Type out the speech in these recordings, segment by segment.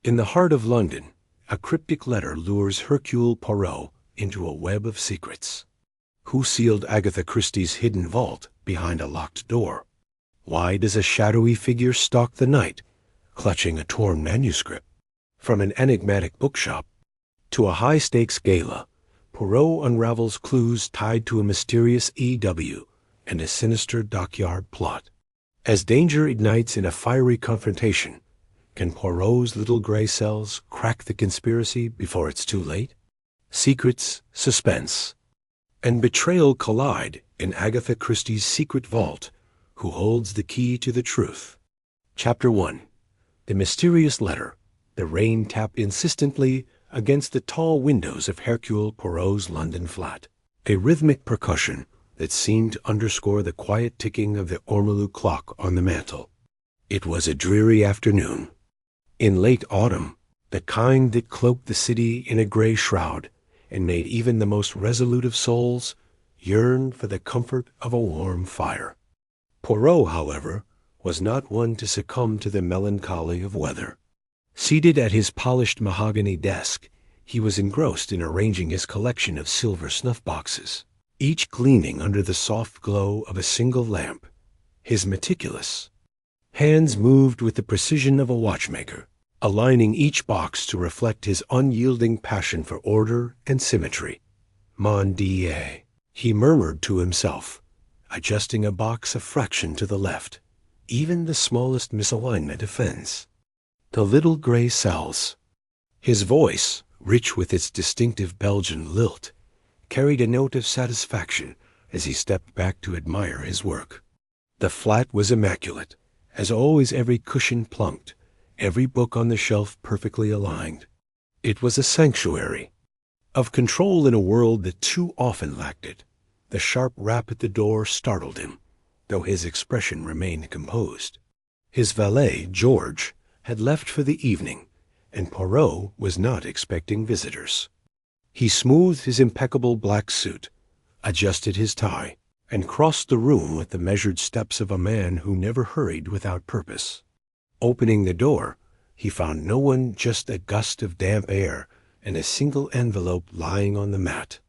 In the heart of London, a cryptic letter lures Hercule Poirot into a web of secrets. Who sealed Agatha Christie's hidden vault behind a locked door? Why does a shadowy figure stalk the night, clutching a torn manuscript? From an enigmatic bookshop to a high-stakes gala, Poirot unravels clues tied to a mysterious EW and a sinister dockyard plot. As danger ignites in a fiery confrontation, can Poirot's little gray cells crack the conspiracy before it's too late? Secrets, suspense, and betrayal collide in Agatha Christie's secret vault. Who holds the key to the truth? Chapter 1. The mysterious letter. The rain tapped insistently against the tall windows of Hercule Poirot's London flat, a rhythmic percussion that seemed to underscore the quiet ticking of the ormolu clock on the mantel. It was a dreary afternoon. In late autumn, the kind that cloaked the city in a gray shroud and made even the most resolute of souls yearn for the comfort of a warm fire. Poirot, however, was not one to succumb to the melancholy of weather. Seated at his polished mahogany desk, he was engrossed in arranging his collection of silver snuff-boxes, each gleaming under the soft glow of a single lamp. His meticulous hands moved with the precision of a watchmaker, aligning each box to reflect his unyielding passion for order and symmetry. Mon Dieu, he murmured to himself, adjusting a box a fraction to the left. Even the smallest misalignment offends. The little gray cells. His voice, rich with its distinctive Belgian lilt, carried a note of satisfaction as he stepped back to admire his work. The flat was immaculate, as always, every cushion plunked, every book on the shelf perfectly aligned. It was a sanctuary of control in a world that too often lacked it. The sharp rap at the door startled him, though his expression remained composed. His valet, George, had left for the evening, and Poirot was not expecting visitors. He smoothed his impeccable black suit, adjusted his tie, and crossed the room with the measured steps of a man who never hurried without purpose. Opening the door, he found no one, just a gust of damp air and a single envelope lying on the mat,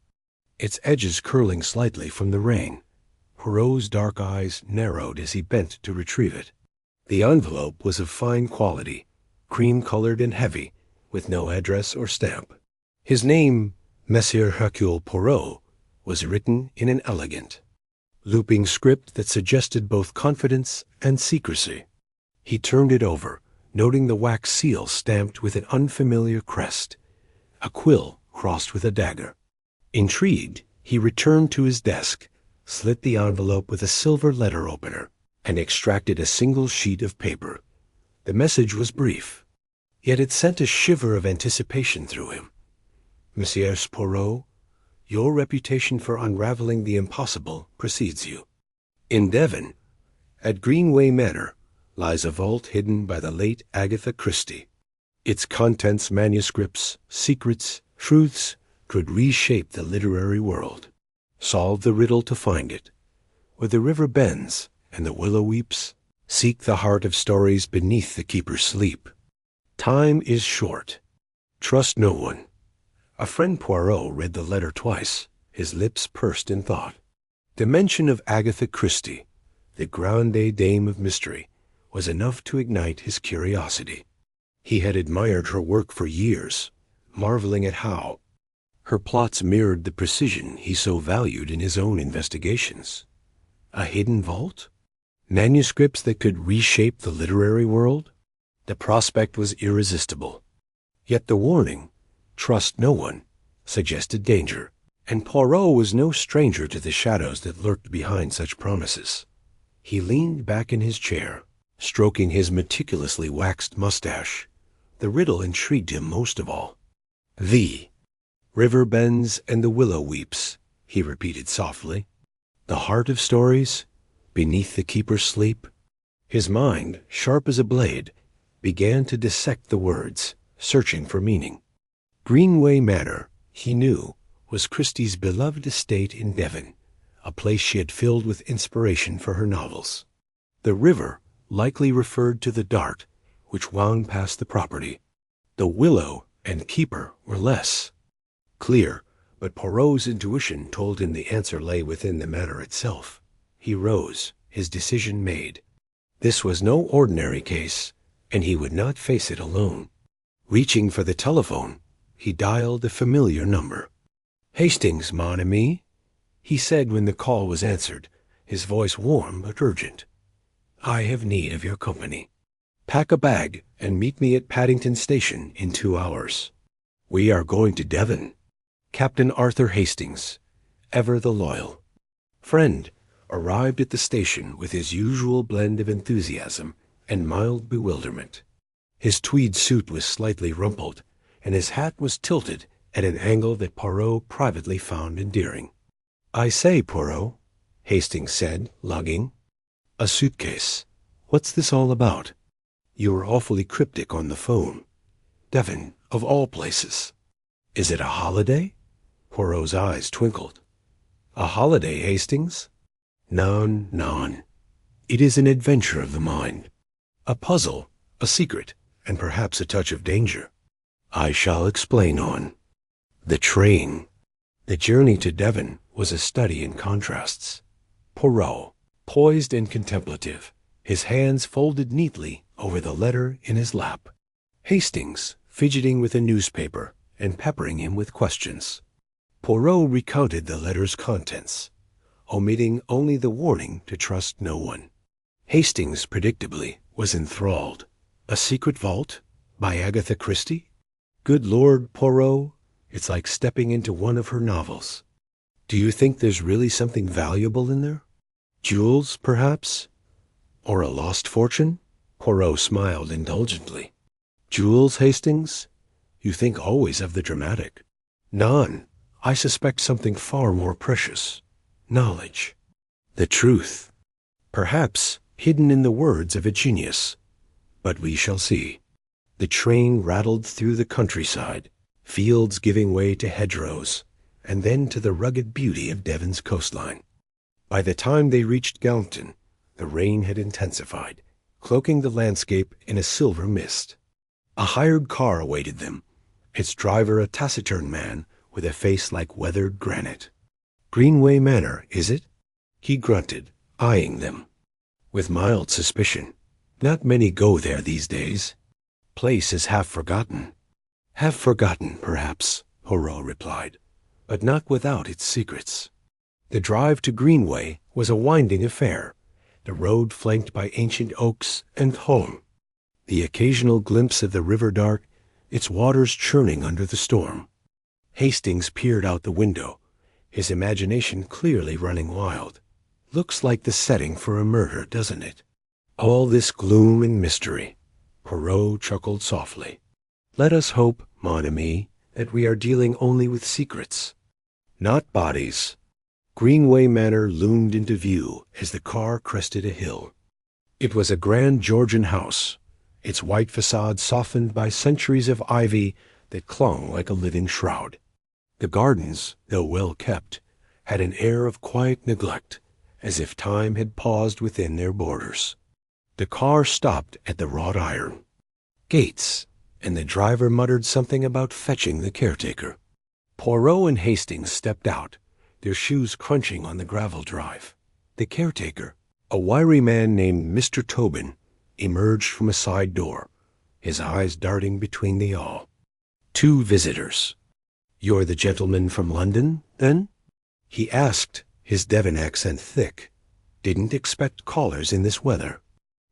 its edges curling slightly from the rain. Poirot's dark eyes narrowed as he bent to retrieve it. The envelope was of fine quality, cream-colored and heavy, with no address or stamp. His name, Monsieur Hercule Poirot, was written in an elegant, looping script that suggested both confidence and secrecy. He turned it over, noting the wax seal stamped with an unfamiliar crest, a quill crossed with a dagger. Intrigued, he returned to his desk, slit the envelope with a silver letter opener, and extracted a single sheet of paper. The message was brief, yet it sent a shiver of anticipation through him. Monsieur Poirot, your reputation for unraveling the impossible precedes you. In Devon, at Greenway Manor, lies a vault hidden by the late Agatha Christie. Its contents, manuscripts, secrets, truths, could reshape the literary world. Solve the riddle to find it. Where the river bends and the willow weeps, seek the heart of stories beneath the keeper's sleep. Time is short. Trust no one. A friend Poirot read the letter twice, his lips pursed in thought. The mention of Agatha Christie, the grande dame of mystery, was enough to ignite his curiosity. He had admired her work for years, marveling at how her plots mirrored the precision he so valued in his own investigations. A hidden vault? Manuscripts that could reshape the literary world? The prospect was irresistible. Yet the warning, trust no one, suggested danger, and Poirot was no stranger to the shadows that lurked behind such promises. He leaned back in his chair, stroking his meticulously waxed mustache. The riddle intrigued him most of all. The river bends and the willow weeps, he repeated softly. The heart of stories, beneath the keeper's sleep. His mind, sharp as a blade, began to dissect the words, searching for meaning. Greenway Manor, he knew, was Christie's beloved estate in Devon, a place she had filled with inspiration for her novels. The river likely referred to the Dart, which wound past the property. The willow and keeper were less clear, but Poirot's intuition told him the answer lay within the matter itself. He rose, his decision made. This was no ordinary case, and he would not face it alone. Reaching for the telephone, he dialed a familiar number. "Hastings, mon ami," he said when the call was answered, his voice warm but urgent. "I have need of your company. Pack a bag and meet me at Paddington Station in 2 hours. We are going to Devon. Captain Arthur Hastings, ever the loyal." Friend arrived at the station with his usual blend of enthusiasm and mild bewilderment. His tweed suit was slightly rumpled, and his hat was tilted at an angle that Poirot privately found endearing. "I say, Poirot," Hastings said, lugging. "A suitcase. What's this all about? You were awfully cryptic on the phone. Devon, of all places. Is it a holiday?" Poirot's eyes twinkled. "A holiday, Hastings? Non. It is an adventure of the mind. A puzzle, a secret, and perhaps a touch of danger. I shall explain on. The train." The journey to Devon was a study in contrasts. Poirot, poised and contemplative, his hands folded neatly over the letter in his lap. Hastings, fidgeting with a newspaper and peppering him with questions. Poirot recounted the letter's contents, omitting only the warning to trust no one. Hastings, predictably, was enthralled. A secret vault? By Agatha Christie? Good Lord, Poirot, it's like stepping into one of her novels. Do you think there's really something valuable in there? Jewels, perhaps? Or a lost fortune? Poirot smiled indulgently. Jewels, Hastings? You think always of the dramatic. Non. I suspect something far more precious. Knowledge. The truth. Perhaps hidden in the words of a genius. But we shall see. The train rattled through the countryside, fields giving way to hedgerows, and then to the rugged beauty of Devon's coastline. By the time they reached Galton, the rain had intensified, cloaking the landscape in a silver mist. A hired car awaited them, its driver a taciturn man with a face like weathered granite. "Greenway Manor, is it?" he grunted, eyeing them. With mild suspicion. Not many go there these days. Place is half forgotten. Half forgotten, perhaps, Poirot replied, but not without its secrets. The drive to Greenway was a winding affair, the road flanked by ancient oaks and holm. The occasional glimpse of the river dark, its waters churning under the storm. Hastings peered out the window, his imagination clearly running wild. Looks like the setting for a murder, doesn't it? All this gloom and mystery. Poirot chuckled softly. Let us hope, mon ami, that we are dealing only with secrets, not bodies. Greenway Manor loomed into view as the car crested a hill. It was a grand Georgian house, its white facade softened by centuries of ivy that clung like a living shroud. The gardens, though well kept, had an air of quiet neglect, as if time had paused within their borders. The car stopped at the wrought iron gates, and the driver muttered something about fetching the caretaker. Poirot and Hastings stepped out, their shoes crunching on the gravel drive. The caretaker, a wiry man named Mr. Tobin, emerged from a side door, his eyes darting between the all. Two visitors. You're the gentleman from London, then? He asked, his Devon accent thick. Didn't expect callers in this weather.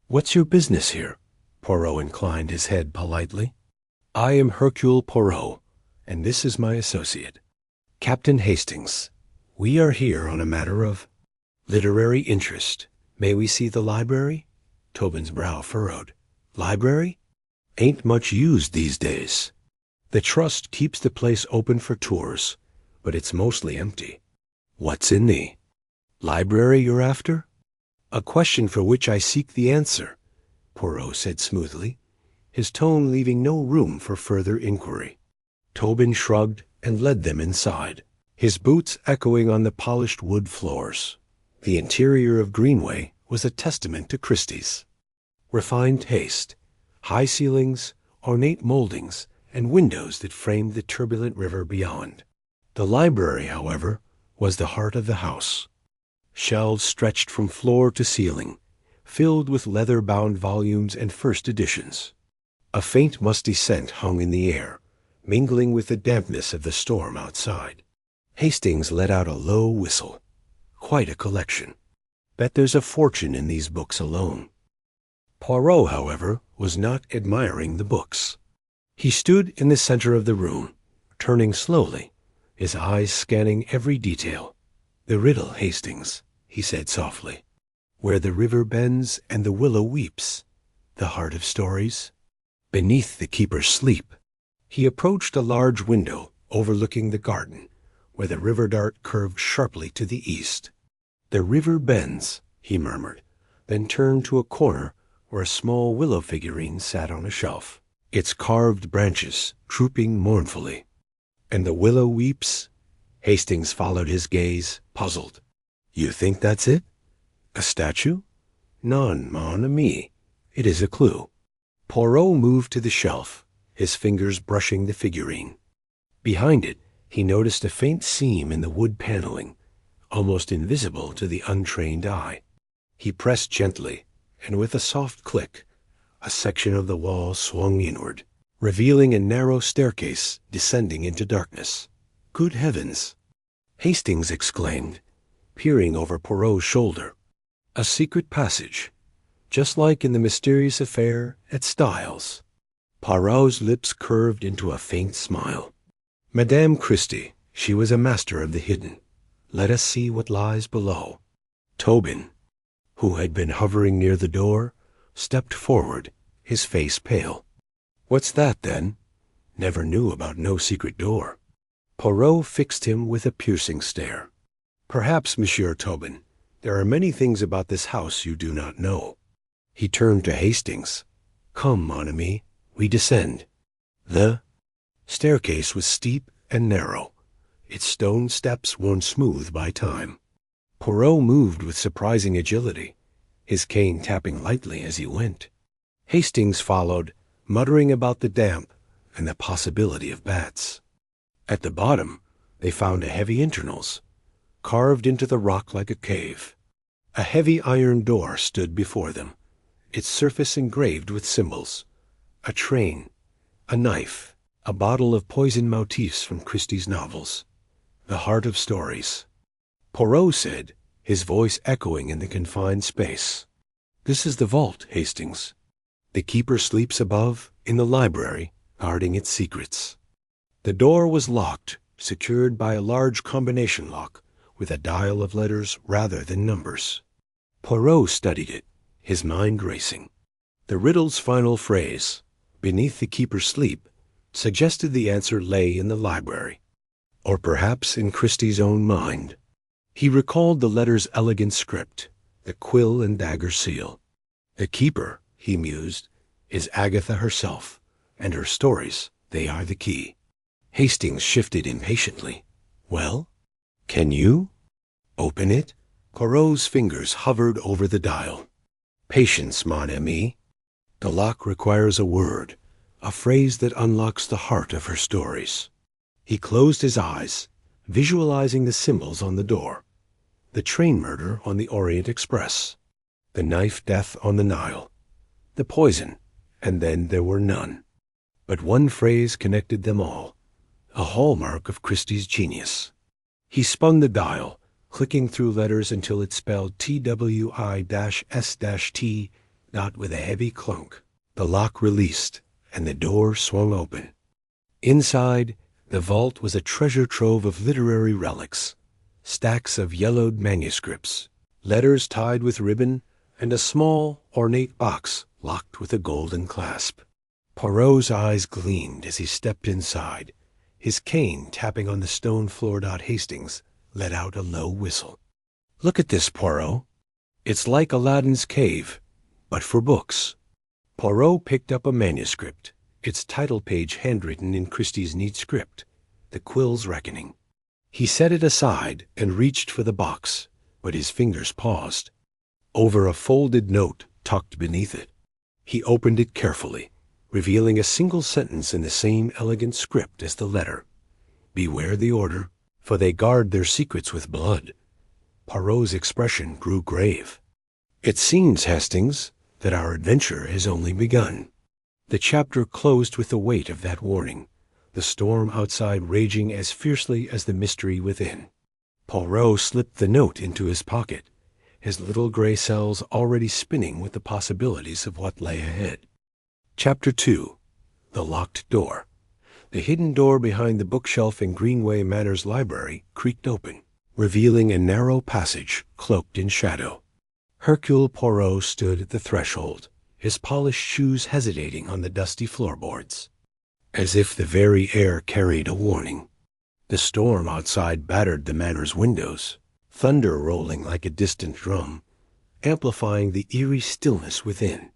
What's your business here? Poirot inclined his head politely. I am Hercule Poirot, and this is my associate, Captain Hastings. We are here on a matter of literary interest. May we see the library? Tobin's brow furrowed. Library? Ain't much used these days. The trust keeps the place open for tours, but it's mostly empty. What's in the library you're after? A question for which I seek the answer, Poirot said smoothly, his tone leaving no room for further inquiry. Tobin shrugged and led them inside, his boots echoing on the polished wood floors. The interior of Greenway was a testament to Christie's. Refined taste, high ceilings, ornate moldings, and windows that framed the turbulent river beyond. The library, however, was the heart of the house. Shelves stretched from floor to ceiling, filled with leather-bound volumes and first editions. A faint musty scent hung in the air, mingling with the dampness of the storm outside. Hastings let out a low whistle. Quite a collection. Bet there's a fortune in these books alone. Poirot, however, was not admiring the books. He stood in the center of the room, turning slowly, his eyes scanning every detail. "The riddle, Hastings," he said softly. "Where the river bends and the willow weeps. The heart of stories. Beneath the keeper's sleep." He approached a large window overlooking the garden, where the river dart curved sharply to the east. "The river bends," he murmured, then turned to a corner where a small willow figurine sat on a shelf, its carved branches drooping mournfully. "And the willow weeps?" Hastings followed his gaze, puzzled. "You think that's it? A statue?" "Non, mon ami. It is a clue." Poirot moved to the shelf, his fingers brushing the figurine. Behind it, he noticed a faint seam in the wood paneling, almost invisible to the untrained eye. He pressed gently, and with a soft click, a section of the wall swung inward, revealing a narrow staircase descending into darkness. "Good heavens!" Hastings exclaimed, peering over Poirot's shoulder. "A secret passage, just like in the mysterious affair at Styles." Poirot's lips curved into a faint smile. "Madame Christie, she was a master of the hidden. Let us see what lies below." Tobin, who had been hovering near the door, stepped forward, his face pale. "What's that, then? Never knew about no secret door." Poirot fixed him with a piercing stare. "Perhaps, Monsieur Tobin, there are many things about this house you do not know." He turned to Hastings. "Come, mon ami, we descend." The staircase was steep and narrow, its stone steps worn smooth by time. Poirot moved with surprising agility, his cane tapping lightly as he went. Hastings followed, muttering about the damp and the possibility of bats. At the bottom, they found a heavy internals, carved into the rock like a cave. A heavy iron door stood before them, its surface engraved with symbols. A train, a knife, a bottle of poison motifs from Christie's novels. The heart of stories. Poirot said, his voice echoing in the confined space. "This is the vault, Hastings. The keeper sleeps above, in the library, guarding its secrets." The door was locked, secured by a large combination lock, with a dial of letters rather than numbers. Poirot studied it, his mind racing. The riddle's final phrase, "beneath the keeper's sleep," suggested the answer lay in the library, or perhaps in Christie's own mind. He recalled the letter's elegant script, the quill and dagger seal. The keeper, he mused, is Agatha herself, and her stories, they are the key. Hastings shifted impatiently. "Well, can you open it?" Poirot's fingers hovered over the dial. "Patience, mon ami. The lock requires a word, a phrase that unlocks the heart of her stories." He closed his eyes, visualizing the symbols on the door. The train murder on the Orient Express, the knife death on the Nile, the poison, and then there were none. But one phrase connected them all, a hallmark of Christie's genius. He spun the dial, clicking through letters until it spelled TWI-S-T, with a heavy clunk. The lock released, and the door swung open. Inside, the vault was a treasure trove of literary relics, stacks of yellowed manuscripts, letters tied with ribbon, and a small, ornate box locked with a golden clasp. Poirot's eyes gleamed as he stepped inside. His cane tapping on the stone floor. Hastings let out a low whistle. "Look at this, Poirot. It's like Aladdin's cave, but for books." Poirot picked up a manuscript, its title page handwritten in Christie's neat script, The Quill's Reckoning. He set it aside and reached for the box, but his fingers paused. Over a folded note tucked beneath it. He opened it carefully, revealing a single sentence in the same elegant script as the letter. "Beware the order, for they guard their secrets with blood." Poirot's expression grew grave. "It seems, Hastings, that our adventure has only begun." The chapter closed with the weight of that warning, the storm outside raging as fiercely as the mystery within. Poirot slipped the note into his pocket, his little gray cells already spinning with the possibilities of what lay ahead. Chapter 2. The Locked Door. The hidden door behind the bookshelf in Greenway Manor's library creaked open, revealing a narrow passage cloaked in shadow. Hercule Poirot stood at the threshold, his polished shoes hesitating on the dusty floorboards, as if the very air carried a warning. The storm outside battered the manor's windows, thunder rolling like a distant drum, amplifying the eerie stillness within.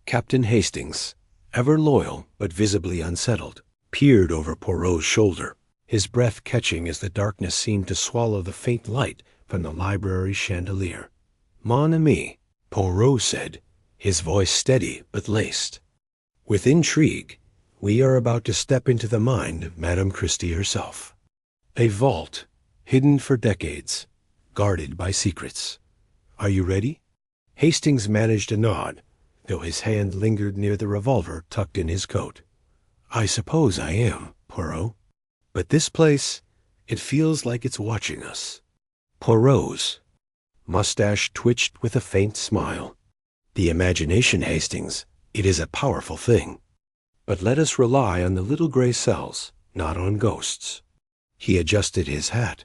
Captain Hastings, ever loyal but visibly unsettled, peered over Poirot's shoulder, his breath catching as the darkness seemed to swallow the faint light from the library chandelier. "Mon ami," Poirot said, his voice steady but laced. "With intrigue, we are about to step into the mind of Madame Christie herself. A vault, hidden for decades, guarded by secrets. Are you ready?" Hastings managed a nod, though his hand lingered near the revolver tucked in his coat. "I suppose I am, Poirot. But this place, it feels like it's watching us." Poirot's mustache twitched with a faint smile. "The imagination, Hastings, it is a powerful thing. But let us rely on the little gray cells, not on ghosts." He adjusted his hat,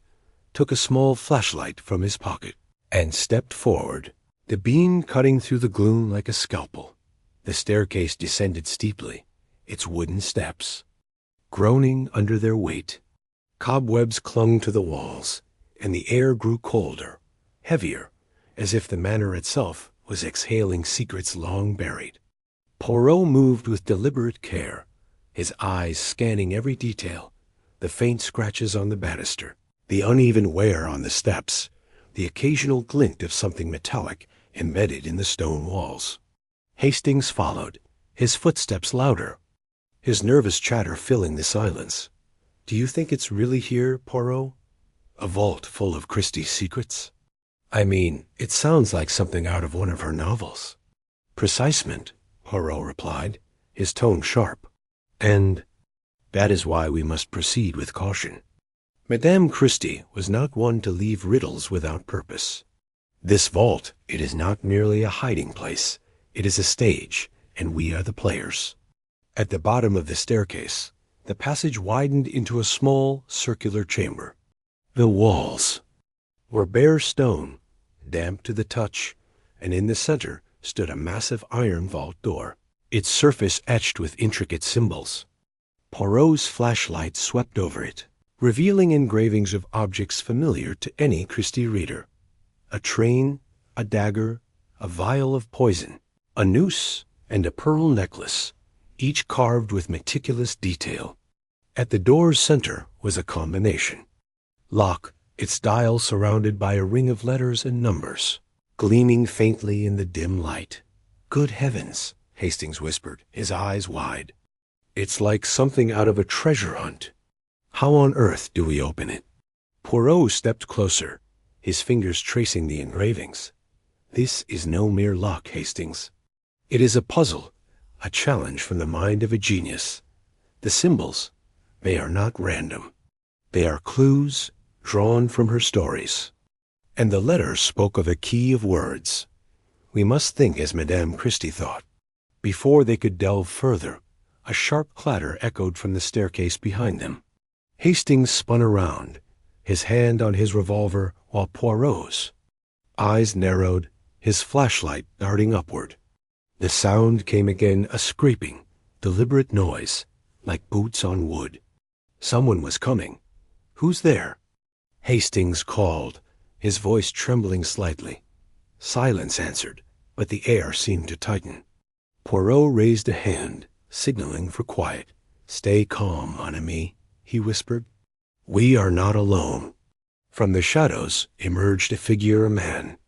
took a small flashlight from his pocket, and stepped forward, the beam cutting through the gloom like a scalpel. The staircase descended steeply, its wooden steps groaning under their weight. Cobwebs clung to the walls, and the air grew colder, heavier, as if the manor itself was exhaling secrets long buried. Poirot moved with deliberate care, his eyes scanning every detail, the faint scratches on the banister, the uneven wear on the steps, the occasional glint of something metallic embedded in the stone walls. Hastings followed, his footsteps louder, his nervous chatter filling the silence. "Do you think it's really here, Poirot? A vault full of Christie's secrets? I mean, it sounds like something out of one of her novels." "Precisement," Poirot replied, his tone sharp. "And that is why we must proceed with caution. Madame Christie was not one to leave riddles without purpose. This vault, it is not merely a hiding place. It is a stage, and we are the players." At the bottom of the staircase, the passage widened into a small, circular chamber. The walls were bare stone, damp to the touch, and in the center stood a massive iron vault door, its surface etched with intricate symbols. Poirot's flashlight swept over it, revealing engravings of objects familiar to any Christie reader. A train, a dagger, a vial of poison, a noose, and a pearl necklace, each carved with meticulous detail. At the door's center was a combination lock, its dial surrounded by a ring of letters and numbers, gleaming faintly in the dim light. "Good heavens," Hastings whispered, his eyes wide. "It's like something out of a treasure hunt. How on earth do we open it?" Poirot stepped closer, his fingers tracing the engravings. "This is no mere lock, Hastings. It is a puzzle, a challenge from the mind of a genius. The symbols, they are not random. They are clues drawn from her stories. And the letters spoke of a key of words. We must think as Madame Christie thought." Before they could delve further, a sharp clatter echoed from the staircase behind them. Hastings spun around, his hand on his revolver while Poirot's eyes narrowed, his flashlight darting upward. The sound came again, a scraping, deliberate noise, like boots on wood. Someone was coming. "Who's there?" Hastings called, his voice trembling slightly. Silence answered, but the air seemed to tighten. Poirot raised a hand, signaling for quiet. "Stay calm, mon ami," he whispered. "We are not alone." From the shadows emerged a figure, a man,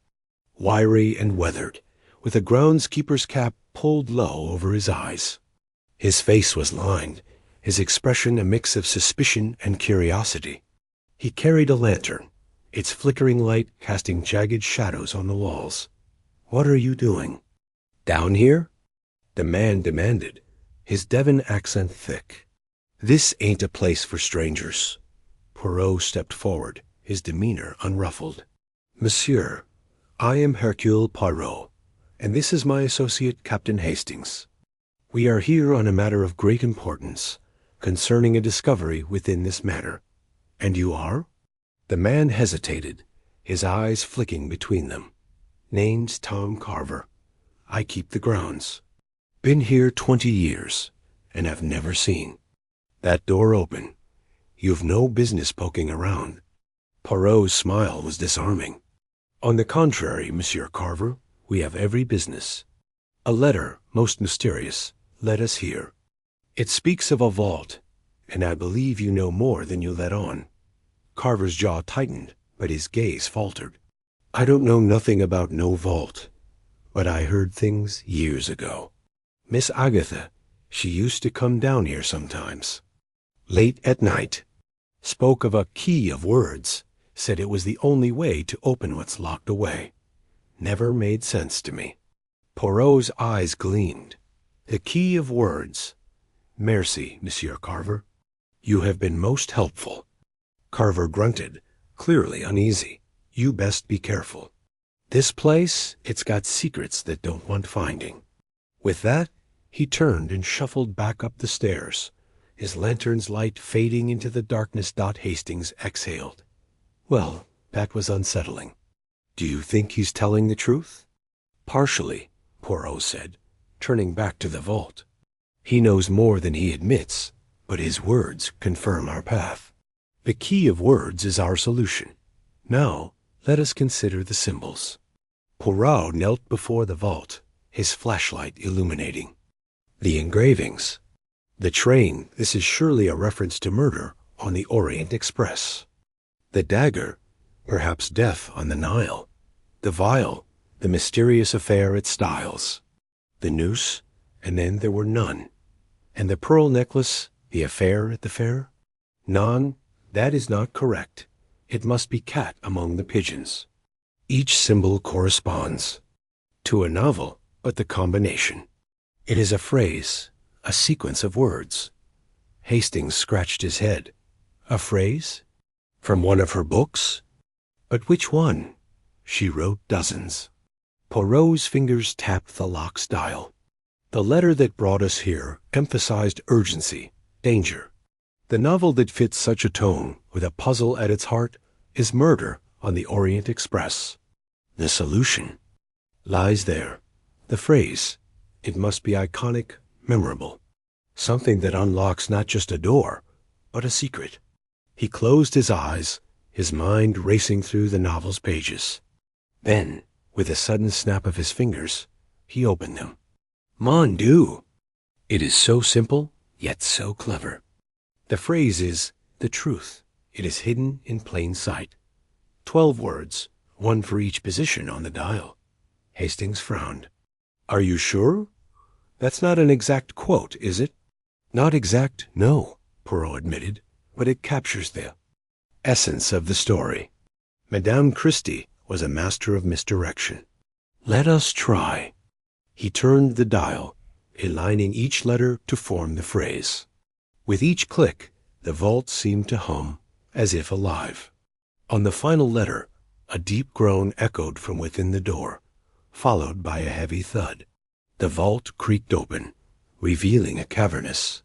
wiry and weathered, with a groundskeeper's cap pulled low over his eyes. His face was lined, his expression a mix of suspicion and curiosity. He carried a lantern, its flickering light casting jagged shadows on the walls. "What are you doing?" "Down here?" the man demanded, his Devon accent thick. "This ain't a place for strangers." Poirot stepped forward, his demeanor unruffled. "Monsieur, I am Hercule Poirot, and this is my associate Captain Hastings. We are here on a matter of great importance, concerning a discovery within this matter. And you are?" The man hesitated, his eyes flicking between them. "Name's Tom Carver. I keep the grounds. Been here 20 years, and have never seen." "That door open. You've no business poking around." Poirot's smile was disarming. "On the contrary, Monsieur Carver, we have every business. A letter, most mysterious, led us here. It speaks of a vault, and I believe you know more than you let on." Carver's jaw tightened, but his gaze faltered. "I don't know nothing about no vault, but I heard things years ago. Miss Agatha, she used to come down here sometimes, late at night, spoke of a key of words, said it was the only way to open what's locked away. Never made sense to me." Poirot's eyes gleamed. "The key of words. Merci, Monsieur Carver. You have been most helpful." Carver grunted, clearly uneasy. "You best be careful. This place, it's got secrets that don't want finding." With that, he turned and shuffled back up the stairs, his lantern's light fading into the darkness. Hastings exhaled. Well, that was unsettling. "Do you think he's telling the truth?" "Partially," Poirot said, turning back to the vault. "He knows more than he admits, but his words confirm our path. The key of words is our solution. Now, let us consider the symbols." Poirot knelt before the vault, his flashlight illuminating. "The engravings. The train, this is surely a reference to murder on the Orient Express. The dagger, perhaps death on the Nile. The vial, the mysterious affair at Styles. The noose, and then there were none. And the pearl necklace, the affair at the fair? None, that is not correct. It must be cat among the pigeons. Each symbol corresponds to a novel, but the combination. It is a phrase, a sequence of words." Hastings scratched his head. "A phrase? From one of her books? But which one? She wrote dozens." Poirot's fingers tapped the lock's dial. "The letter that brought us here emphasized urgency, danger. The novel that fits such a tone, with a puzzle at its heart, is Murder on the Orient Express. The solution lies there. The phrase, it must be iconic, memorable. Something that unlocks not just a door, but a secret." He closed his eyes, his mind racing through the novel's pages. Then, with a sudden snap of his fingers, he opened them. Mon Dieu! It is so simple, yet so clever. The phrase is the truth. It is hidden in plain sight. 12 words, one for each position on the dial. Hastings frowned. "Are you sure? That's not an exact quote, is it?" "Not exact, no," Poirot admitted, "but it captures the essence of the story. Madame Christie was a master of misdirection. Let us try." He turned the dial, aligning each letter to form the phrase. With each click, the vault seemed to hum, as if alive. On the final letter, a deep groan echoed from within the door, followed by a heavy thud. The vault creaked open, revealing a cavernous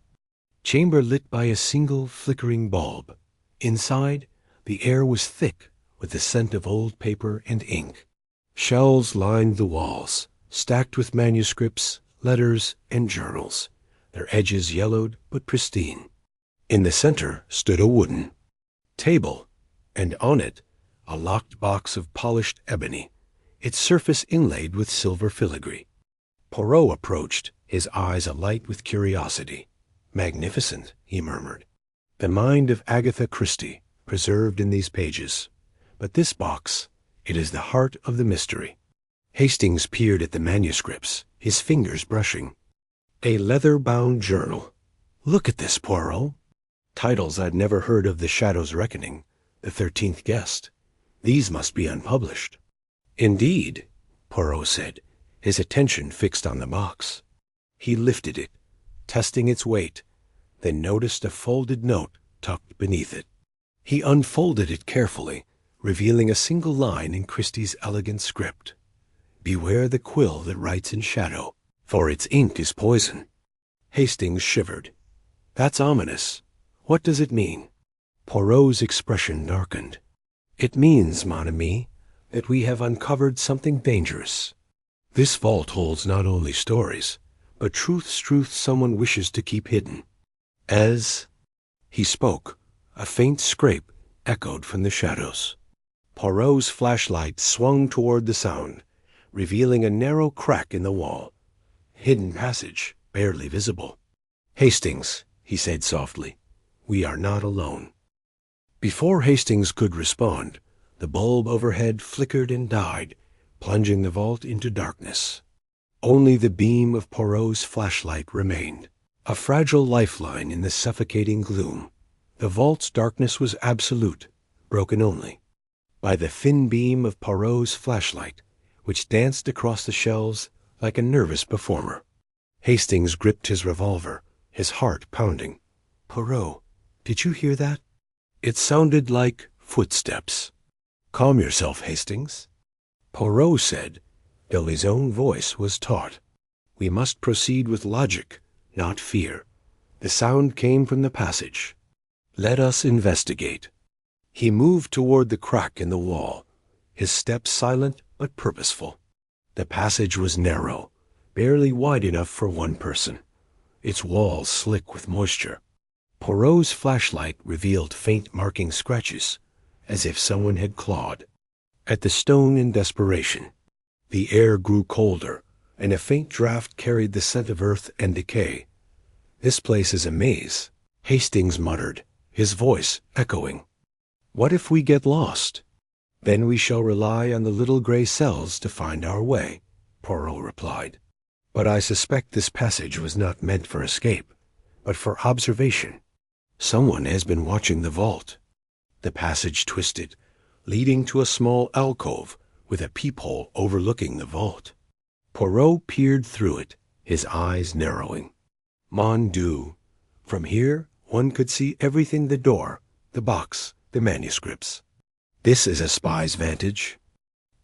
chamber lit by a single flickering bulb. Inside, the air was thick with the scent of old paper and ink. Shelves lined the walls, stacked with manuscripts, letters, and journals, their edges yellowed but pristine. In the center stood a wooden table, and on it a locked box of polished ebony, its surface inlaid with silver filigree. Poirot approached, his eyes alight with curiosity. "Magnificent," he murmured. "The mind of Agatha Christie, preserved in these pages. But this box, it is the heart of the mystery." Hastings peered at the manuscripts, his fingers brushing. A leather-bound journal. Look at this, Poirot. Titles I'd never heard of: The Shadow's Reckoning, The 13th Guest. These must be unpublished. Indeed, Poirot said, his attention fixed on the box. He lifted it, testing its weight, then noticed a folded note tucked beneath it. He unfolded it carefully, revealing a single line in Christie's elegant script. "Beware the quill that writes in shadow, for its ink is poison." Hastings shivered. "That's ominous. What does it mean?" Poirot's expression darkened. "It means, mon ami, that we have uncovered something dangerous. This vault holds not only stories, but truths someone wishes to keep hidden. As he spoke, a faint scrape echoed from the shadows. Poirot's flashlight swung toward the sound, revealing a narrow crack in the wall. Hidden passage, barely visible. "Hastings," he said softly, "we are not alone." Before Hastings could respond, the bulb overhead flickered and died, plunging the vault into darkness. Only the beam of Poirot's flashlight remained, a fragile lifeline in the suffocating gloom. The vault's darkness was absolute, broken only by the thin beam of Poirot's flashlight, which danced across the shelves like a nervous performer. Hastings gripped his revolver, his heart pounding. "Poirot, did you hear that?" It sounded like footsteps. "Calm yourself, Hastings," Poirot said, though his own voice was taut. "We must proceed with logic, not fear." The sound came from the passage. "Let us investigate." He moved toward the crack in the wall, his steps silent but purposeful. The passage was narrow, barely wide enough for one person, its walls slick with moisture. Poirot's flashlight revealed faint marking scratches, as if someone had clawed at the stone in desperation. The air grew colder, and a faint draft carried the scent of earth and decay. "This place is a maze," Hastings muttered, his voice echoing. "What if we get lost?" "Then we shall rely on the little gray cells to find our way," Poirot replied. "But I suspect this passage was not meant for escape, but for observation. Someone has been watching the vault." The passage twisted, leading to a small alcove with a peephole overlooking the vault. Poirot peered through it, his eyes narrowing. Mon Dieu! From here one could see everything: the door, the box, the manuscripts. "This is a spy's vantage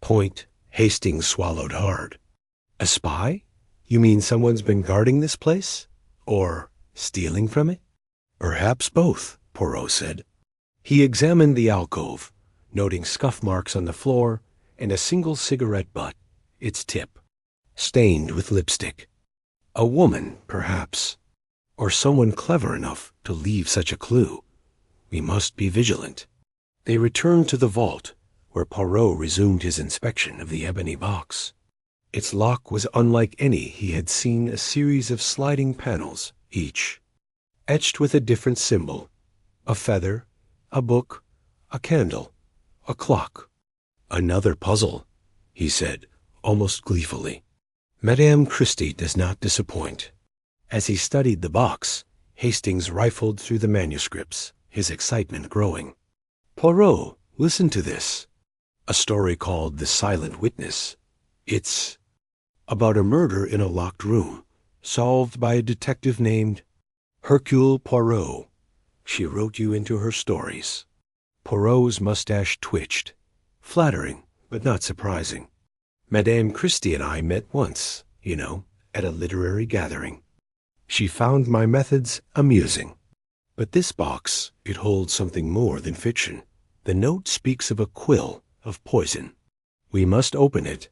point." Hastings swallowed hard. "A spy? You mean someone's been guarding this place? Or stealing from it?" "Perhaps both," Poirot said. He examined the alcove, noting scuff marks on the floor and a single cigarette butt, its tip stained with lipstick. A woman, perhaps, or someone clever enough to leave such a clue. We must be vigilant. They returned to the vault, where Poirot resumed his inspection of the ebony box. Its lock was unlike any he had seen, a series of sliding panels, each etched with a different symbol: a feather, a book, a candle, a clock. "Another puzzle," he said, almost gleefully. "Madame Christie does not disappoint." As he studied the box, Hastings rifled through the manuscripts, his excitement growing. "Poirot, listen to this. A story called The Silent Witness. It's about a murder in a locked room, solved by a detective named Hercule Poirot. She wrote you into her stories." Poirot's mustache twitched. "Flattering, but not surprising. Madame Christie and I met once, at a literary gathering. She found my methods amusing. But this box, it holds something more than fiction. The note speaks of a quill of poison. We must open it."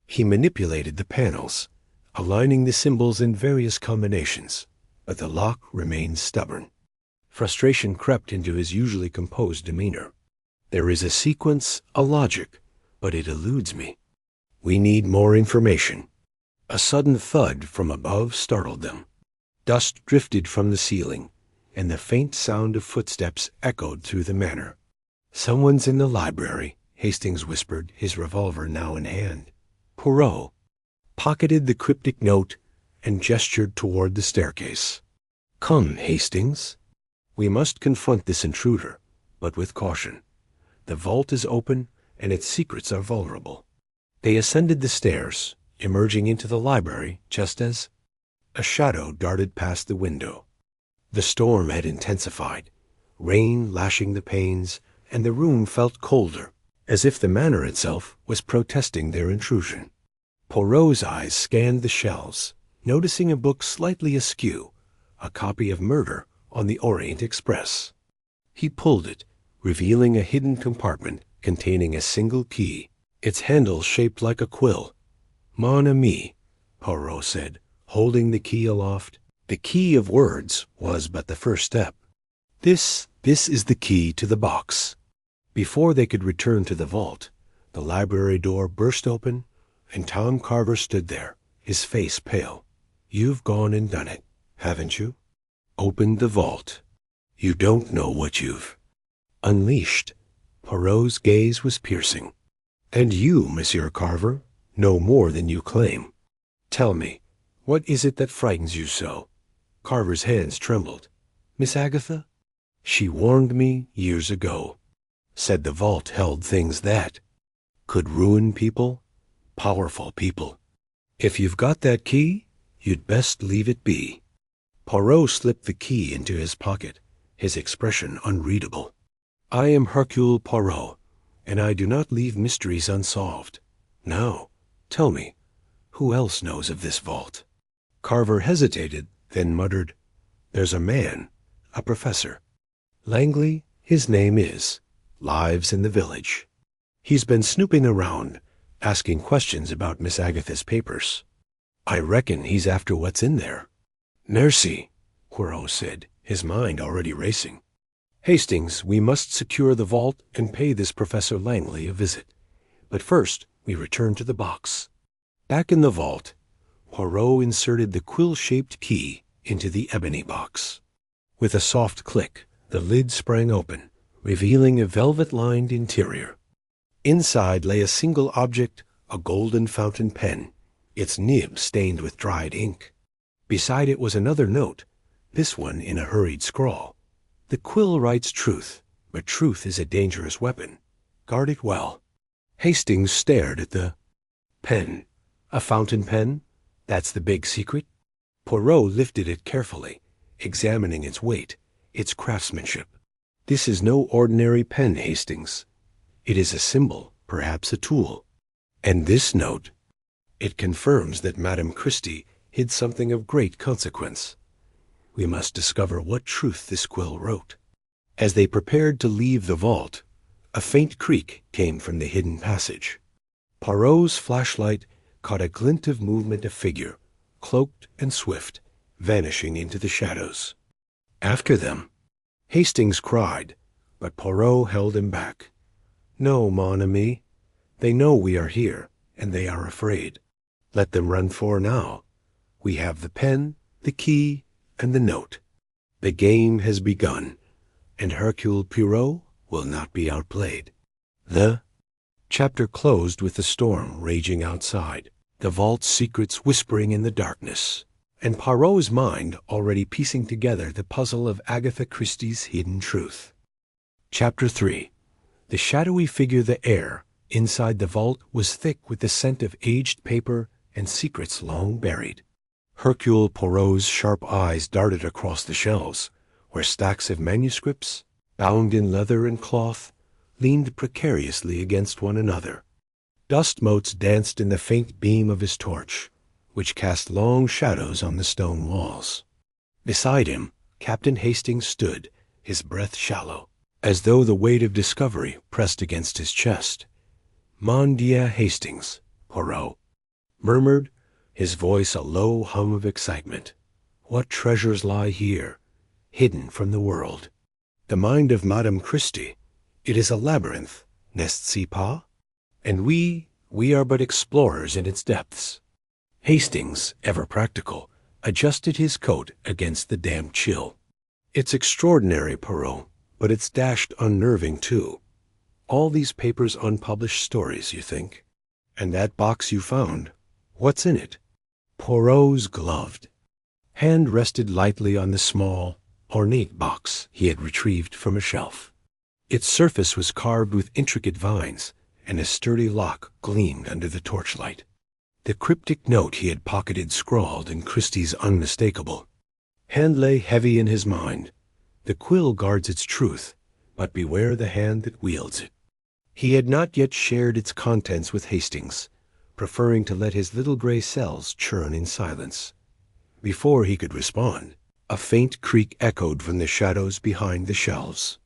He manipulated the panels, aligning the symbols in various combinations, but the lock remained stubborn. Frustration crept into his usually composed demeanor. "There is a sequence, a logic, but it eludes me. We need more information." A sudden thud from above startled them. Dust drifted from the ceiling, and the faint sound of footsteps echoed through the manor. "Someone's in the library," Hastings whispered, his revolver now in hand. Poirot pocketed the cryptic note and gestured toward the staircase. "Come, Hastings. We must confront this intruder, but with caution. The vault is open, and its secrets are vulnerable." They ascended the stairs, emerging into the library just as a shadow darted past the window. The storm had intensified, rain lashing the panes, and the room felt colder, as if the manor itself was protesting their intrusion. Poirot's eyes scanned the shelves, noticing a book slightly askew, a copy of Murder on the Orient Express. He pulled it, revealing a hidden compartment containing a single key, its handle shaped like a quill. "Mon ami," Poirot said, holding the key aloft. The key of words was but the first step. This is the key to the box." Before they could return to the vault, the library door burst open, and Tom Carver stood there, his face pale. "You've gone and done it, haven't you? Opened the vault. You don't know what you've unleashed." Poirot's gaze was piercing. "And you, Monsieur Carver, know more than you claim. Tell me, what is it that frightens you so?" Carver's hands trembled. "Miss Agatha? She warned me years ago. Said the vault held things that could ruin people, powerful people. If you've got that key, you'd best leave it be." Poirot slipped the key into his pocket, his expression unreadable. "I am Hercule Poirot, and I do not leave mysteries unsolved. Now, tell me, who else knows of this vault?" Carver hesitated, then muttered, "There's a man, a professor. Langley, his name is. Lives in the village. He's been snooping around, asking questions about Miss Agatha's papers. I reckon he's after what's in there." "Merci," Poirot said, his mind already racing. "Hastings, we must secure the vault and pay this Professor Langley a visit. But first, we return to the box." Back in the vault, Poirot inserted the quill-shaped key into the ebony box. With a soft click, the lid sprang open, revealing a velvet-lined interior. Inside lay a single object, a golden fountain pen, its nib stained with dried ink. Beside it was another note, this one in a hurried scrawl. "The quill writes truth, but truth is a dangerous weapon. Guard it well." Hastings stared at the pen. "A fountain pen? That's the big secret?" Poirot lifted it carefully, examining its weight, its craftsmanship. "This is no ordinary pen, Hastings. It is a symbol, perhaps a tool. And this note, it confirms that Madame Christie hid something of great consequence. We must discover what truth this quill wrote." As they prepared to leave the vault, a faint creak came from the hidden passage. Poirot's flashlight caught a glint of movement, a figure, cloaked and swift, vanishing into the shadows. "After them!" Hastings cried, but Poirot held him back. "No, mon ami. They know we are here, and they are afraid. Let them run for now. We have the pen, the key, and the note. The game has begun, and Hercule Poirot will not be outplayed." The chapter closed with the storm raging outside, the vault's secrets whispering in the darkness, and Poirot's mind already piecing together the puzzle of Agatha Christie's hidden truth. Chapter 3. The shadowy figure, the air, inside the vault was thick with the scent of aged paper and secrets long buried. Hercule Poirot's sharp eyes darted across the shelves, where stacks of manuscripts, bound in leather and cloth, leaned precariously against one another. Dust motes danced in the faint beam of his torch, which cast long shadows on the stone walls. Beside him, Captain Hastings stood, his breath shallow, as though the weight of discovery pressed against his chest. "Mon Dieu, Hastings," Poirot murmured, his voice a low hum of excitement. "What treasures lie here, hidden from the world? The mind of Madame Christie, it is a labyrinth, n'est-ce pas? And we are but explorers in its depths." Hastings, ever practical, adjusted his coat against the damp chill. "It's extraordinary, Poirot, but it's dashed unnerving, too. All these papers unpublished stories, you think? And that box you found, what's in it?" Poirot's gloved hand rested lightly on the small, ornate box he had retrieved from a shelf. Its surface was carved with intricate vines, and a sturdy lock gleamed under the torchlight. The cryptic note he had pocketed scrawled in Christie's unmistakable hand lay heavy in his mind. The quill guards its truth, but beware the hand that wields it. He had not yet shared its contents with Hastings, preferring to let his little gray cells churn in silence. Before he could respond, a faint creak echoed from the shadows behind the shelves.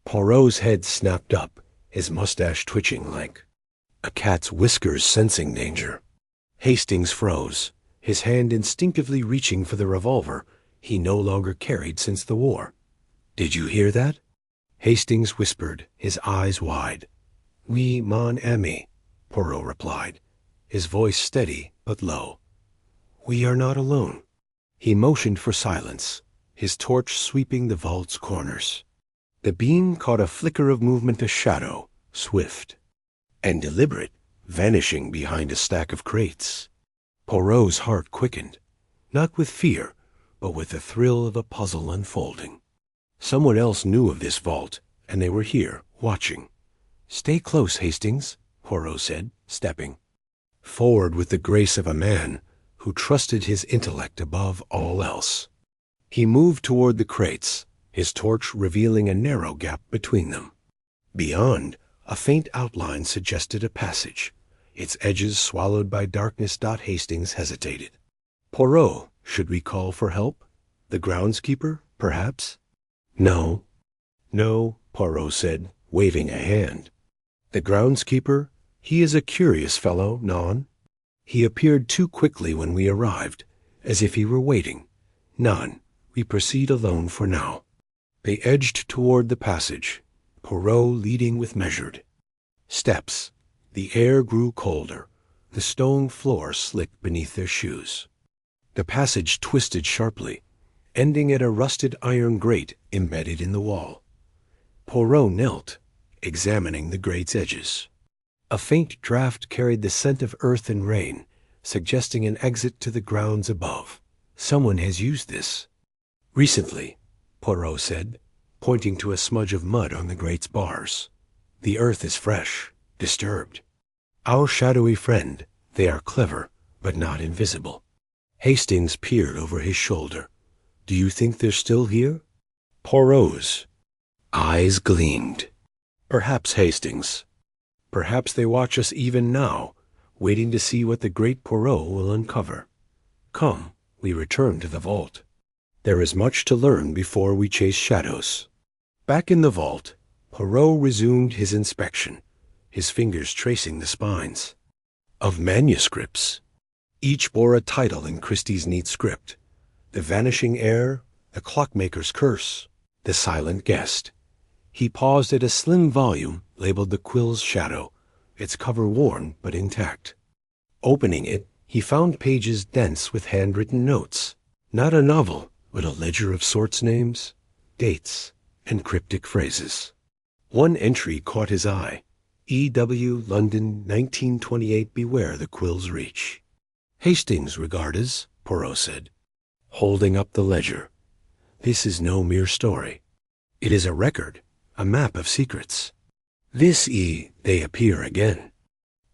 Poirot's head snapped up, his mustache twitching like a cat's whiskers sensing danger. Hastings froze, his hand instinctively reaching for the revolver he no longer carried since the war. "Did you hear that?" Hastings whispered, his eyes wide. "Oui, mon ami," Poirot replied, his voice steady but low. "We are not alone." He motioned for silence, his torch sweeping the vault's corners. The beam caught a flicker of movement, a shadow, swift and deliberate, vanishing behind a stack of crates. Poirot's heart quickened, not with fear, but with the thrill of a puzzle unfolding. Someone else knew of this vault, and they were here, watching. "Stay close, Hastings," Poirot said, stepping forward with the grace of a man who trusted his intellect above all else. He moved toward the crates, his torch revealing a narrow gap between them. Beyond, a faint outline suggested a passage, its edges swallowed by darkness. Hastings hesitated. "Poirot, should we call for help? The groundskeeper, perhaps?" "No, no," Poirot said, waving a hand. "The groundskeeper, he is a curious fellow, non. He appeared too quickly when we arrived, as if he were waiting. Non, we proceed alone for now." They edged toward the passage, Poirot leading with measured steps. The air grew colder, the stone floor slicked beneath their shoes. The passage twisted sharply, ending at a rusted iron grate embedded in the wall. Poirot knelt, examining the grate's edges. A faint draft carried the scent of earth and rain, suggesting an exit to the grounds above. "Someone has used this recently," Poirot said, pointing to a smudge of mud on the grate's bars. "The earth is fresh, disturbed. Our shadowy friend, they are clever, but not invisible." Hastings peered over his shoulder. "Do you think they're still here?" Poirot's eyes gleamed. "Perhaps, Hastings. Perhaps they watch us even now, waiting to see what the great Poirot will uncover. Come, we return to the vault. There is much to learn before we chase shadows." Back in the vault, Poirot resumed his inspection, his fingers tracing the spines of manuscripts. Each bore a title in Christie's neat script: "The Vanishing Heir," "The Clockmaker's Curse," "The Silent Guest." He paused at a slim volume labeled "The Quill's Shadow," its cover worn but intact. Opening it, he found pages dense with handwritten notes. Not a novel, but a ledger of sorts, names, dates, and cryptic phrases. One entry caught his eye: "E.W. London, 1928. Beware the quill's reach." "Hastings regardas," Poirot said, holding up the ledger. "This is no mere story. It is a record, a map of secrets. They appear again.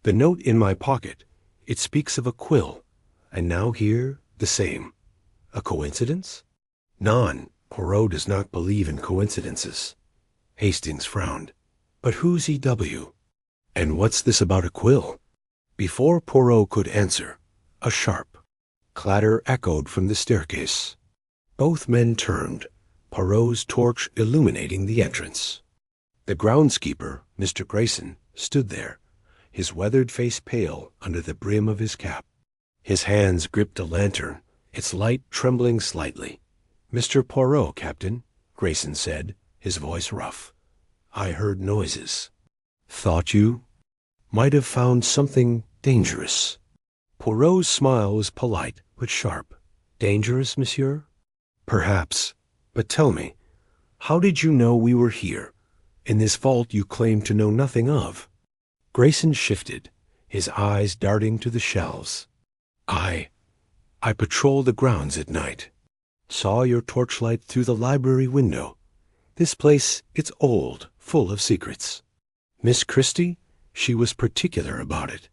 The note in my pocket, it speaks of a quill, and now here the same. A coincidence?" "Non, Poirot does not believe in coincidences." Hastings frowned. "But who's E.W.? And what's this about a quill?" Before Poirot could answer, a sharp clatter echoed from the staircase. Both men turned, Poirot's torch illuminating the entrance. The groundskeeper, Mr. Grayson, stood there, his weathered face pale under the brim of his cap. His hands gripped a lantern, its light trembling slightly. "Mr. Poirot, Captain," Grayson said, his voice rough. "I heard noises. Thought you might have found something dangerous." Poirot's smile was polite but sharp. "Dangerous, monsieur?" "Perhaps. But tell me, how did you know we were here, in this vault you claim to know nothing of?" Grayson shifted, his eyes darting to the shelves. I patrol the grounds at night. Saw your torchlight through the library window. This place, it's old, full of secrets. Miss Christie, she was particular about it.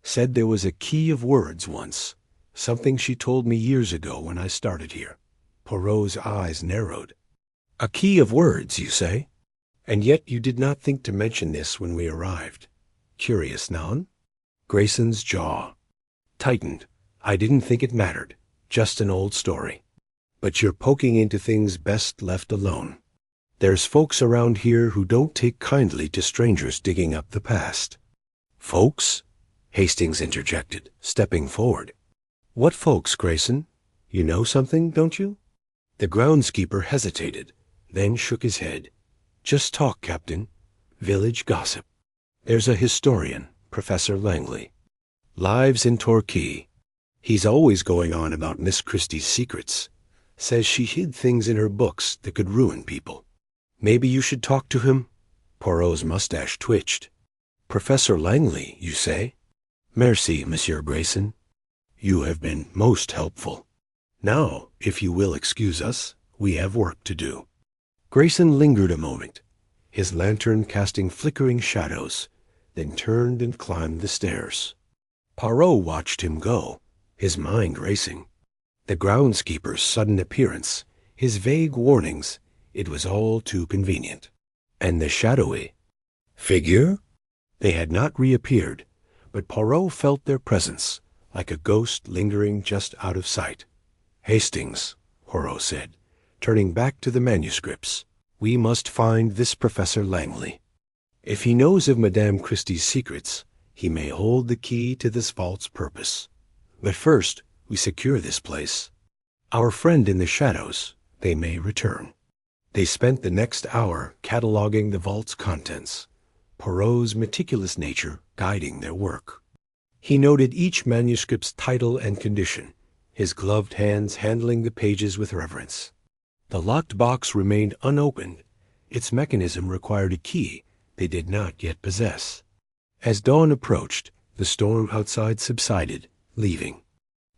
Said there was a key of words once, something she told me years ago when I started here. Poirot's eyes narrowed. A key of words, you say? And yet you did not think to mention this when we arrived. Curious, non? Grayson's jaw tightened. I didn't think it mattered. Just an old story. But you're poking into things best left alone. There's folks around here who don't take kindly to strangers digging up the past. Folks? Hastings interjected, stepping forward. What folks, Grayson? You know something, don't you? The groundskeeper hesitated, then shook his head. Just talk, Captain. Village gossip. There's a historian, Professor Langley. Lives in Torquay. He's always going on about Miss Christie's secrets. Says she hid things in her books that could ruin people. Maybe you should talk to him? Poirot's mustache twitched. Professor Langley, you say? Merci, Monsieur Grayson. You have been most helpful. Now, if you will excuse us, we have work to do. Grayson lingered a moment, his lantern casting flickering shadows, then turned and climbed the stairs. Poirot watched him go, his mind racing. The groundskeeper's sudden appearance, his vague warnings, it was all too convenient. And the shadowy figure? They had not reappeared, but Poirot felt their presence, like a ghost lingering just out of sight. Hastings, Poirot said, turning back to the manuscripts, we must find this Professor Langley. If he knows of Madame Christie's secrets, he may hold the key to this vault's purpose. But first, we secure this place. Our friend in the shadows, they may return. They spent the next hour cataloging the vault's contents, Poirot's meticulous nature guiding their work. He noted each manuscript's title and condition, his gloved hands handling the pages with reverence. The locked box remained unopened. Its mechanism required a key they did not yet possess. As dawn approached, the storm outside subsided, leaving.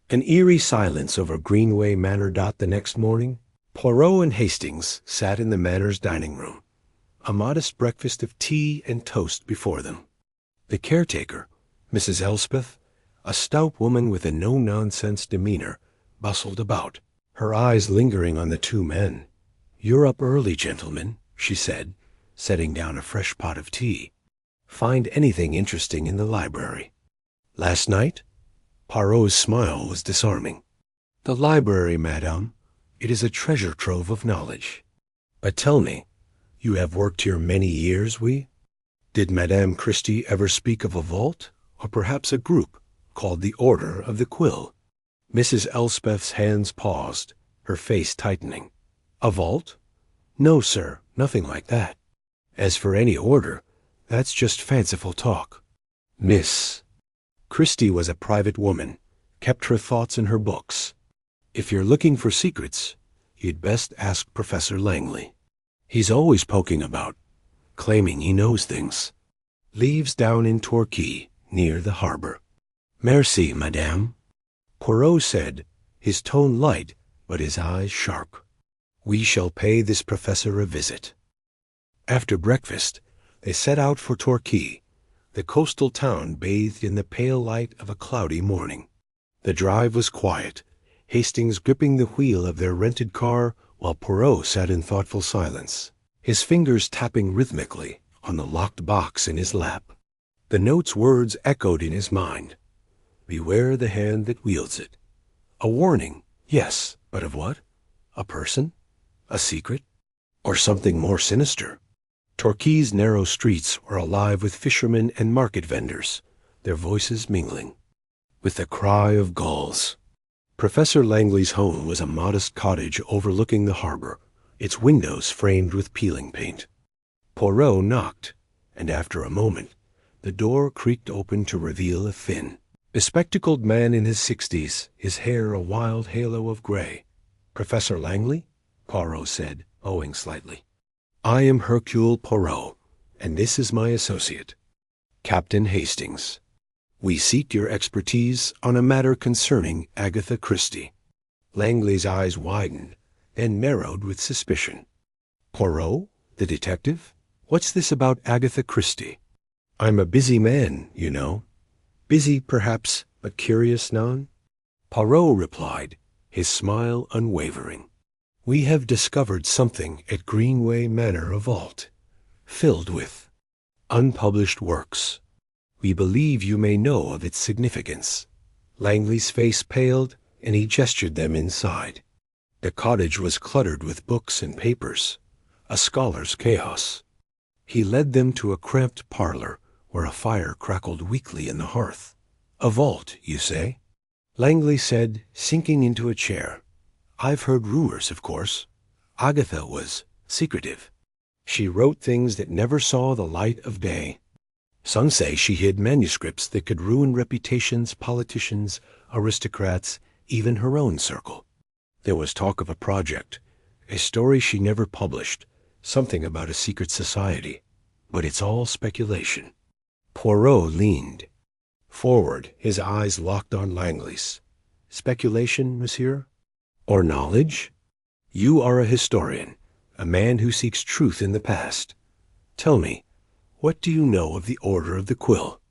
An eerie silence over Greenway Manor. The next morning, Poirot and Hastings sat in the Manor's dining room, a modest breakfast of tea and toast before them. The caretaker, Mrs. Elspeth, a stout woman with a no-nonsense demeanor, bustled about, her eyes lingering on the two men. You're up early, gentlemen, she said, setting down a fresh pot of tea. Find anything interesting in the library. Last night? Poirot's smile was disarming. The library, madame. It is a treasure trove of knowledge. But tell me, you have worked here many years, we? Did Madame Christie ever speak of a vault, or perhaps a group, called the Order of the Quill? Mrs. Elspeth's hands paused, her face tightening. A vault? No, sir, nothing like that. As for any order, that's just fanciful talk. Miss Christie was a private woman, kept her thoughts in her books. If you're looking for secrets, you'd best ask Professor Langley. He's always poking about, claiming he knows things. Lives down in Torquay, near the harbor. Merci, madame, Poirot said, his tone light, but his eyes sharp. We shall pay this professor a visit. After breakfast, they set out for Torquay, the coastal town bathed in the pale light of a cloudy morning. The drive was quiet, Hastings gripping the wheel of their rented car while Poirot sat in thoughtful silence, his fingers tapping rhythmically on the locked box in his lap. The note's words echoed in his mind. Beware the hand that wields it. A warning, yes, but of what? A person? A secret? Or something more sinister? Torquay's narrow streets were alive with fishermen and market vendors, their voices mingling with the cry of gulls. Professor Langley's home was a modest cottage overlooking the harbor, its windows framed with peeling paint. Poirot knocked, and after a moment, the door creaked open to reveal a thin, bespectacled man in his 60s, his hair a wild halo of gray. Professor Langley? Poirot said, bowing slightly. I am Hercule Poirot, and this is my associate, Captain Hastings. We seek your expertise on a matter concerning Agatha Christie." Langley's eyes widened, then narrowed with suspicion. "Poirot, the detective? What's this about Agatha Christie?" "I'm a busy man, you know." "Busy, perhaps, but curious none?" Poirot replied, his smile unwavering. "We have discovered something at Greenway Manor, a vault, filled with unpublished works. We believe you may know of its significance." Langley's face paled, and he gestured them inside. The cottage was cluttered with books and papers, a scholar's chaos. He led them to a cramped parlor where a fire crackled weakly in the hearth. "A vault, you say?" Langley said, sinking into a chair. "I've heard rumors, of course. Agatha was secretive. She wrote things that never saw the light of day. Some say she hid manuscripts that could ruin reputations, politicians, aristocrats, even her own circle. There was talk of a project, a story she never published, something about a secret society. But it's all speculation." Poirot leaned forward, his eyes locked on Langley's. "Speculation, monsieur? Or knowledge? You are a historian, a man who seeks truth in the past. Tell me, what do you know of the Order of the Quill?"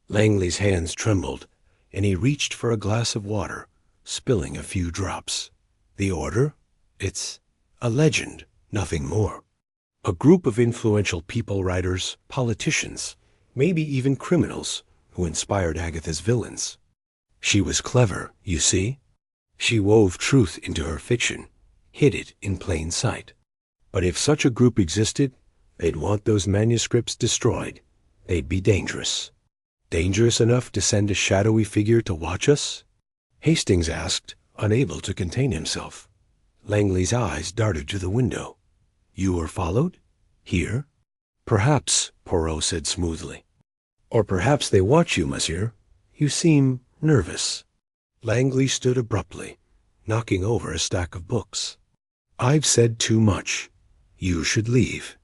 Langley's hands trembled, and he reached for a glass of water, spilling a few drops. "The Order? It's a legend, nothing more. A group of influential people writers, politicians, maybe even criminals, who inspired Agatha's villains. She was clever, you see. She wove truth into her fiction, hid it in plain sight. But if such a group existed, they'd want those manuscripts destroyed. They'd be dangerous. Dangerous enough to send a shadowy figure to watch us?" Hastings asked, unable to contain himself. Langley's eyes darted to the window. "You were followed? Here?" "Perhaps," Poirot said smoothly. "Or perhaps they watch you, monsieur. You seem nervous." Langley stood abruptly, knocking over a stack of books. "I've said too much. You should leave.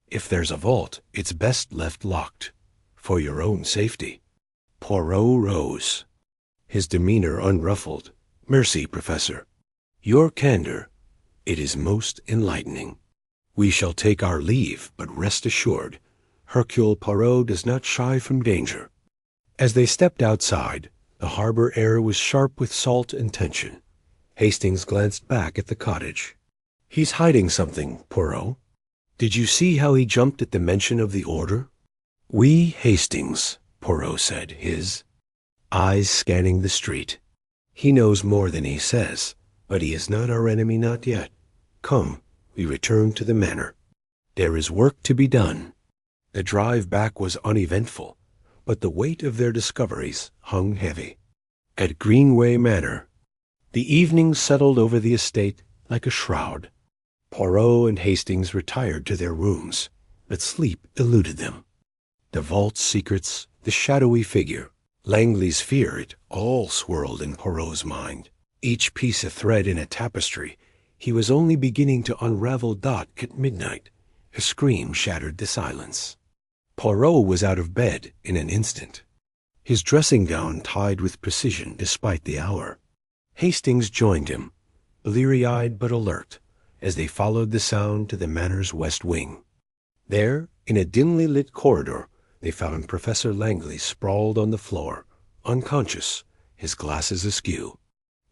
If there's a vault, it's best left locked, for your own safety." Poirot rose, his demeanor unruffled. "Merci, Professor. Your candor, it is most enlightening. We shall take our leave, but rest assured, Hercule Poirot does not shy from danger." As they stepped outside, the harbor air was sharp with salt and tension. Hastings glanced back at the cottage. "He's hiding something, Poirot. Did you see how he jumped at the mention of the Order?" "Oui, Hastings," Poirot said, his eyes scanning the street. "He knows more than he says, but he is not our enemy, not yet. Come, we return to the manor. There is work to be done." The drive back was uneventful, but the weight of their discoveries hung heavy. At Greenway Manor, the evening settled over the estate like a shroud. Poirot and Hastings retired to their rooms, but sleep eluded them. The vault's secrets, the shadowy figure, Langley's fear, it all swirled in Poirot's mind. Each piece a thread in a tapestry. He was only beginning to unravel dark at midnight. A scream shattered the silence. Poirot was out of bed in an instant, his dressing gown tied with precision despite the hour. Hastings joined him, bleary-eyed but alert, as they followed the sound to the manor's west wing. There, in a dimly lit corridor, they found Professor Langley sprawled on the floor, unconscious, his glasses askew.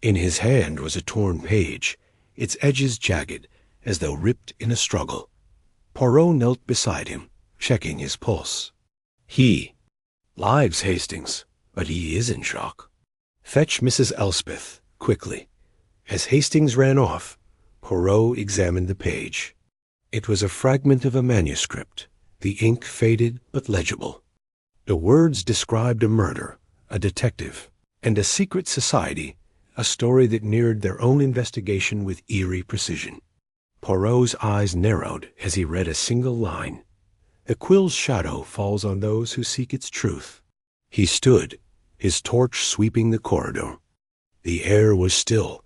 In his hand was a torn page, its edges jagged, as though ripped in a struggle. Poirot knelt beside him, checking his pulse. "Lives, Hastings, but he is in shock. Fetch Mrs. Elspeth, quickly." As Hastings ran off, Poirot examined the page. It was a fragment of a manuscript, the ink faded but legible. The words described a murder, a detective, and a secret society, a story that neared their own investigation with eerie precision. Poirot's eyes narrowed as he read a single line. "The quill's shadow falls on those who seek its truth." He stood, his torch sweeping the corridor. The air was still,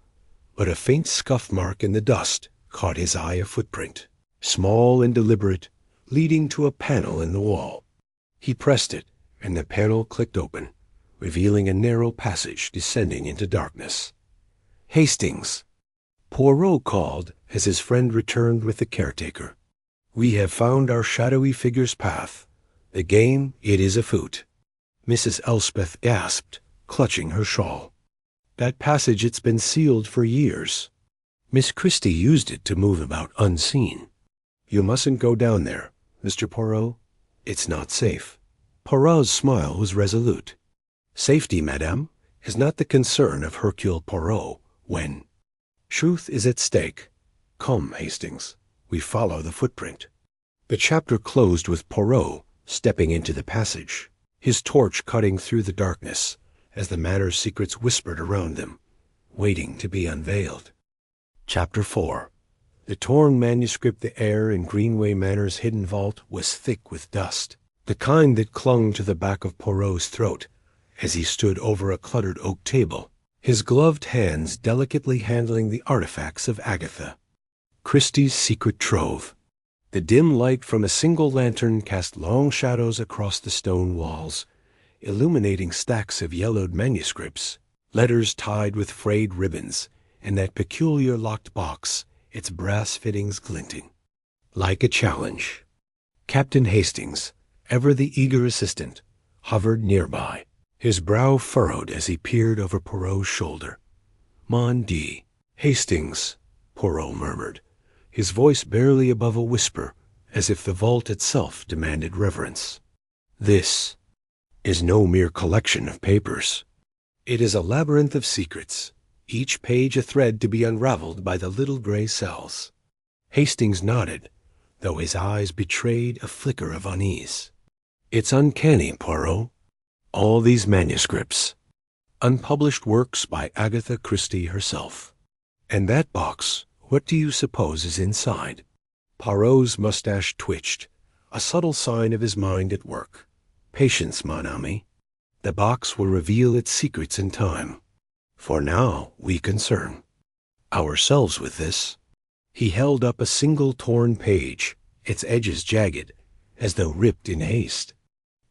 but a faint scuff mark in the dust caught his eye, a footprint, small and deliberate, leading to a panel in the wall. He pressed it, and the panel clicked open, revealing a narrow passage descending into darkness. "Hastings," Poirot called as his friend returned with the caretaker. "We have found our shadowy figure's path. The game, it is afoot." Mrs. Elspeth gasped, clutching her shawl. "That passage, it's been sealed for years. Miss Christie used it to move about unseen. You mustn't go down there, Mr. Poirot. It's not safe." Poirot's smile was resolute. "Safety, madame, is not the concern of Hercule Poirot when truth is at stake. Come, Hastings, we follow the footprint." The chapter closed with Poirot stepping into the passage, his torch cutting through the darkness as the manor's secrets whispered around them, waiting to be unveiled. Chapter 4. The torn manuscript the air in Greenway Manor's hidden vault was thick with dust, the kind that clung to the back of Poirot's throat as he stood over a cluttered oak table, his gloved hands delicately handling the artifacts of Agatha Christie's secret trove. The dim light from a single lantern cast long shadows across the stone walls, illuminating stacks of yellowed manuscripts, letters tied with frayed ribbons, and that peculiar locked box, its brass fittings glinting. Like a challenge, Captain Hastings, ever the eager assistant, hovered nearby, his brow furrowed as he peered over Poirot's shoulder. "Mon Dieu, Hastings," Poirot murmured, his voice barely above a whisper, as if the vault itself demanded reverence. "This is no mere collection of papers. It is a labyrinth of secrets, each page a thread to be unraveled by the little gray cells." Hastings nodded, though his eyes betrayed a flicker of unease. "It's uncanny, Poirot. All these manuscripts, unpublished works by Agatha Christie herself. And that box, what do you suppose is inside?" Poirot's mustache twitched, a subtle sign of his mind at work. "Patience, mon ami. The box will reveal its secrets in time. For now, we concern ourselves with this." He held up a single torn page, its edges jagged, as though ripped in haste.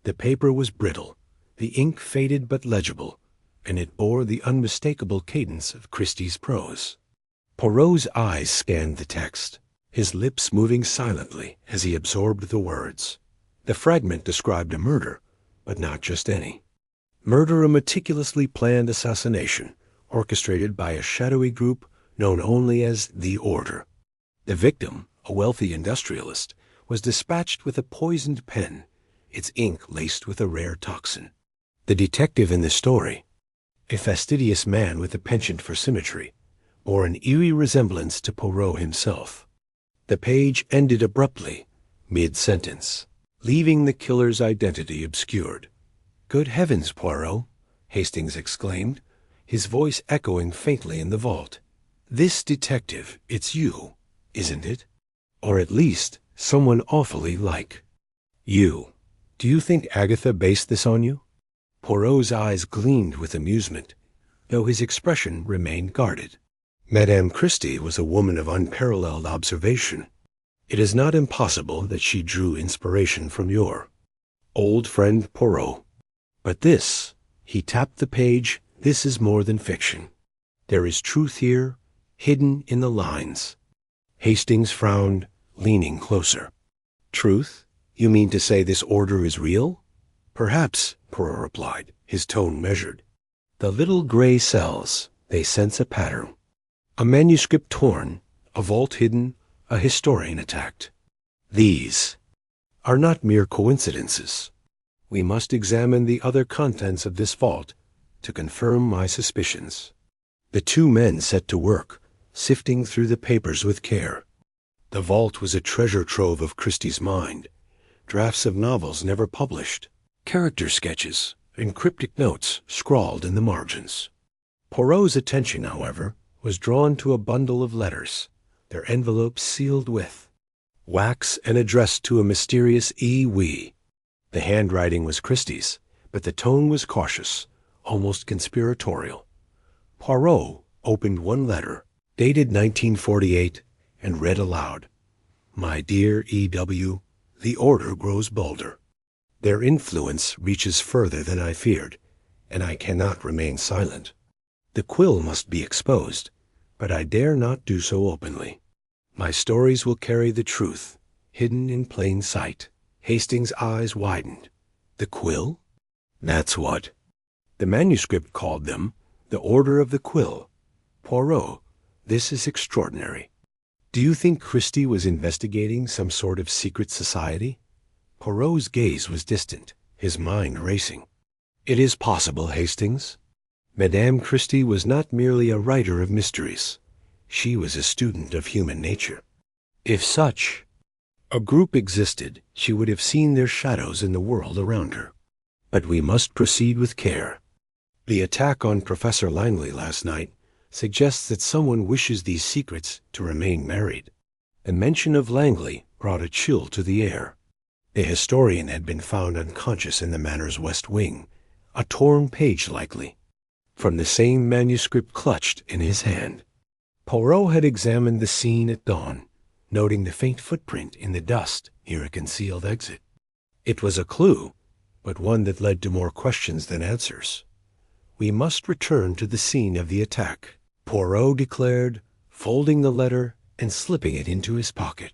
The paper was brittle, the ink faded but legible, and it bore the unmistakable cadence of Christie's prose. Poirot's eyes scanned the text, his lips moving silently as he absorbed the words. The fragment described a murder, but not just any. Murder, a meticulously planned assassination, orchestrated by a shadowy group known only as the Order. The victim, a wealthy industrialist, was dispatched with a poisoned pen, its ink laced with a rare toxin. The detective in the story, a fastidious man with a penchant for symmetry, bore an eerie resemblance to Poirot himself. The page ended abruptly, mid-sentence, leaving the killer's identity obscured. "Good heavens, Poirot," Hastings exclaimed, his voice echoing faintly in the vault. "This detective, it's you, isn't it? Or at least someone awfully like you. Do you think Agatha based this on you?" Poirot's eyes gleamed with amusement, though his expression remained guarded. "Madame Christie was a woman of unparalleled observation. It is not impossible that she drew inspiration from your old friend Poirot. But this," he tapped the page, "this is more than fiction. There is truth here, hidden in the lines." Hastings frowned, leaning closer. "Truth? You mean to say this order is real?" "Perhaps," Poirot replied, his tone measured. "The little gray cells, they sense a pattern. A manuscript torn, a vault hidden, a historian attacked. These are not mere coincidences. We must examine the other contents of this vault to confirm my suspicions." The two men set to work, sifting through the papers with care. The vault was a treasure trove of Christie's mind, drafts of novels never published, character sketches, and cryptic notes scrawled in the margins. Poirot's attention, however, was drawn to a bundle of letters, their envelopes sealed with wax and addressed to a mysterious E.W. The handwriting was Christie's, but the tone was cautious, almost conspiratorial. Poirot opened one letter, dated 1948, and read aloud, "My dear E.W., the Order grows bolder. Their influence reaches further than I feared, and I cannot remain silent. The quill must be exposed, but I dare not do so openly. My stories will carry the truth, hidden in plain sight. Hastings' eyes widened. The quill? That's what. The manuscript called them the Order of the Quill. Poirot, this is extraordinary. Do you think Christie was investigating some sort of secret society? Poirot's gaze was distant, his mind racing. It is possible, Hastings. Madame Christie was not merely a writer of mysteries. She was a student of human nature. If such a group existed, she would have seen their shadows in the world around her. But we must proceed with care. The attack on Professor Langley last night suggests that someone wishes these secrets to remain married. The mention of Langley brought a chill to the air. The historian had been found unconscious in the Manor's west wing, a torn page likely, from the same manuscript clutched in his hand. Poirot had examined the scene at dawn, noting the faint footprint in the dust near a concealed exit. It was a clue, but one that led to more questions than answers. We must return to the scene of the attack, Poirot declared, folding the letter and slipping it into his pocket.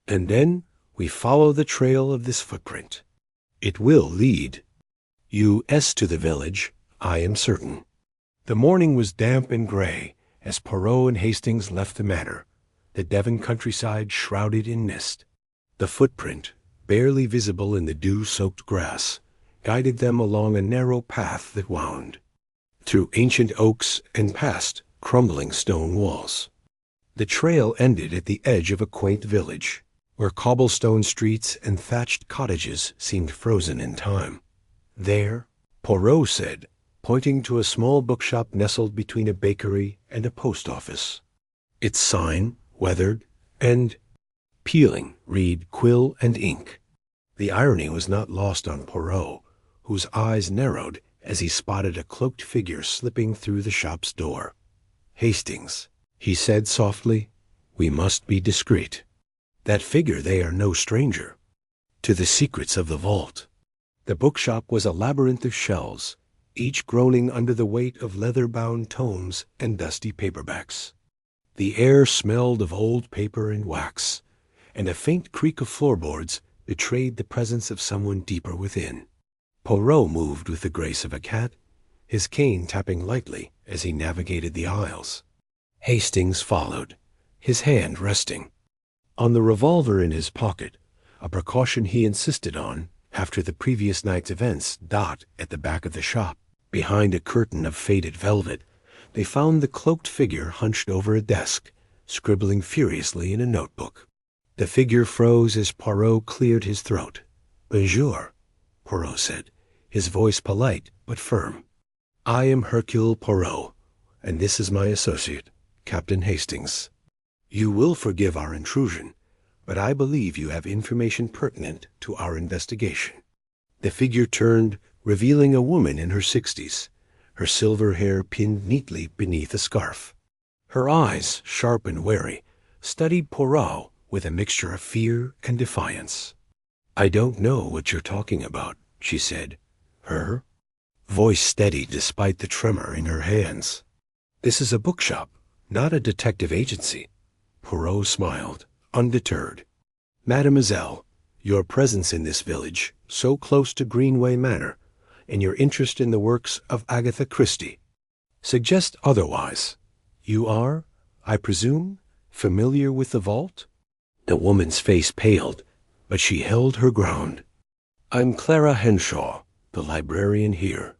And then we follow the trail of this footprint. It will lead us to the village, I am certain. The morning was damp and gray as Poirot and Hastings left the manor, the Devon countryside shrouded in mist. The footprint, barely visible in the dew-soaked grass, guided them along a narrow path that wound through ancient oaks and past crumbling stone walls. The trail ended at the edge of a quaint village, where cobblestone streets and thatched cottages seemed frozen in time. There, Poirot said, pointing to a small bookshop nestled between a bakery and a post office. Its sign, weathered and peeling, read Quill and Ink. The irony was not lost on Poirot, whose eyes narrowed as he spotted a cloaked figure slipping through the shop's door. Hastings, he said softly, we must be discreet. That figure they are no stranger to the secrets of the vault. The bookshop was a labyrinth of shelves, each groaning under the weight of leather-bound tomes and dusty paperbacks. The air smelled of old paper and wax, and a faint creak of floorboards betrayed the presence of someone deeper within. Poirot moved with the grace of a cat, his cane tapping lightly as he navigated the aisles. Hastings followed, his hand resting on the revolver in his pocket, a precaution he insisted on after the previous night's events. At the back of the shop, behind a curtain of faded velvet, they found the cloaked figure hunched over a desk, scribbling furiously in a notebook. The figure froze as Poirot cleared his throat. "Bonjour," Poirot said, his voice polite but firm. "I am Hercule Poirot, and this is my associate, Captain Hastings. You will forgive our intrusion, but I believe you have information pertinent to our investigation." The figure turned, revealing a woman in her 60s, her silver hair pinned neatly beneath a scarf. Her eyes, sharp and wary, studied Poirot with a mixture of fear and defiance. "I don't know what you're talking about," she said, her voice steady despite the tremor in her hands. "This is a bookshop, not a detective agency." Poirot smiled, undeterred. "Mademoiselle, your presence in this village, so close to Greenway Manor, and your interest in the works of Agatha Christie suggest otherwise. You are, I presume, familiar with the vault?" The woman's face paled, but she held her ground. "I'm Clara Henshaw, the librarian here.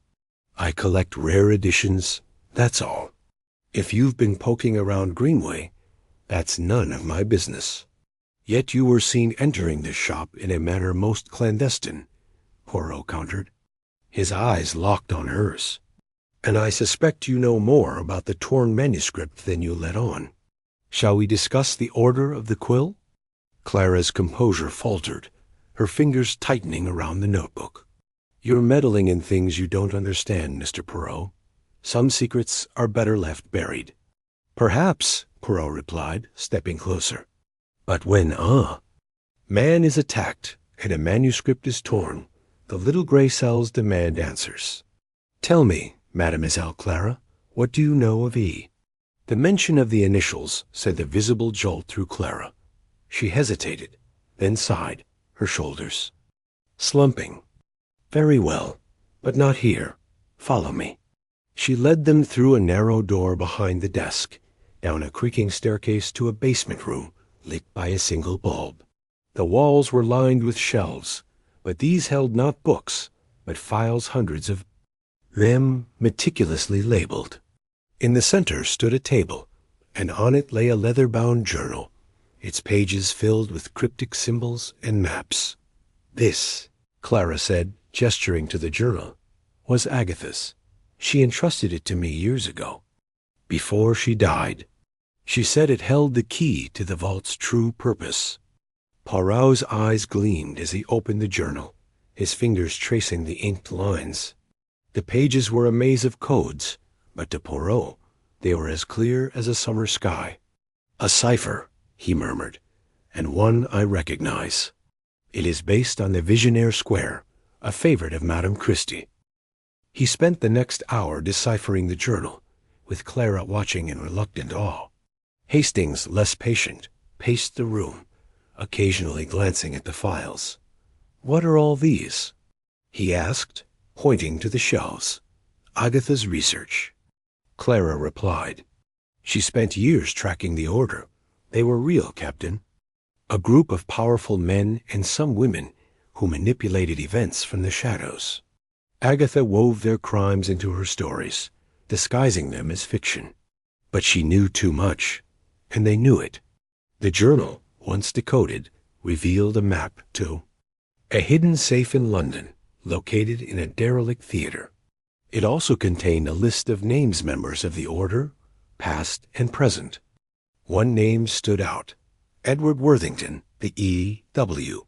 I collect rare editions, that's all. If you've been poking around Greenway, that's none of my business." "Yet you were seen entering this shop in a manner most clandestine," Poirot countered. His eyes locked on hers. "And I suspect you know more about the torn manuscript than you let on. Shall we discuss the Order of the Quill?" Clara's composure faltered, her fingers tightening around the notebook. "You're meddling in things you don't understand, Mr. Poirot. Some secrets are better left buried." "Perhaps," Poirot replied, stepping closer. "But when man is attacked and a manuscript is torn, the little gray cells demand answers. Tell me, Mademoiselle Clara, what do you know of E? The mention of the initials sent a visible jolt through Clara. She hesitated, then sighed, her shoulders slumping. Very well, but not here. Follow me. She led them through a narrow door behind the desk, down a creaking staircase to a basement room lit by a single bulb. The walls were lined with shelves, but these held not books, but files, hundreds of them meticulously labeled. In the center stood a table, and on it lay a leather-bound journal, its pages filled with cryptic symbols and maps. This, Clara said, gesturing to the journal, was Agatha's. She entrusted it to me years ago, before she died. She said it held the key to the vault's true purpose. Poirot's eyes gleamed as he opened the journal, his fingers tracing the inked lines. The pages were a maze of codes, but to Poirot they were as clear as a summer sky. A cipher, he murmured, and one I recognize. It is based on the Visionaire Square, a favorite of Madame Christie. He spent the next hour deciphering the journal, with Clara watching in reluctant awe. Hastings, less patient, paced the room, occasionally glancing at the files. "What are all these?" he asked, pointing to the shelves. "Agatha's research," Clara replied. "She spent years tracking the order. They were real, Captain. A group of powerful men and some women who manipulated events from the shadows. Agatha wove their crimes into her stories, disguising them as fiction. But she knew too much, and they knew it. The journal, once decoded, revealed a map to a hidden safe in London, located in a derelict theater. It also contained a list of names members of the order, past and present. One name stood out, Edward Worthington, the E.W.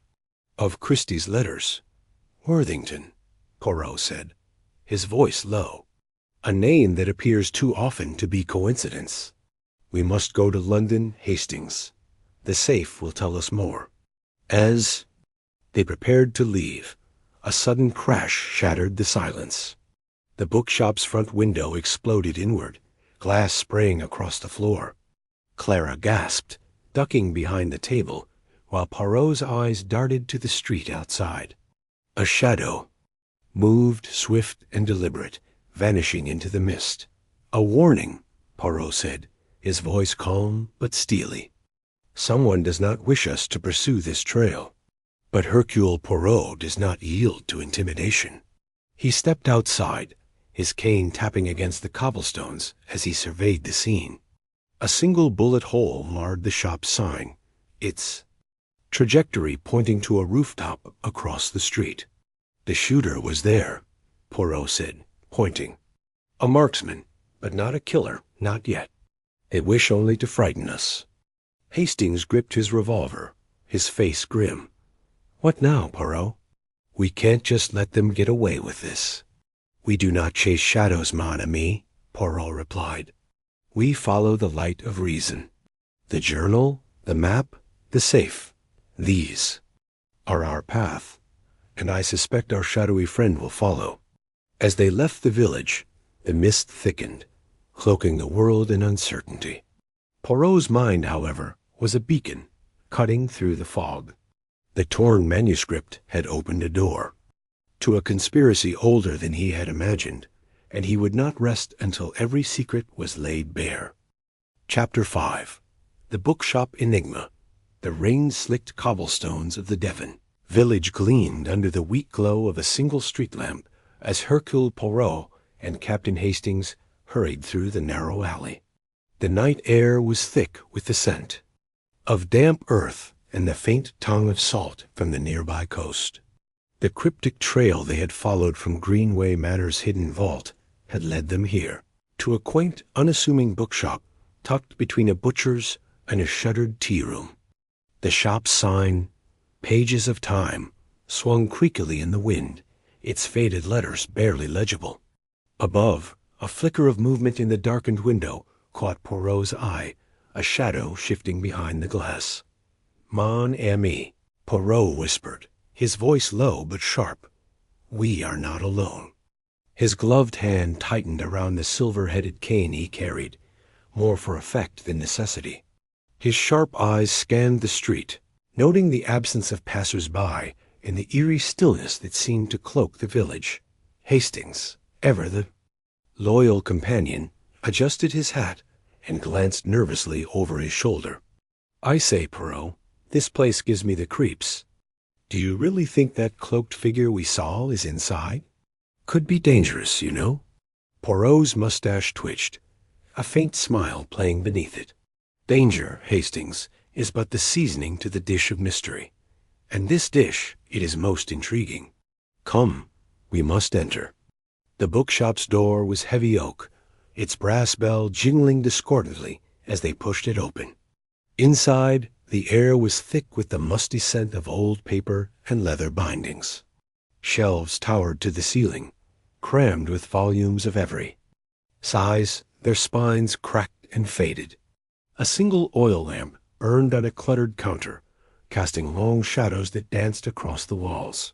of Christie's letters. "Worthington," Poirot said, his voice low. "A name that appears too often to be coincidence. We must go to London, Hastings. The safe will tell us more." As they prepared to leave, a sudden crash shattered the silence. The bookshop's front window exploded inward, glass spraying across the floor. Clara gasped, ducking behind the table, while Poirot's eyes darted to the street outside. A shadow moved, swift and deliberate, vanishing into the mist. "A warning," Poirot said, his voice calm but steely. "Someone does not wish us to pursue this trail." But Hercule Poirot does not yield to intimidation. He stepped outside, his cane tapping against the cobblestones as he surveyed the scene. A single bullet hole marred the shop's sign, its trajectory pointing to a rooftop across the street. "The shooter was there," Poirot said, pointing. "A marksman, but not a killer, not yet. They wish only to frighten us." Hastings gripped his revolver, his face grim. "What now, Poirot?" "We can't just let them get away with this." "We do not chase shadows, mon ami," Poirot replied. "We follow the light of reason. The journal, the map, the safe, these are our path, and I suspect our shadowy friend will follow." As they left the village, the mist thickened, cloaking the world in uncertainty. Poirot's mind, however, was a beacon, cutting through the fog. The torn manuscript had opened a door to a conspiracy older than he had imagined, and he would not rest until every secret was laid bare. Chapter 5. The Bookshop Enigma. The rain-slicked cobblestones of the Devon village gleamed under the weak glow of a single street lamp as Hercule Poirot and Captain Hastings hurried through the narrow alley. The night air was thick with the scent of damp earth and the faint tongue of salt from the nearby coast. The cryptic trail they had followed from Greenway Manor's hidden vault had led them here, to a quaint, unassuming bookshop tucked between a butcher's and a shuttered tea-room. The shop's sign, "Pages of Time," swung creakily in the wind, its faded letters barely legible. Above, a flicker of movement in the darkened window caught Poirot's eye, a shadow shifting behind the glass. "Mon ami," Poirot whispered, his voice low but sharp. "We are not alone." His gloved hand tightened around the silver-headed cane he carried, more for effect than necessity. His sharp eyes scanned the street, noting the absence of passers-by and the eerie stillness that seemed to cloak the village. Hastings, ever the loyal companion, adjusted his hat and glanced nervously over his shoulder. "I say, Poirot, this place gives me the creeps. Do you really think that cloaked figure we saw is inside? Could be dangerous, you know." Poirot's mustache twitched, a faint smile playing beneath it. "Danger, Hastings, is but the seasoning to the dish of mystery. And this dish, it is most intriguing. Come, we must enter." The bookshop's door was heavy oak, its brass bell jingling discordantly as they pushed it open. Inside, the air was thick with the musty scent of old paper and leather bindings. Shelves towered to the ceiling, crammed with volumes of every size, their spines cracked and faded. A single oil lamp burned on a cluttered counter, casting long shadows that danced across the walls.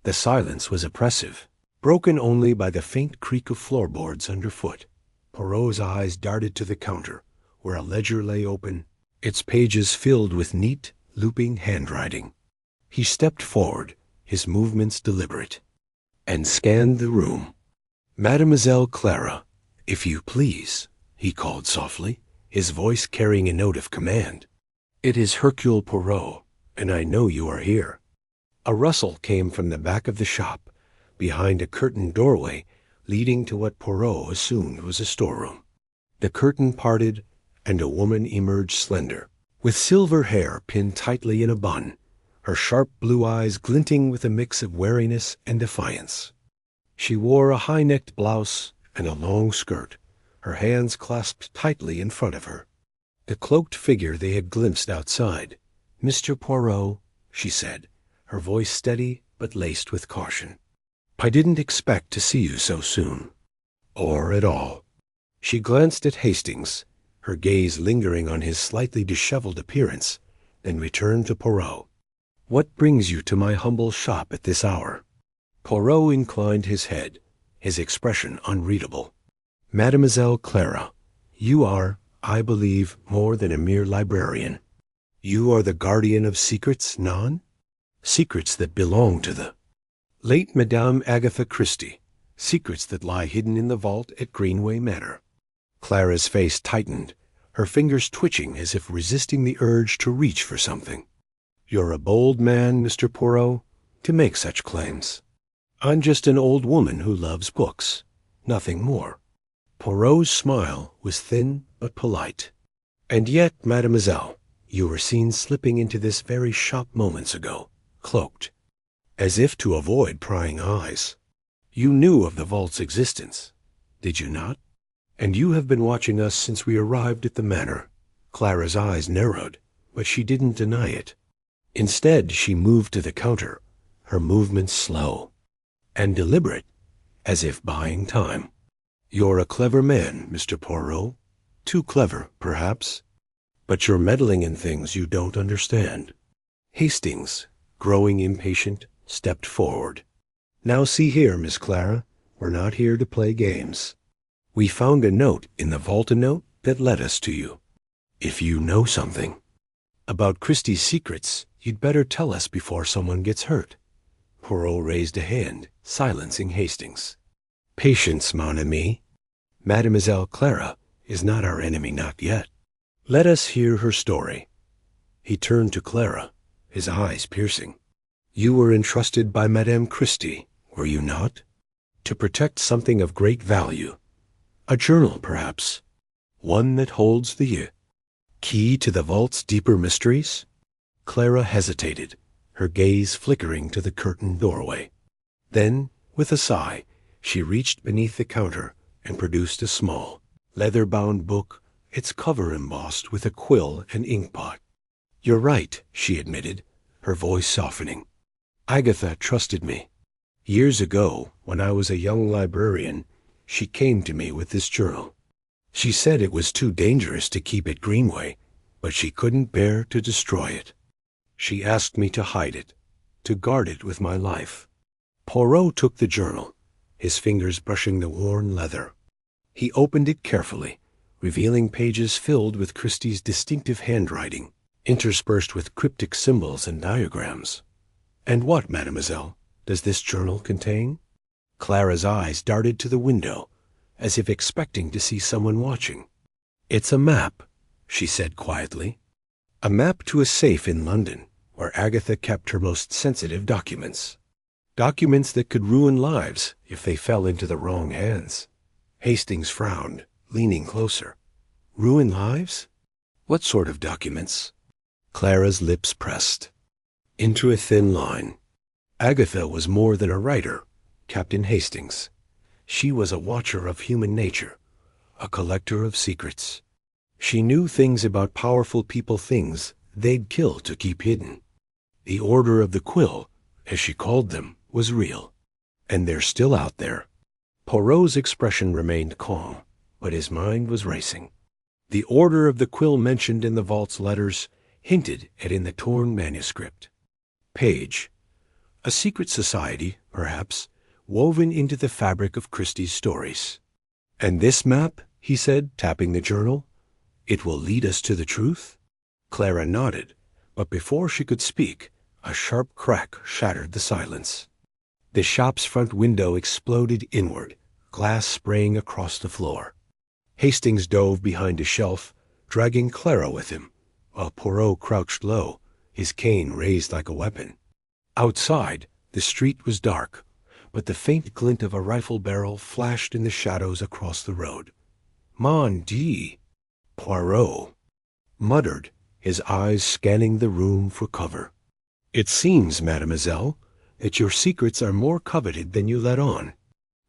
The silence was oppressive, broken only by the faint creak of floorboards underfoot. Poirot's eyes darted to the counter, where a ledger lay open, its pages filled with neat, looping handwriting. He stepped forward, his movements deliberate, and scanned the room. "Mademoiselle Clara, if you please," he called softly, his voice carrying a note of command. "It is Hercule Poirot, and I know you are here." A rustle came from the back of the shop, behind a curtained doorway leading to what Poirot assumed was a storeroom. The curtain parted, and a woman emerged slender, with silver hair pinned tightly in a bun, her sharp blue eyes glinting with a mix of wariness and defiance. She wore a high-necked blouse and a long skirt, her hands clasped tightly in front of her. The cloaked figure they had glimpsed outside. "Mr. Poirot," she said, her voice steady but laced with caution. "I didn't expect to see you so soon, or at all." She glanced at Hastings, her gaze lingering on his slightly disheveled appearance, then returned to Poirot. "What brings you to my humble shop at this hour?" Poirot inclined his head, his expression unreadable. "Mademoiselle Clara, you are, I believe, more than a mere librarian. You are the guardian of secrets, non? Secrets that belong to the late Madame Agatha Christie, secrets that lie hidden in the vault at Greenway Manor." Clara's face tightened, her fingers twitching as if resisting the urge to reach for something. "You're a bold man, Mr. Poirot, to make such claims. I'm just an old woman who loves books, nothing more." Poirot's smile was thin but polite. "And yet, mademoiselle, you were seen slipping into this very shop moments ago, cloaked, as if to avoid prying eyes. You knew of the vault's existence, did you not? And you have been watching us since we arrived at the manor." Clara's eyes narrowed, but she didn't deny it. Instead, she moved to the counter, her movements slow and deliberate, as if buying time. "You're a clever man, Mr. Poirot. Too clever, perhaps. But you're meddling in things you don't understand." Hastings, growing impatient, stepped forward. "Now see here, Miss Clara, we're not here to play games. We found a note in the Whodunit that led us to you. If you know something about Christie's secrets, you'd better tell us before someone gets hurt." Poirot raised a hand, silencing Hastings. "Patience, mon ami. Mademoiselle Clara is not our enemy, not yet. Let us hear her story." He turned to Clara, his eyes piercing. "You were entrusted by Madame Christie, were you not? To protect something of great value. A journal, perhaps. One that holds the key to the vault's deeper mysteries?" Clara hesitated, her gaze flickering to the curtained doorway. Then, with a sigh, she reached beneath the counter and produced a small, leather-bound book, its cover embossed with a quill and inkpot. "You're right," she admitted, her voice softening. "Agatha trusted me. Years ago, when I was a young librarian, she came to me with this journal. She said it was too dangerous to keep at Greenway, but she couldn't bear to destroy it. She asked me to hide it, to guard it with my life." Poirot took the journal, his fingers brushing the worn leather. He opened it carefully, revealing pages filled with Christie's distinctive handwriting, interspersed with cryptic symbols and diagrams. "And what, mademoiselle, does this journal contain?" Clara's eyes darted to the window, as if expecting to see someone watching. "It's a map," she said quietly. "A map to a safe in London, where Agatha kept her most sensitive documents. Documents that could ruin lives if they fell into the wrong hands." Hastings frowned, leaning closer. "Ruin lives? What sort of documents?" Clara's lips pressed into a thin line. Agatha was more than a writer, Captain Hastings. She was a watcher of human nature, a collector of secrets. She knew things about powerful people, things they'd kill to keep hidden. The Order of the Quill, as she called them, was real, and they're still out there. Poirot's expression remained calm, but his mind was racing. The Order of the Quill mentioned in the vault's letters, hinted at in the torn manuscript. Page. A secret society, perhaps, woven into the fabric of Christie's stories. "And this map," he said, tapping the journal, "it will lead us to the truth?" Clara nodded, but before she could speak, a sharp crack shattered the silence. The shop's front window exploded inward, glass spraying across the floor. Hastings dove behind a shelf, dragging Clara with him, while Poirot crouched low, his cane raised like a weapon. Outside, the street was dark, but the faint glint of a rifle barrel flashed in the shadows across the road. "Mon Dieu!" Poirot muttered, his eyes scanning the room for cover. "It seems, mademoiselle, that your secrets are more coveted than you let on."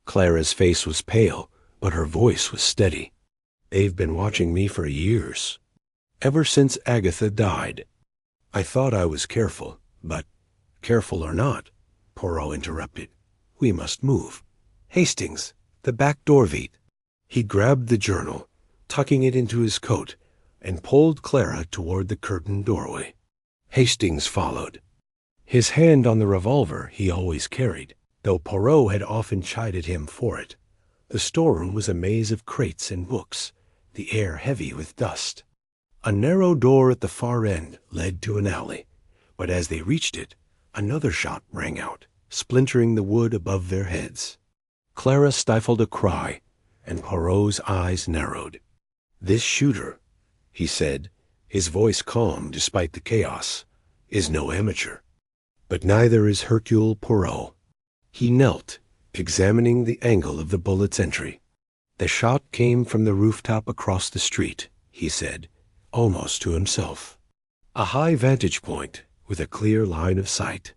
Clara's face was pale, but her voice was steady. "They've been watching me for years. Ever since Agatha died. I thought I was careful, but, careful or not," Poirot interrupted, "we must move. Hastings, the back door, vite." He grabbed the journal, tucking it into his coat, and pulled Clara toward the curtained doorway. Hastings followed, his hand on the revolver he always carried, though Poirot had often chided him for it. The storeroom was a maze of crates and books, the air heavy with dust. A narrow door at the far end led to an alley, but as they reached it, another shot rang out, splintering the wood above their heads. Clara stifled a cry, and Poirot's eyes narrowed. "This shooter," he said, his voice calm despite the chaos, "is no amateur. But neither is Hercule Poirot." He knelt, examining the angle of the bullet's entry. "The shot came from the rooftop across the street," he said, almost to himself. "A high vantage point with a clear line of sight.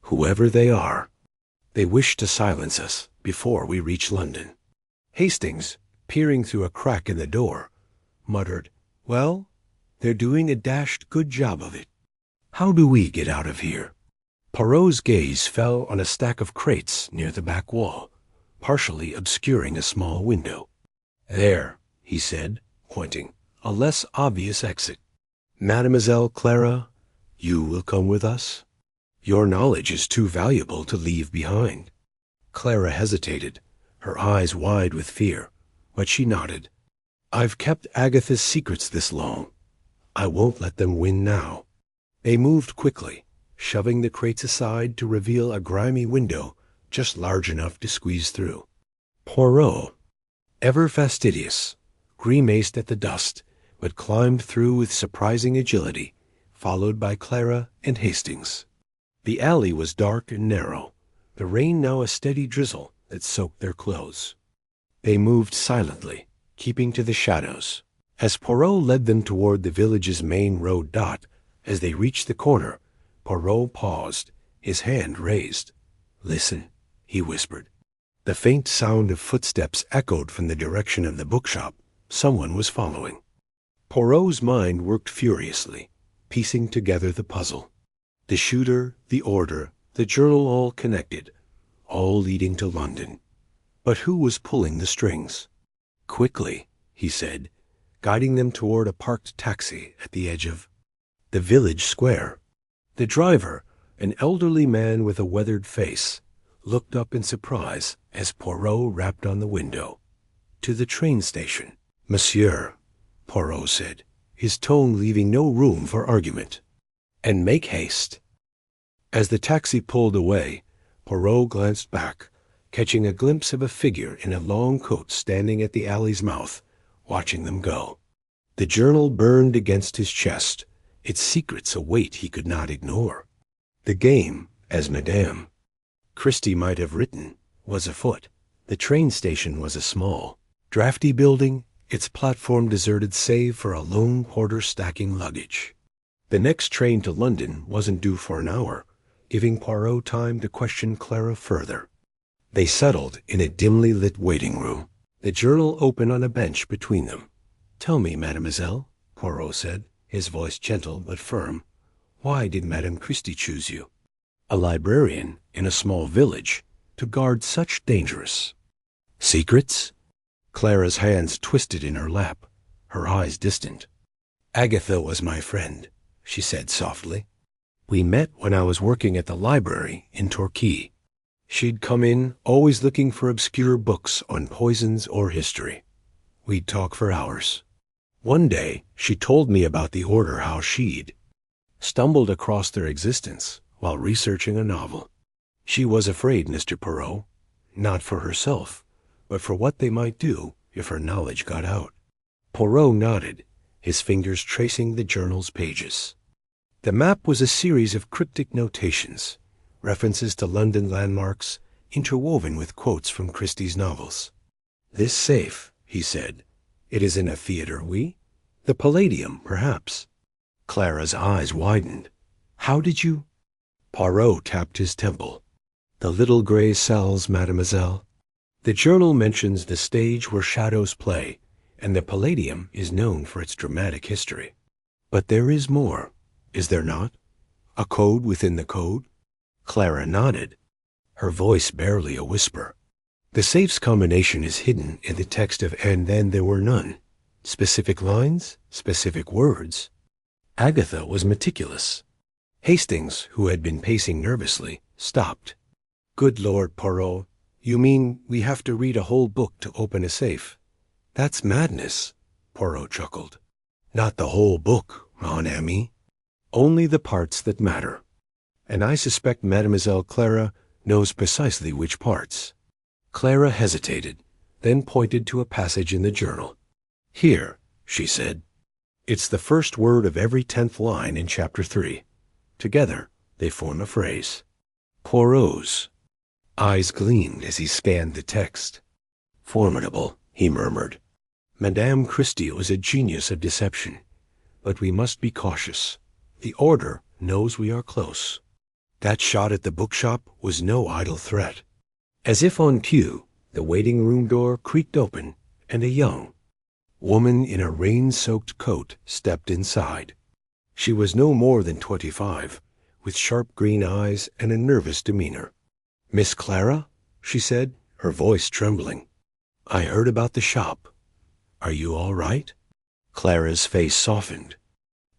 Whoever they are, they wish to silence us before we reach London." Hastings, peering through a crack in the door, muttered, "Well, they're doing a dashed good job of it. How do we get out of here?" Poirot's gaze fell on a stack of crates near the back wall, partially obscuring a small window. "There," he said, pointing, "a less obvious exit. Mademoiselle Clara, you will come with us? Your knowledge is too valuable to leave behind." Clara hesitated, her eyes wide with fear, but she nodded. "I've kept Agatha's secrets this long. I won't let them win now." They moved quickly, shoving the crates aside to reveal a grimy window just large enough to squeeze through. Poirot, ever fastidious, grimaced at the dust, but climbed through with surprising agility, followed by Clara and Hastings. The alley was dark and narrow, the rain now a steady drizzle that soaked their clothes. They moved silently, keeping to the shadows. As Poirot led them toward the village's main road dot, as they reached the corner, Poirot paused, his hand raised. "Listen," he whispered. The faint sound of footsteps echoed from the direction of the bookshop. Someone was following. Poirot's mind worked furiously, piecing together the puzzle. The shooter, the order, the journal, all connected, all leading to London. But who was pulling the strings? "Quickly," he said, guiding them toward a parked taxi at the edge of the village square. The driver, an elderly man with a weathered face, looked up in surprise as Poirot rapped on the window. "To the train station, Monsieur," Poirot said, his tone leaving no room for argument. "And make haste." As the taxi pulled away, Poirot glanced back, catching a glimpse of a figure in a long coat standing at the alley's mouth, watching them go. The journal burned against his chest, its secrets a weight he could not ignore. The game, as Madame Christie might have written, was afoot. The train station was a small, drafty building, its platform deserted save for a lone porter stacking luggage. The next train to London wasn't due for an hour, giving Poirot time to question Clara further. They settled in a dimly lit waiting room, the journal open on a bench between them. "Tell me, mademoiselle," Poirot said, his voice gentle but firm, "why did Madame Christie choose you, a librarian in a small village, to guard such dangerous secrets?" Clara's hands twisted in her lap, her eyes distant. "Agatha was my friend," she said softly. "We met when I was working at the library in Torquay. She'd come in, always looking for obscure books on poisons or history. We'd talk for hours. One day, she told me about the order, how she'd stumbled across their existence while researching a novel. She was afraid, Mr. Poirot, not for herself, but for what they might do if her knowledge got out." Poirot nodded, his fingers tracing the journal's pages. The map was a series of cryptic notations, references to London landmarks interwoven with quotes from Christie's novels. "This safe," he said. "It is in a theater, oui? The Palladium, perhaps." Clara's eyes widened. "How did you—" Poirot tapped his temple. "The little gray cells, mademoiselle. The journal mentions the stage where shadows play, and the Palladium is known for its dramatic history. But there is more, is there not? A code within the code?" Clara nodded, her voice barely a whisper. "The safe's combination is hidden in the text of 'And Then There Were None.' Specific lines, specific words." Agatha was meticulous. Hastings, who had been pacing nervously, stopped. "Good Lord, Poirot, you mean we have to read a whole book to open a safe? That's madness," Poirot chuckled. "Not the whole book, mon ami. Only the parts that matter. And I suspect Mademoiselle Clara knows precisely which parts." Clara hesitated, then pointed to a passage in the journal. "Here," she said. "It's the first word of every 10th line in Chapter 3. Together, they form a phrase." Poirot's eyes gleamed as he scanned the text. "Formidable," he murmured. "Madame Christie was a genius of deception. But we must be cautious. The Order knows we are close." That shot at the bookshop was no idle threat. As if on cue, the waiting room door creaked open, and a young woman in a rain-soaked coat stepped inside. She was no more than 25, with sharp green eyes and a nervous demeanor. "Miss Clara?" she said, her voice trembling. "I heard about the shop. Are you all right?" Clara's face softened.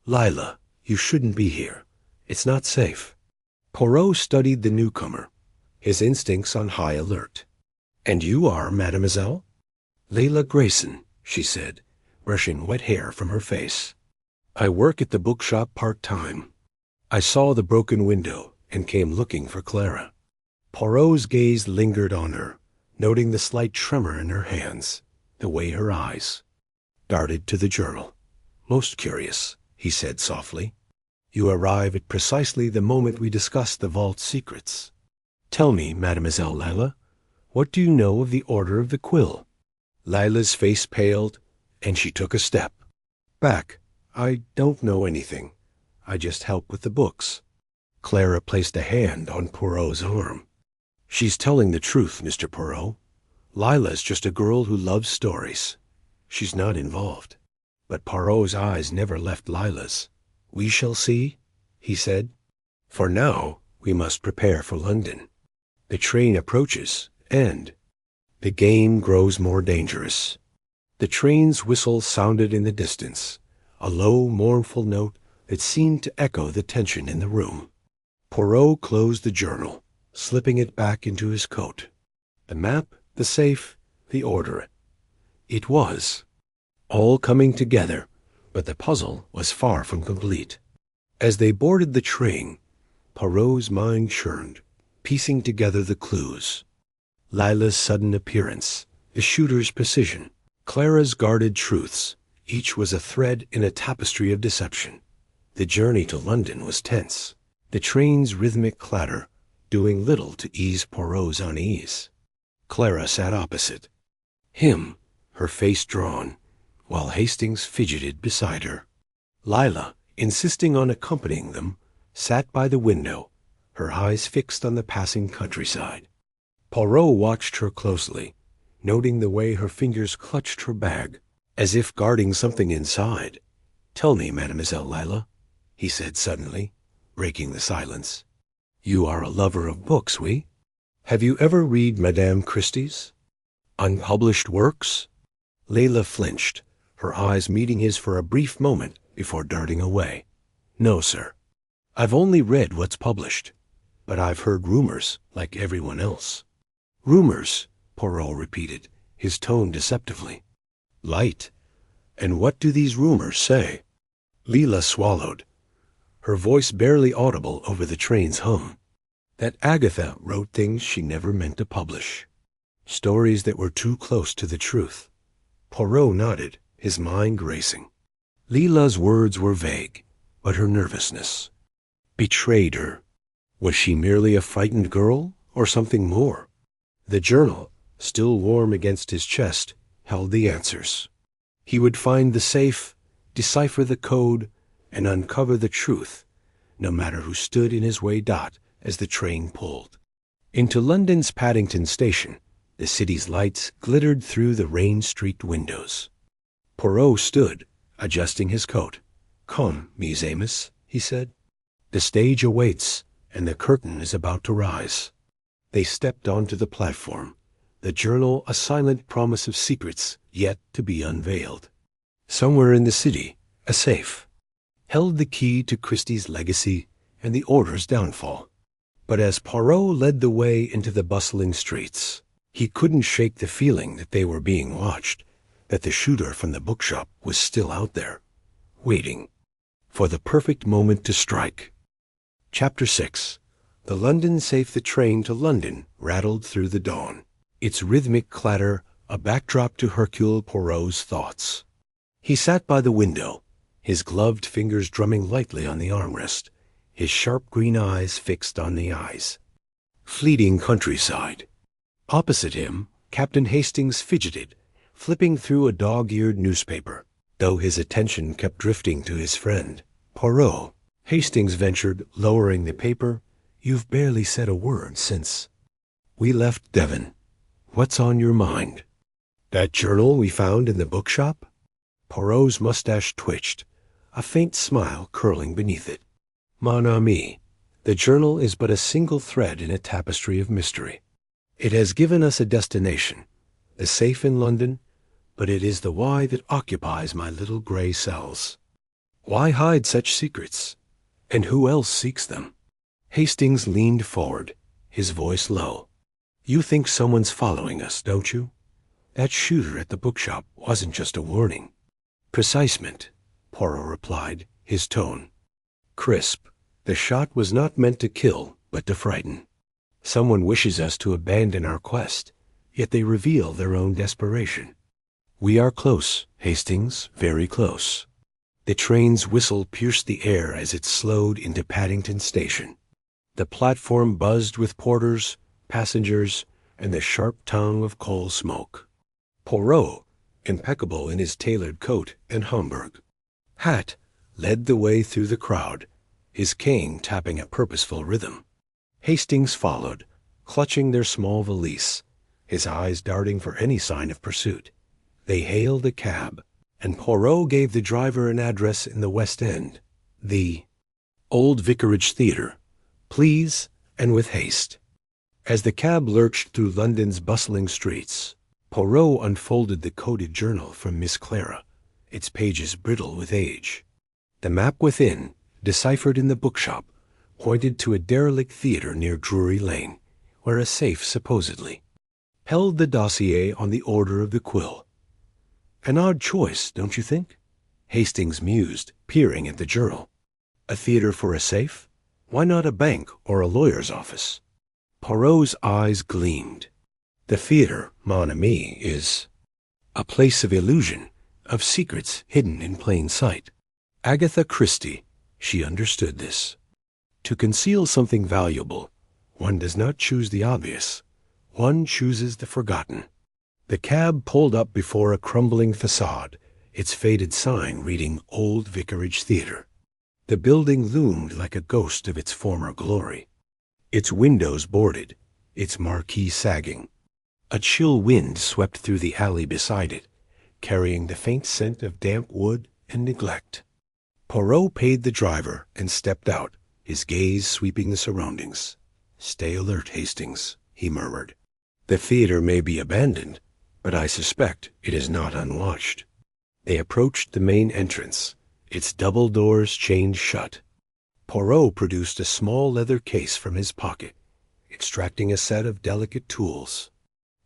"Lila, you shouldn't be here. It's not safe." Poirot studied the newcomer, his instincts on high alert. "And you are, mademoiselle?" "Leila Grayson," she said, brushing wet hair from her face. "I work at the bookshop part-time. I saw the broken window and came looking for Clara." Poirot's gaze lingered on her, noting the slight tremor in her hands, the way her eyes darted to the journal. "Most curious," he said softly. "You arrive at precisely the moment we discuss the vault's secrets. Tell me, Mademoiselle Lila, what do you know of the Order of the Quill?" Lila's face paled, and she took a step back. "I don't know anything. I just help with the books." Clara placed a hand on Poirot's arm. "She's telling the truth, Mr. Poirot. Lila's just a girl who loves stories. She's not involved." But Poirot's eyes never left Lila's. "We shall see," he said. "For now, we must prepare for London. The train approaches, and the game grows more dangerous." The train's whistle sounded in the distance, a low, mournful note that seemed to echo the tension in the room. Poirot closed the journal, slipping it back into his coat. The map, the safe, the order. It was all coming together, but the puzzle was far from complete. As they boarded the train, Poirot's mind churned, piecing together the clues. Lila's sudden appearance, the shooter's precision, Clara's guarded truths, each was a thread in a tapestry of deception. The journey to London was tense, the train's rhythmic clatter doing little to ease Poirot's unease. Clara sat opposite him, her face drawn, while Hastings fidgeted beside her. Lila, insisting on accompanying them, sat by the window, her eyes fixed on the passing countryside. Poirot watched her closely, noting the way her fingers clutched her bag, as if guarding something inside. "Tell me, Mademoiselle Lila," he said suddenly, breaking the silence. "You are a lover of books, oui? Have you ever read Madame Christie's unpublished works?" Layla flinched, her eyes meeting his for a brief moment before darting away. "No, sir. I've only read what's published, but I've heard rumors like everyone else." "Rumors," Poirot repeated, his tone deceptively light. "And what do these rumors say?" Leela swallowed, her voice barely audible over the train's hum. "That Agatha wrote things she never meant to publish. Stories that were too close to the truth." Poirot nodded, his mind racing. Leela's words were vague, but her nervousness betrayed her. Was she merely a frightened girl, or something more? The journal, still warm against his chest, held the answers. He would find the safe, decipher the code, and uncover the truth, no matter who stood in his way. As the train pulled into London's Paddington Station, the city's lights glittered through the rain-streaked windows. Poirot stood, adjusting his coat. "Come, Miss Amos," he said. "The stage awaits, and the curtain is about to rise." They stepped onto the platform, the journal a silent promise of secrets yet to be unveiled. Somewhere in the city, a safe held the key to Christie's legacy and the Order's downfall. But as Poirot led the way into the bustling streets, he couldn't shake the feeling that they were being watched, that the shooter from the bookshop was still out there, waiting for the perfect moment to strike. Chapter 6. The London safe. The train to London rattled through the dawn, its rhythmic clatter a backdrop to Hercule Poirot's thoughts. He sat by the window, his gloved fingers drumming lightly on the armrest, his sharp green eyes fixed on the fleeting countryside. Opposite him, Captain Hastings fidgeted, flipping through a dog-eared newspaper, though his attention kept drifting to his friend, Poirot. Hastings ventured, lowering the paper. "You've barely said a word since we left Devon. What's on your mind?" "That journal we found in the bookshop?" Poirot's mustache twitched, a faint smile curling beneath it. "Mon ami, the journal is but a single thread in a tapestry of mystery. It has given us a destination, the safe in London, but it is the why that occupies my little gray cells. Why hide such secrets? And who else seeks them?" Hastings leaned forward, his voice low. "You think someone's following us, don't you? That shooter at the bookshop wasn't just a warning." "Precisement," Poirot replied, his tone crisp. "The shot was not meant to kill, but to frighten. Someone wishes us to abandon our quest, yet they reveal their own desperation. We are close, Hastings, very close." The train's whistle pierced the air as it slowed into Paddington Station. The platform buzzed with porters, passengers, and the sharp tongue of coal smoke. Poirot, impeccable in his tailored coat and Homburg hat, led the way through the crowd, his cane tapping a purposeful rhythm. Hastings followed, clutching their small valise, his eyes darting for any sign of pursuit. They hailed a cab, and Poirot gave the driver an address in the West End, the Old Vicarage Theatre. "Please, and with haste." As the cab lurched through London's bustling streets, Poirot unfolded the coded journal from Miss Clara, its pages brittle with age. The map within, deciphered in the bookshop, pointed to a derelict theatre near Drury Lane, where a safe supposedly held the dossier on the Order of the Quill. An odd choice, don't you think? Hastings mused, peering at the journal. A theater for a safe? Why not a bank or a lawyer's office? Poirot's eyes gleamed. The theater, mon ami, is a place of illusion, of secrets hidden in plain sight. Agatha Christie, she understood this. To conceal something valuable, one does not choose the obvious. One chooses the forgotten. The cab pulled up before a crumbling facade, its faded sign reading Old Vicarage Theater. The building loomed like a ghost of its former glory. Its windows boarded, its marquee sagging. A chill wind swept through the alley beside it, carrying the faint scent of damp wood and neglect. Poirot paid the driver and stepped out, his gaze sweeping the surroundings. "Stay alert, Hastings," he murmured. "The theater may be abandoned, but I suspect it is not unwatched." They approached the main entrance, its double doors chained shut. Poirot produced a small leather case from his pocket, extracting a set of delicate tools.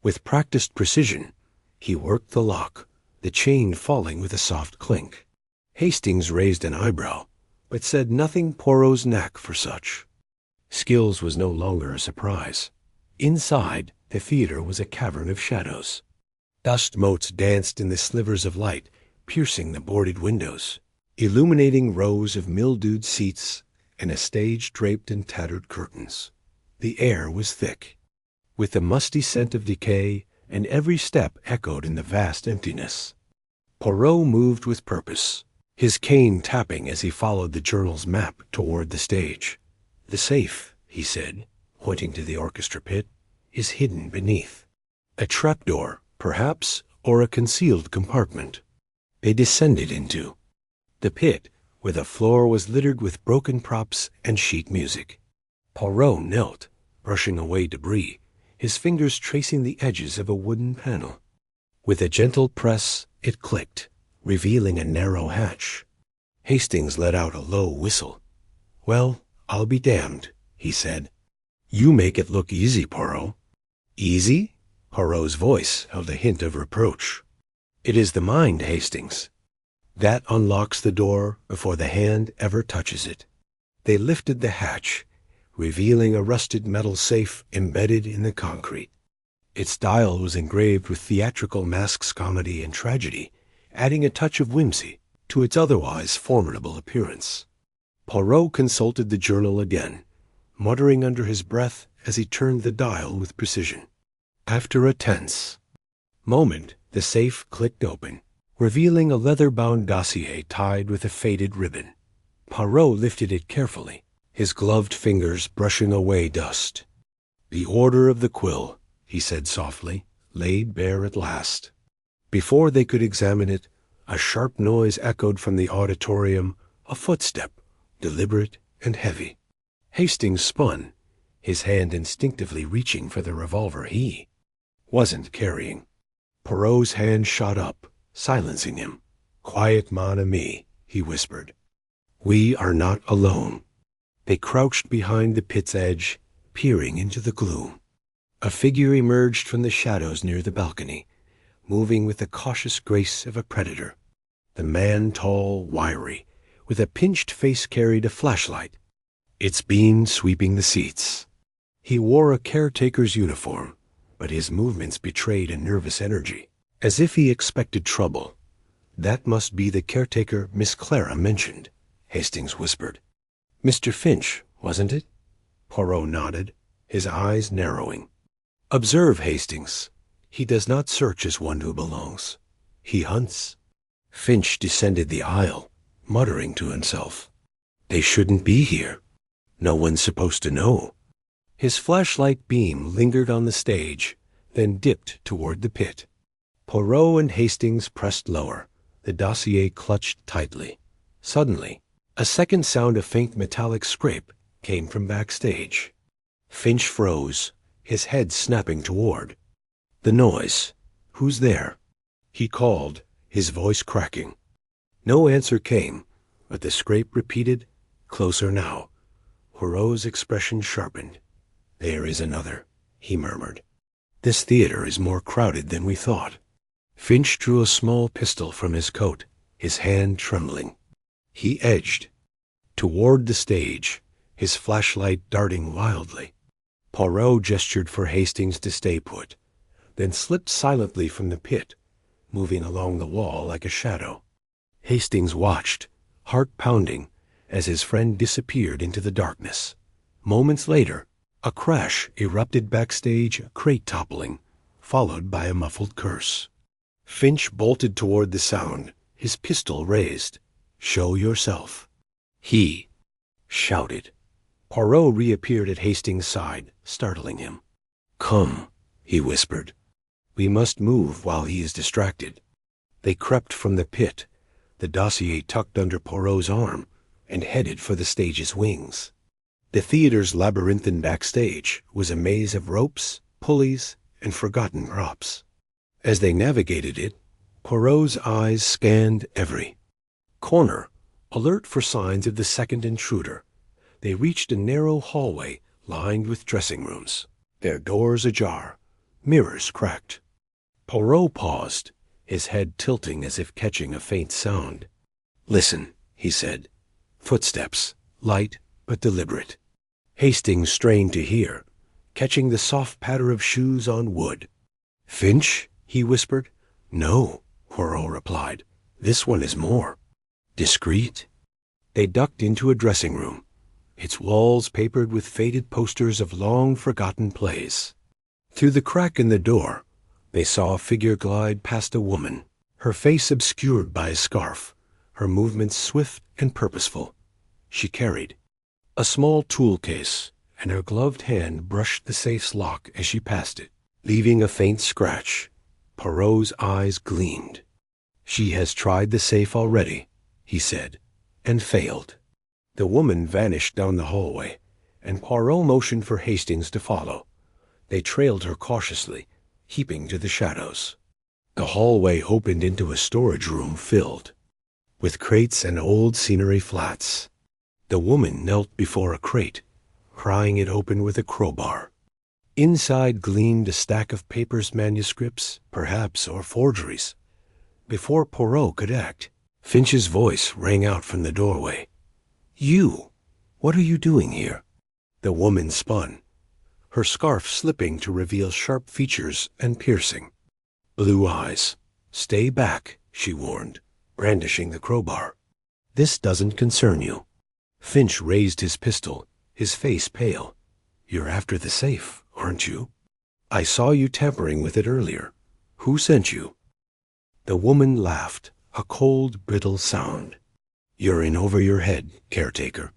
With practiced precision, he worked the lock, the chain falling with a soft clink. Hastings raised an eyebrow, but said nothing. Poirot's knack for such skills was no longer a surprise. Inside, the theater was a cavern of shadows. Dust motes danced in the slivers of light, piercing the boarded windows, illuminating rows of mildewed seats and a stage draped in tattered curtains. The air was thick, with the musty scent of decay, and every step echoed in the vast emptiness. Poirot moved with purpose, his cane tapping as he followed the journal's map toward the stage. "The safe," he said, pointing to the orchestra pit, "is hidden beneath. A trapdoor, perhaps, or a concealed compartment." They descended into the pit, where the floor was littered with broken props and sheet music. Poirot knelt, brushing away debris, his fingers tracing the edges of a wooden panel. With a gentle press, it clicked, revealing a narrow hatch. Hastings let out a low whistle. "Well, I'll be damned," he said. "You make it look easy, Poirot." "Easy?" Poirot's voice held a hint of reproach. "It is the mind, Hastings. That unlocks the door before the hand ever touches it." They lifted the hatch, revealing a rusted metal safe embedded in the concrete. Its dial was engraved with theatrical masks, comedy and tragedy, adding a touch of whimsy to its otherwise formidable appearance. Poirot consulted the journal again, muttering under his breath as he turned the dial with precision. After a tense moment, the safe clicked open, revealing a leather-bound dossier tied with a faded ribbon. Poirot lifted it carefully, his gloved fingers brushing away dust. "The Order of the Quill," he said softly, "laid bare at last." Before they could examine it, a sharp noise echoed from the auditorium, a footstep, deliberate and heavy. Hastings spun, his hand instinctively reaching for the revolver he wasn't carrying. Poirot's hand shot up, silencing him. "Quiet, mon ami," he whispered. "We are not alone." They crouched behind the pit's edge, peering into the gloom. A figure emerged from the shadows near the balcony, moving with the cautious grace of a predator. The man, tall, wiry, with a pinched face, carried a flashlight, its beam sweeping the seats. He wore a caretaker's uniform, but his movements betrayed a nervous energy, as if he expected trouble. "That must be the caretaker Miss Clara mentioned," Hastings whispered. "Mr. Finch, wasn't it?" Poirot nodded, his eyes narrowing. "Observe, Hastings. He does not search as one who belongs. He hunts." Finch descended the aisle, muttering to himself. "They shouldn't be here. No one's supposed to know." His flashlight beam lingered on the stage, then dipped toward the pit. Poirot and Hastings pressed lower, the dossier clutched tightly. Suddenly, a second sound of faint metallic scrape came from backstage. Finch froze, his head snapping toward the noise. "Who's there?" he called, his voice cracking. No answer came, but the scrape repeated, closer now. Poirot's expression sharpened. "There is another," he murmured. "This theater is more crowded than we thought." Finch drew a small pistol from his coat, his hand trembling. He edged toward the stage, his flashlight darting wildly. Poirot gestured for Hastings to stay put, then slipped silently from the pit, moving along the wall like a shadow. Hastings watched, heart pounding, as his friend disappeared into the darkness. Moments later, a crash erupted backstage, a crate toppling, followed by a muffled curse. Finch bolted toward the sound, his pistol raised. "Show yourself," he shouted. Poirot reappeared at Hastings' side, startling him. "Come," he whispered. "We must move while he is distracted." They crept from the pit, the dossier tucked under Poirot's arm, and headed for the stage's wings. The theater's labyrinthine backstage was a maze of ropes, pulleys, and forgotten props. As they navigated it, Poirot's eyes scanned every corner, alert for signs of the second intruder. They reached a narrow hallway lined with dressing rooms, their doors ajar, mirrors cracked. Poirot paused, his head tilting as if catching a faint sound. "Listen," he said. Footsteps, light but deliberate. Hastings strained to hear, catching the soft patter of shoes on wood. "Finch?" he whispered. "No," Poirot replied. "This one is more discreet." They ducked into a dressing room, its walls papered with faded posters of long-forgotten plays. Through the crack in the door, they saw a figure glide past a woman, her face obscured by a scarf, her movements swift and purposeful. She carried a small tool case, and her gloved hand brushed the safe's lock as she passed it, leaving a faint scratch. Poirot's eyes gleamed. "She has tried the safe already," he said, "and failed." The woman vanished down the hallway, and Poirot motioned for Hastings to follow. They trailed her cautiously, heaping to the shadows. The hallway opened into a storage room filled with crates and old scenery flats. The woman knelt before a crate, prying it open with a crowbar. Inside gleamed a stack of papers, manuscripts, perhaps, or forgeries. Before Poirot could act, Finch's voice rang out from the doorway. "You! What are you doing here?" The woman spun, her scarf slipping to reveal sharp features and piercing blue eyes. "Stay back," she warned, brandishing the crowbar. "This doesn't concern you." Finch raised his pistol, his face pale. "You're after the safe, aren't you? I saw you tampering with it earlier. Who sent you?" The woman laughed, a cold, brittle sound. "You're in over your head, caretaker.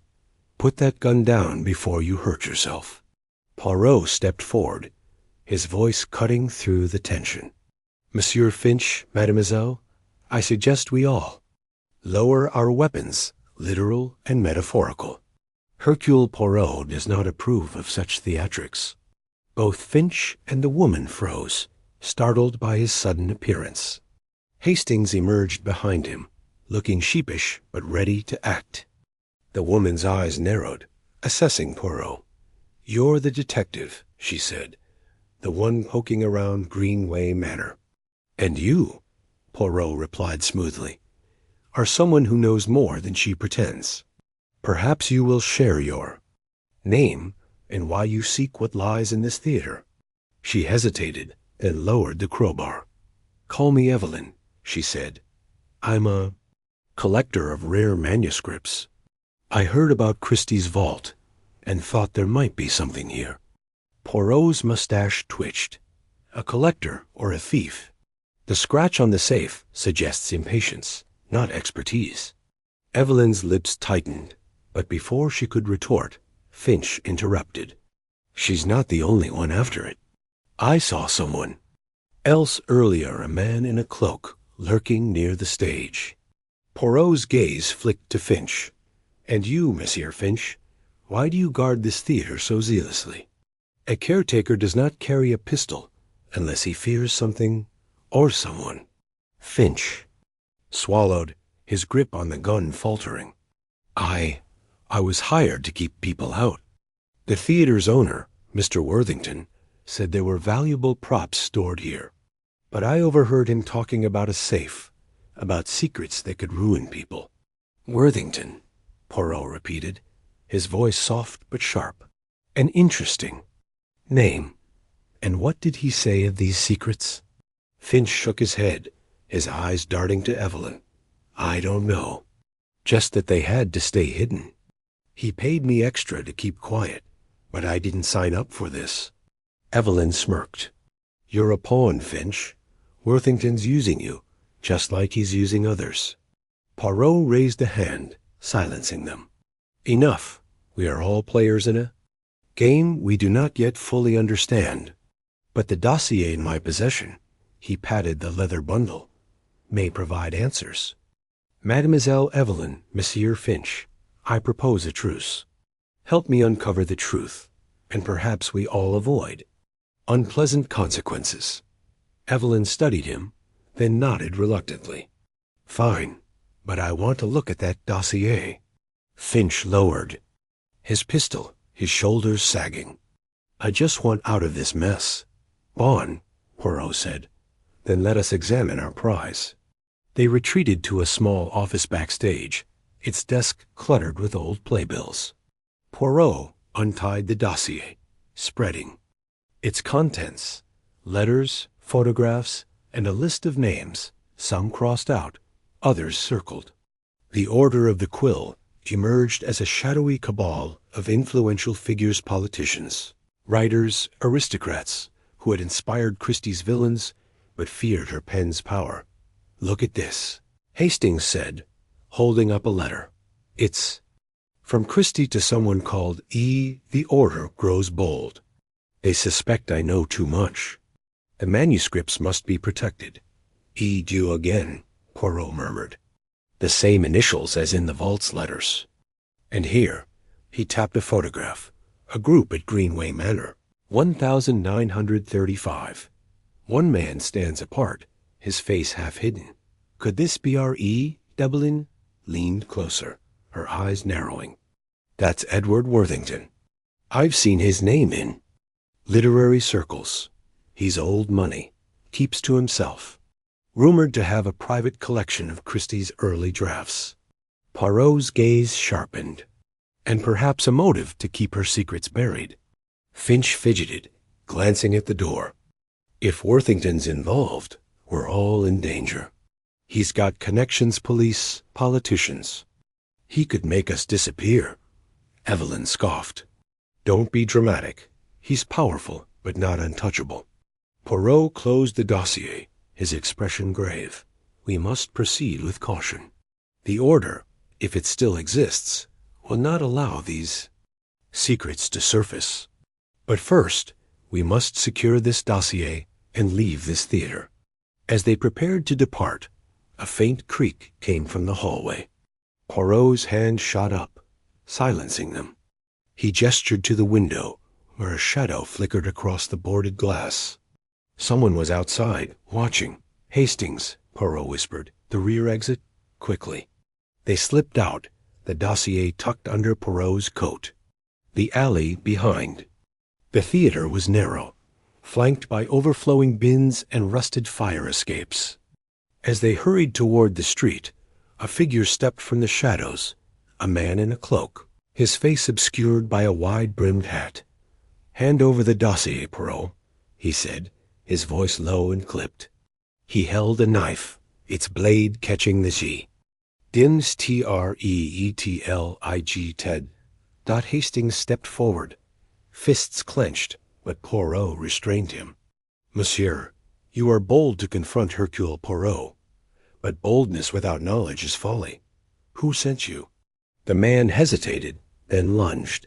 Put that gun down before you hurt yourself." Poirot stepped forward, his voice cutting through the tension. "Monsieur Finch, mademoiselle, I suggest we all lower our weapons, literal and metaphorical. Hercule Poirot does not approve of such theatrics." Both Finch and the woman froze, startled by his sudden appearance. Hastings emerged behind him, looking sheepish but ready to act. The woman's eyes narrowed, assessing Poirot. "You're the detective," she said, "the one poking around Greenway Manor." "And you," Poirot replied smoothly, "are someone who knows more than she pretends. Perhaps you will share your name and why you seek what lies in this theater." She hesitated and lowered the crowbar. "Call me Evelyn," she said. "I'm a collector of rare manuscripts. I heard about Christie's Vault and thought there might be something here." Poirot's mustache twitched. "A collector or a thief? The scratch on the safe suggests impatience, not expertise." Evelyn's lips tightened, but before she could retort, Finch interrupted. "She's not the only one after it. I saw someone else earlier, a man in a cloak, lurking near the stage." Poirot's gaze flicked to Finch. "And you, Monsieur Finch, why do you guard this theater so zealously?" "A caretaker does not carry a pistol unless he fears something or someone." Finch swallowed, his grip on the gun faltering. I was hired to keep people out. The theater's owner, Mr. Worthington, said there were valuable props stored here. But I overheard him talking about a safe, about secrets that could ruin people. Worthington, Poirot repeated, his voice soft but sharp. An interesting name. And what did he say of these secrets? Finch shook his head, his eyes darting to Evelyn. I don't know. Just that they had to stay hidden. He paid me extra to keep quiet, but I didn't sign up for this. Evelyn smirked. You're a pawn, Finch. Worthington's using you, just like he's using others. Poirot raised a hand, silencing them. Enough. We are all players in a game we do not yet fully understand. But the dossier in my possession, he patted the leather bundle, may provide answers. Mademoiselle Evelyn, Monsieur Finch, I propose a truce. Help me uncover the truth, and perhaps we all avoid unpleasant consequences. Evelyn studied him, then nodded reluctantly. Fine, but I want to look at that dossier. Finch lowered his pistol, his shoulders sagging. I just want out of this mess. On, Poirot said. Then let us examine our prize. They retreated to a small office backstage, its desk cluttered with old playbills. Poirot untied the dossier, spreading its contents, letters, photographs, and a list of names, some crossed out, others circled. The Order of the Quill emerged as a shadowy cabal of influential figures, politicians, writers, aristocrats, who had inspired Christie's villains but feared her pen's power. Look at this, Hastings said, holding up a letter. It's from Christie to someone called E. The Order grows bold. They suspect I know too much. The manuscripts must be protected. E. due again, Poirot murmured. The same initials as in the Vault's letters. And here, he tapped a photograph, a group at Greenway Manor, 1935. One man stands apart, his face half hidden. Could this be our E? Evelyn leaned closer, her eyes narrowing. That's Edward Worthington. I've seen his name in literary circles. He's old money, keeps to himself. Rumored to have a private collection of Christie's early drafts. Poirot's gaze sharpened, and perhaps a motive to keep her secrets buried. Finch fidgeted, glancing at the door. If Worthington's involved, we're all in danger. He's got connections, police, politicians. He could make us disappear. Evelyn scoffed. Don't be dramatic. He's powerful, but not untouchable. Poirot closed the dossier, his expression grave. We must proceed with caution. The Order, if it still exists, will not allow these secrets to surface. But first, we must secure this dossier and leave this theater. As they prepared to depart, a faint creak came from the hallway. Poirot's hand shot up, silencing them. He gestured to the window, where a shadow flickered across the boarded glass. Someone was outside, watching. Hastings, Poirot whispered. The rear exit? Quickly. They slipped out, the dossier tucked under Poirot's coat. The alley behind. The theater was narrow, flanked by overflowing bins and rusted fire escapes. As they hurried toward the street, a figure stepped from the shadows, a man in a cloak, his face obscured by a wide-brimmed hat. Hand over the dossier, Poirot, he said, his voice low and clipped. He held a knife, its blade catching the G. Din's Treetlig Ted. Hastings stepped forward, fists clenched, but Poirot restrained him. Monsieur, you are bold to confront Hercule Poirot, but boldness without knowledge is folly. Who sent you? The man hesitated, then lunged.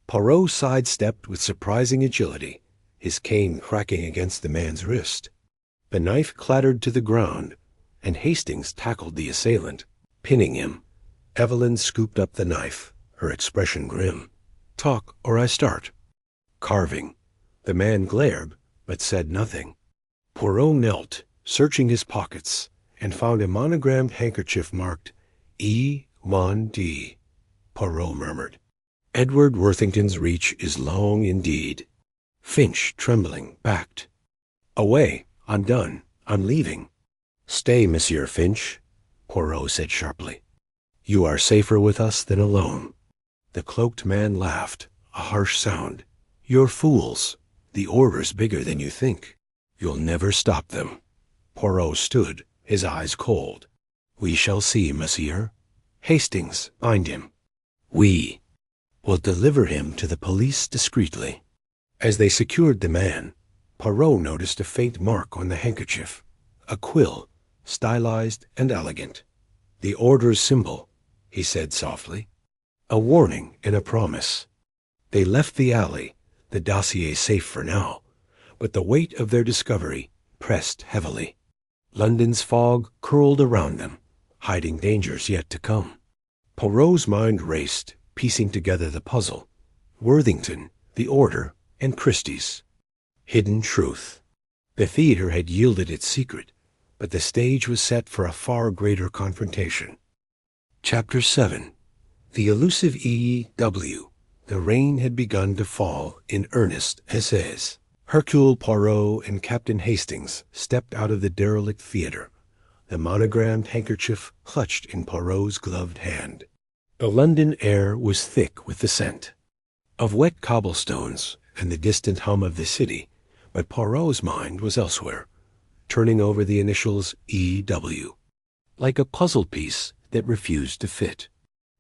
Poirot sidestepped with surprising agility, his cane cracking against the man's wrist. The knife clattered to the ground, and Hastings tackled the assailant, pinning him. Evelyn scooped up the knife, her expression grim. Talk, or I start. Carving. The man glared, but said nothing. Poirot knelt, searching his pockets, and found a monogrammed handkerchief marked E1D. Poirot murmured. Edward Worthington's reach is long indeed. Finch, trembling, backed. "Away! I'm done. I'm leaving." "Stay, Monsieur Finch," Poirot said sharply. "You are safer with us than alone." The cloaked man laughed, a harsh sound. "You're fools. The order's bigger than you think. You'll never stop them." Poirot stood, his eyes cold. "We shall see, monsieur. Hastings, bind him. We will deliver him to the police discreetly." As they secured the man, Poirot noticed a faint mark on the handkerchief, a quill, stylized and elegant. "The order's symbol," he said softly. "A warning and a promise." They left the alley, the dossier safe for now, but the weight of their discovery pressed heavily. London's fog curled around them, hiding dangers yet to come. Poirot's mind raced, piecing together the puzzle. Worthington, the order, and Christie's hidden truth. The theater had yielded its secret, but the stage was set for a far greater confrontation. Chapter 7. The elusive E.W. The rain had begun to fall in earnest essays. Hercule Poirot and Captain Hastings stepped out of the derelict theater, the monogrammed handkerchief clutched in Poirot's gloved hand. The London air was thick with the scent of wet cobblestones and the distant hum of the city, but Poirot's mind was elsewhere, turning over the initials E.W. like a puzzle piece that refused to fit.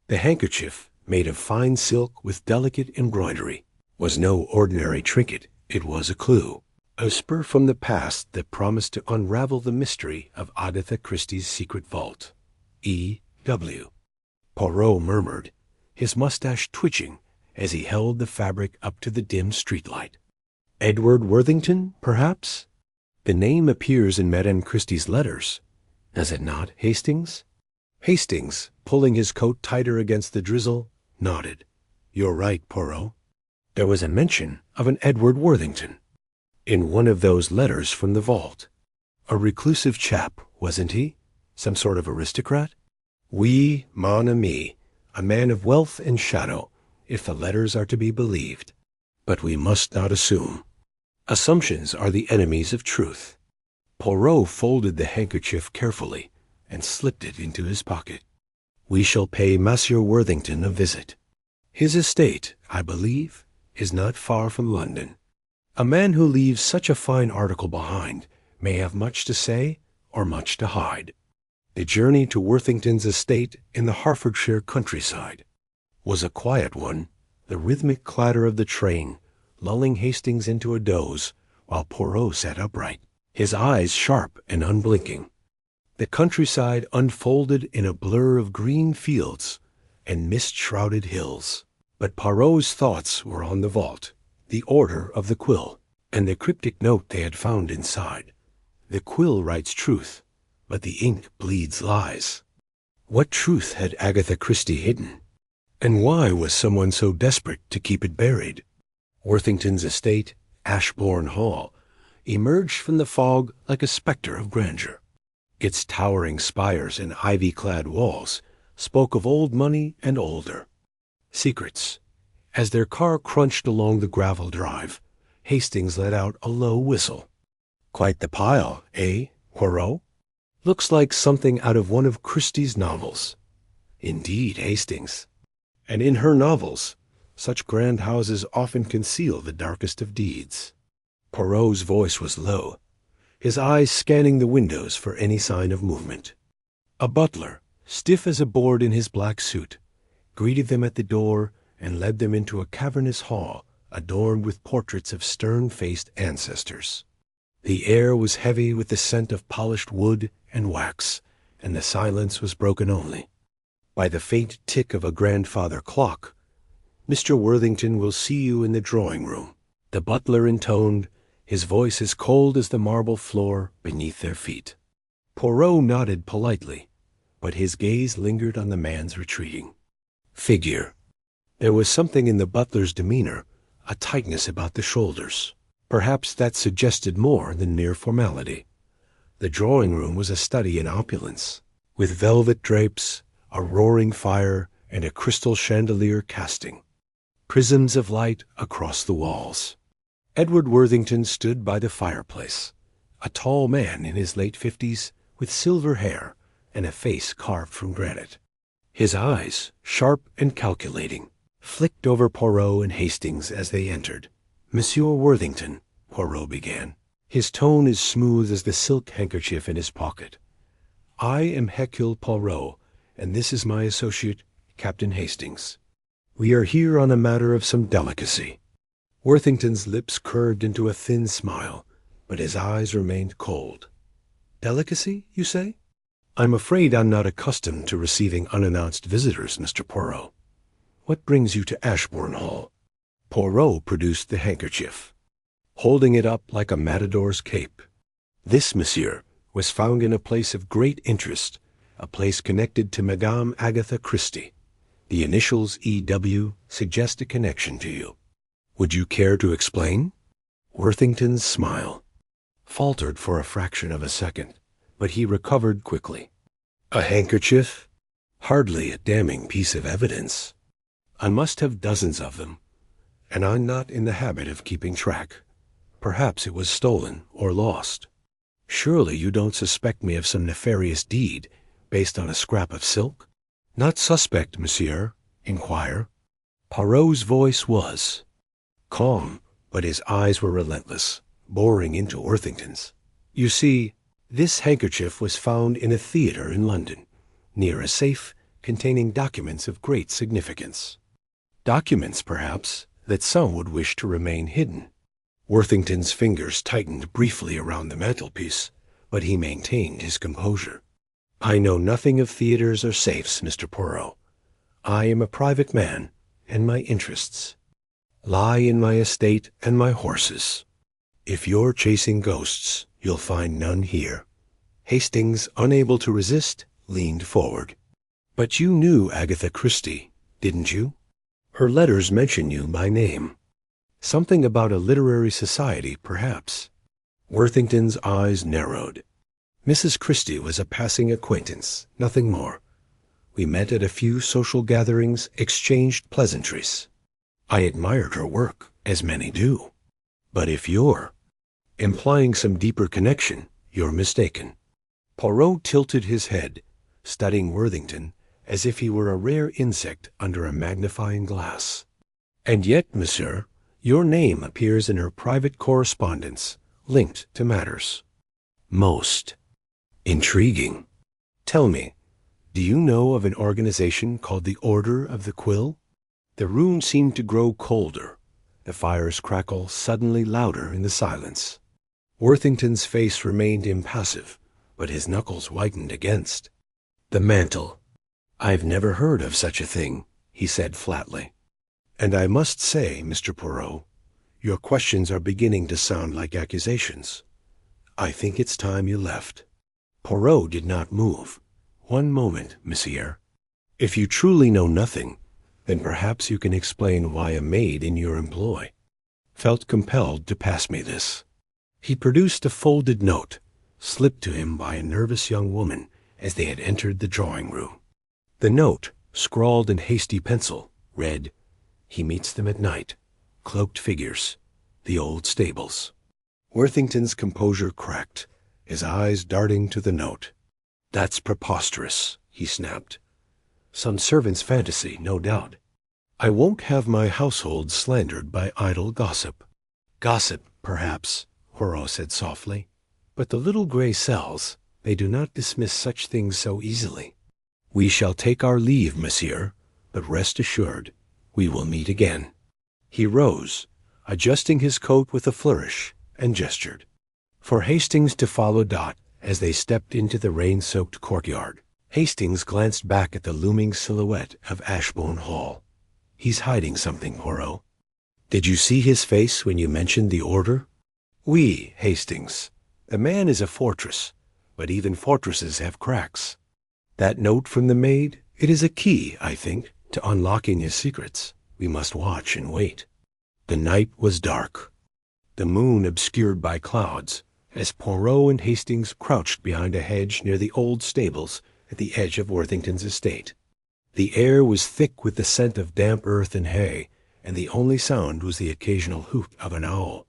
The handkerchief, made of fine silk with delicate embroidery, was no ordinary trinket. It was a clue, a spur from the past that promised to unravel the mystery of Agatha Christie's secret vault. E.W. Poirot murmured, his mustache twitching as he held the fabric up to the dim streetlight. "Edward Worthington, perhaps? The name appears in Madame Christie's letters. Does it not, Hastings?" Hastings, pulling his coat tighter against the drizzle, nodded. "You're right, Poirot. There was a mention of an Edward Worthington in one of those letters from the vault. A reclusive chap, wasn't he? Some sort of aristocrat?" "Oui, mon ami, a man of wealth and shadow, if the letters are to be believed. But we must not assume. Assumptions are the enemies of truth." Poirot folded the handkerchief carefully and slipped it into his pocket. "We shall pay Monsieur Worthington a visit. His estate, I believe, is not far from London. A man who leaves such a fine article behind may have much to say or much to hide." The journey to Worthington's estate in the Hertfordshire countryside was a quiet one, the rhythmic clatter of the train lulling Hastings into a doze while Poirot sat upright, his eyes sharp and unblinking. The countryside unfolded in a blur of green fields and mist-shrouded hills. But Poirot's thoughts were on the vault, the order of the quill, and the cryptic note they had found inside. The quill writes truth, but the ink bleeds lies. What truth had Agatha Christie hidden? And why was someone so desperate to keep it buried? Worthington's estate, Ashbourne Hall, emerged from the fog like a spectre of grandeur. Its towering spires and ivy-clad walls spoke of old money and older secrets. As their car crunched along the gravel drive, Hastings let out a low whistle. "Quite the pile, eh, Poirot? Looks like something out of one of Christie's novels." "Indeed, Hastings. And in her novels, such grand houses often conceal the darkest of deeds." Poirot's voice was low, his eyes scanning the windows for any sign of movement. A butler, stiff as a board in his black suit, greeted them at the door and led them into a cavernous hall adorned with portraits of stern-faced ancestors. The air was heavy with the scent of polished wood and wax, and the silence was broken only by the faint tick of a grandfather clock. "Mr. Worthington will see you in the drawing-room," the butler intoned, his voice as cold as the marble floor beneath their feet. Poirot nodded politely, but his gaze lingered on the man's retreating figure. There was something in the butler's demeanor, a tightness about the shoulders. Perhaps that suggested more than mere formality. The drawing-room was a study in opulence, with velvet drapes, a roaring fire, and a crystal chandelier casting prisms of light across the walls. Edward Worthington stood by the fireplace, a tall man in his late 50s with silver hair and a face carved from granite. His eyes, sharp and calculating, flicked over Poirot and Hastings as they entered. "Monsieur Worthington," Poirot began. His tone as smooth as the silk handkerchief in his pocket. "I am Hercule Poirot, and this is my associate, Captain Hastings. We are here on a matter of some delicacy." Worthington's lips curved into a thin smile, but his eyes remained cold. "Delicacy, you say?" "I'm afraid I'm not accustomed to receiving unannounced visitors, Mr. Poirot. What brings you to Ashbourne Hall?" Poirot produced the handkerchief, holding it up like a matador's cape. "This, monsieur, was found in a place of great interest, a place connected to Madame Agatha Christie. The initials E.W. suggest a connection to you. Would you care to explain?" Worthington's smile faltered for a fraction of a second, but he recovered quickly. "A handkerchief? Hardly a damning piece of evidence. I must have dozens of them, and I'm not in the habit of keeping track. Perhaps it was stolen or lost. Surely you don't suspect me of some nefarious deed based on a scrap of silk?" "Not suspect, monsieur. Inquire." Poirot's voice was calm, but his eyes were relentless, boring into Worthington's. "You see, this handkerchief was found in a theater in London, near a safe containing documents of great significance. Documents, perhaps, that some would wish to remain hidden." Worthington's fingers tightened briefly around the mantelpiece, but he maintained his composure. "I know nothing of theaters or safes, Mr. Poirot. I am a private man, and my interests lie in my estate and my horses. If you're chasing ghosts, you'll find none here." Hastings, unable to resist, leaned forward. "But you knew Agatha Christie, didn't you? Her letters mention you by name. Something about a literary society, perhaps." Worthington's eyes narrowed. "Mrs. Christie was a passing acquaintance, nothing more. We met at a few social gatherings, exchanged pleasantries. I admired her work, as many do. But if you're implying some deeper connection, you're mistaken." Poirot tilted his head, studying Worthington as if he were a rare insect under a magnifying glass. "And yet, monsieur, your name appears in her private correspondence, linked to matters. Most intriguing. Tell me, do you know of an organization called the Order of the Quill?" The room seemed to grow colder, the fire's crackle suddenly louder in the silence. Worthington's face remained impassive, but his knuckles whitened against the mantel. "I've never heard of such a thing," he said flatly. "And I must say, Mr. Poirot, your questions are beginning to sound like accusations. I think it's time you left." Poirot did not move. "One moment, monsieur. If you truly know nothing, then perhaps you can explain why a maid in your employ felt compelled to pass me this." He produced a folded note, slipped to him by a nervous young woman as they had entered the drawing-room. The note, scrawled in hasty pencil, read, "He meets them at night. Cloaked figures. The old stables." Worthington's composure cracked, his eyes darting to the note. "That's preposterous," he snapped. "Some servant's fantasy, no doubt. I won't have my household slandered by idle gossip." "Gossip, perhaps," Poirot said softly. "But the little gray cells, they do not dismiss such things so easily. We shall take our leave, monsieur, but rest assured, we will meet again." He rose, adjusting his coat with a flourish, and gestured for Hastings to follow Dot as they stepped into the rain-soaked courtyard. Hastings glanced back at the looming silhouette of Ashbourne Hall. "He's hiding something, Poirot. Did you see his face when you mentioned the order?" "Oui, Hastings. The man is a fortress, but even fortresses have cracks. That note from the maid, it is a key, I think, to unlocking his secrets. We must watch and wait." The night was dark, the moon obscured by clouds, as Poirot and Hastings crouched behind a hedge near the old stables at the edge of Worthington's estate. The air was thick with the scent of damp earth and hay, and the only sound was the occasional hoot of an owl.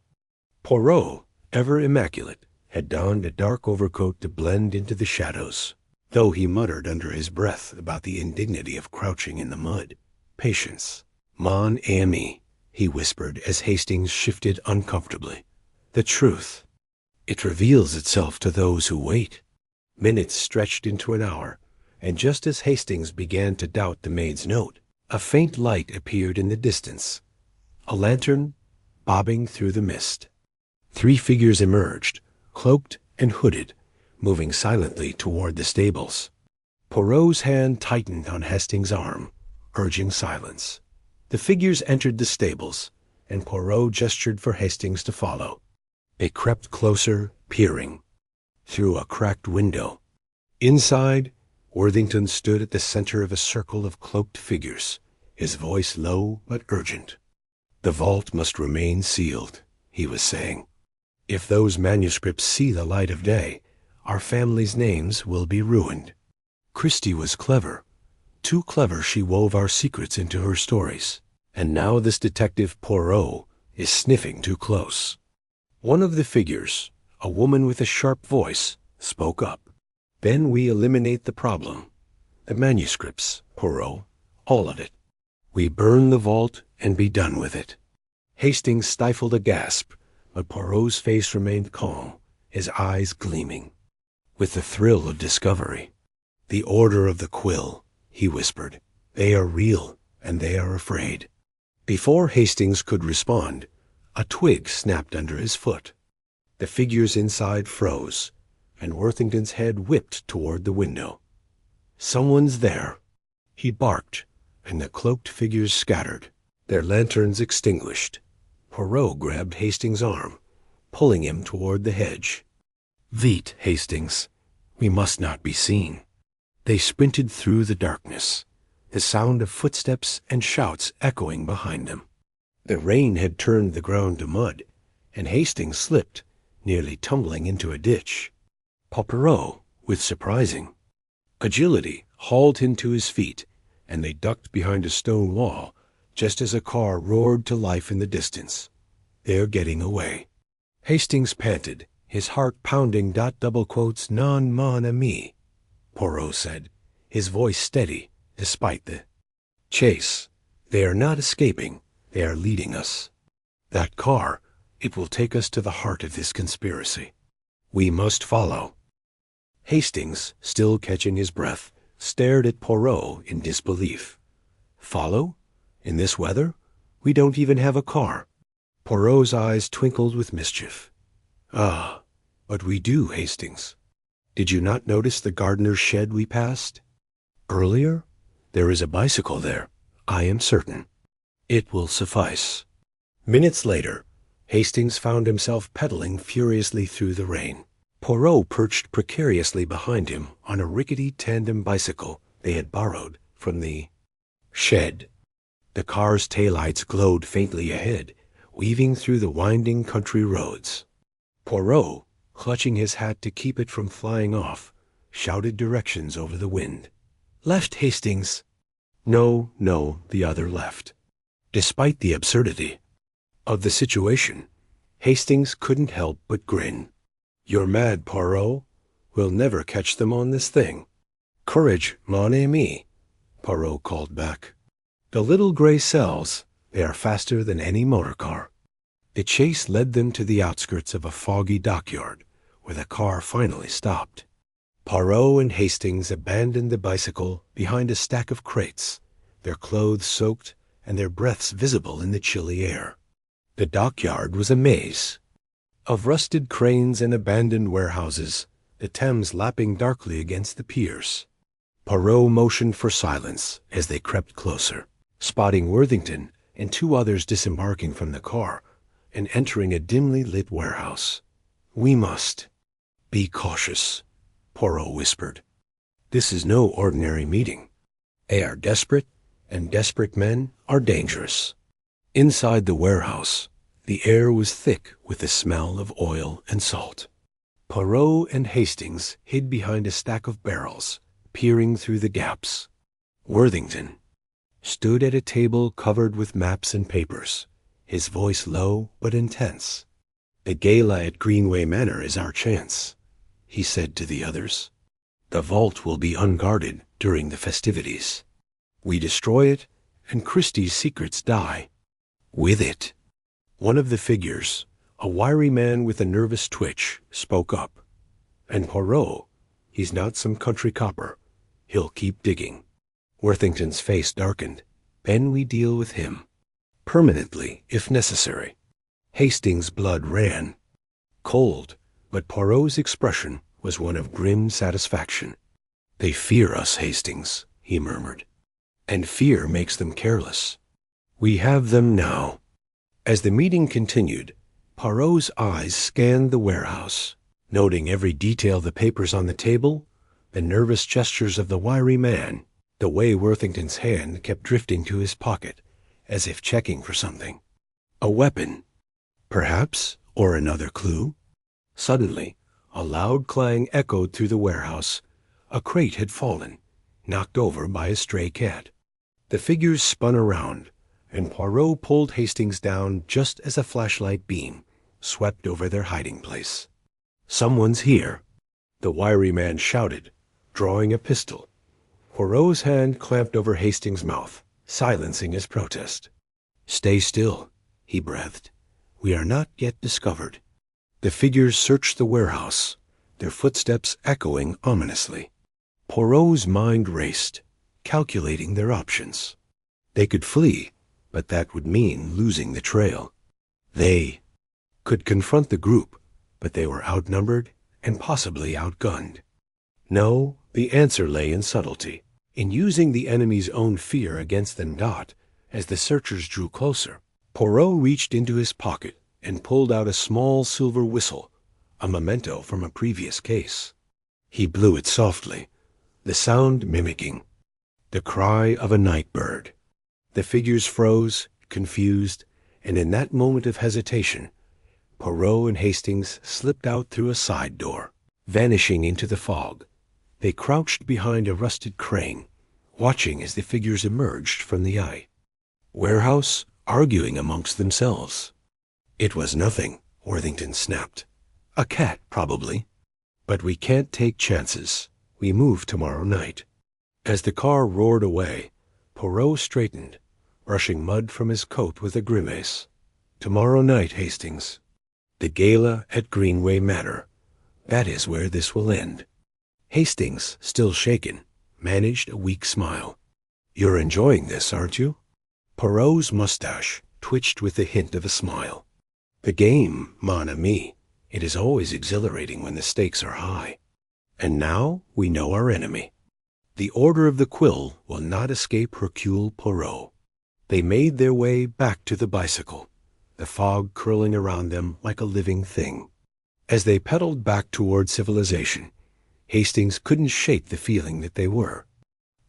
Poirot, ever immaculate, had donned a dark overcoat to blend into the shadows, though he muttered under his breath about the indignity of crouching in the mud. "Patience, mon ami," he whispered as Hastings shifted uncomfortably. "The truth, it reveals itself to those who wait." Minutes stretched into an hour, and just as Hastings began to doubt the maid's note, a faint light appeared in the distance, a lantern bobbing through the mist. 3 figures emerged, cloaked and hooded, moving silently toward the stables. Poirot's hand tightened on Hastings' arm, urging silence. The figures entered the stables, and Poirot gestured for Hastings to follow. They crept closer, peering through a cracked window. Inside, Worthington stood at the center of a circle of cloaked figures, his voice low but urgent. "The vault must remain sealed," he was saying. "If those manuscripts see the light of day, our family's names will be ruined. Christie was clever. Too clever she wove our secrets into her stories. And now this detective Poirot is sniffing too close." One of the figures, a woman with a sharp voice, spoke up. "Then we eliminate the problem. The manuscripts, Poirot, all of it. We burn the vault and be done with it." Hastings stifled a gasp, but Poirot's face remained calm, his eyes gleaming with the thrill of discovery. "The Order of the Quill," he whispered. "They are real, and they are afraid." Before Hastings could respond, a twig snapped under his foot. The figures inside froze, and Worthington's head whipped toward the window. "Someone's there," he barked, and the cloaked figures scattered, their lanterns extinguished. Poirot grabbed Hastings' arm, pulling him toward the hedge. "Vite, Hastings. We must not be seen." They sprinted through the darkness, the sound of footsteps and shouts echoing behind them. The rain had turned the ground to mud, and Hastings slipped, nearly tumbling into a ditch. Poirot, with surprising agility, hauled him to his feet, and they ducked behind a stone wall just as a car roared to life in the distance. "They're getting away." Hastings panted, his heart pounding. "Non mon ami," Poirot said, his voice steady despite the chase. "They are not escaping. They are leading us. That car, it will take us to the heart of this conspiracy. We must follow." Hastings, still catching his breath, stared at Poirot in disbelief. "Follow? In this weather? We don't even have a car." Poirot's eyes twinkled with mischief. "Ah, but we do, Hastings. Did you not notice the gardener's shed we passed earlier? There is a bicycle there, I am certain. It will suffice." Minutes later, Hastings found himself pedaling furiously through the rain. Poirot perched precariously behind him on a rickety tandem bicycle they had borrowed from the shed. The car's taillights glowed faintly ahead, weaving through the winding country roads. Poirot, clutching his hat to keep it from flying off, shouted directions over the wind. "Left, Hastings." No, the other left. Despite the absurdity of the situation, Hastings couldn't help but grin. "You're mad, Poirot. We'll never catch them on this thing." "Courage, mon ami," Poirot called back. "The little gray cells, they are faster than any motor car." The chase led them to the outskirts of a foggy dockyard, where the car finally stopped. Poirot and Hastings abandoned the bicycle behind a stack of crates, their clothes soaked and their breaths visible in the chilly air. The dockyard was a maze of rusted cranes and abandoned warehouses, the Thames lapping darkly against the piers. Poirot motioned for silence as they crept closer, spotting Worthington and 2 others disembarking from the car and entering a dimly lit warehouse. "We must be cautious," Poirot whispered. "This is no ordinary meeting. They are desperate, and desperate men are dangerous." Inside the warehouse, the air was thick with the smell of oil and salt. Poirot and Hastings hid behind a stack of barrels, peering through the gaps. Worthington stood at a table covered with maps and papers, his voice low but intense. "The gala at Greenway Manor is our chance," he said to the others. "The vault will be unguarded during the festivities. We destroy it, and Christie's secrets die. With it." One of the figures, a wiry man with a nervous twitch, spoke up. "And Poirot, he's not some country copper. He'll keep digging." Worthington's face darkened. "Then we deal with him. Permanently, if necessary." Hastings' blood ran. Cold, but Poirot's expression was one of grim satisfaction. "They fear us, Hastings," he murmured. "And fear makes them careless. We have them now." As the meeting continued, Poirot's eyes scanned the warehouse, noting every detail: the papers on the table, the nervous gestures of the wiry man, the way Worthington's hand kept drifting to his pocket, as if checking for something. A weapon, perhaps, or another clue. Suddenly, a loud clang echoed through the warehouse. A crate had fallen, knocked over by a stray cat. The figures spun around, and Poirot pulled Hastings down just as a flashlight beam swept over their hiding place. "Someone's here," the wiry man shouted, drawing a pistol. Poirot's hand clamped over Hastings' mouth, silencing his protest. "Stay still," he breathed. "We are not yet discovered." The figures searched the warehouse, their footsteps echoing ominously. Poirot's mind raced, calculating their options. They could flee, but that would mean losing the trail. They could confront the group, but they were outnumbered and possibly outgunned. No, the answer lay in subtlety, in using the enemy's own fear against them. As the searchers drew closer, Poirot reached into his pocket and pulled out a small silver whistle, a memento from a previous case. He blew it softly, the sound mimicking the cry of a night bird. The figures froze, confused, and in that moment of hesitation, Poirot and Hastings slipped out through a side door, vanishing into the fog. They crouched behind a rusted crane, watching as the figures emerged from the eye. Warehouse, arguing amongst themselves. "It was nothing," Worthington snapped. "A cat, probably. But we can't take chances. We move tomorrow night." As the car roared away, Poirot straightened, brushing mud from his coat with a grimace. "Tomorrow night, Hastings. The gala at Greenway Manor. That is where this will end." Hastings, still shaken, managed a weak smile. "You're enjoying this, aren't you?" Poirot's mustache twitched with the hint of a smile. "The game, mon ami. It is always exhilarating when the stakes are high. And now we know our enemy. The Order of the Quill will not escape Hercule Poirot." They made their way back to the bicycle, the fog curling around them like a living thing. As they pedaled back toward civilization, Hastings couldn't shake the feeling that they were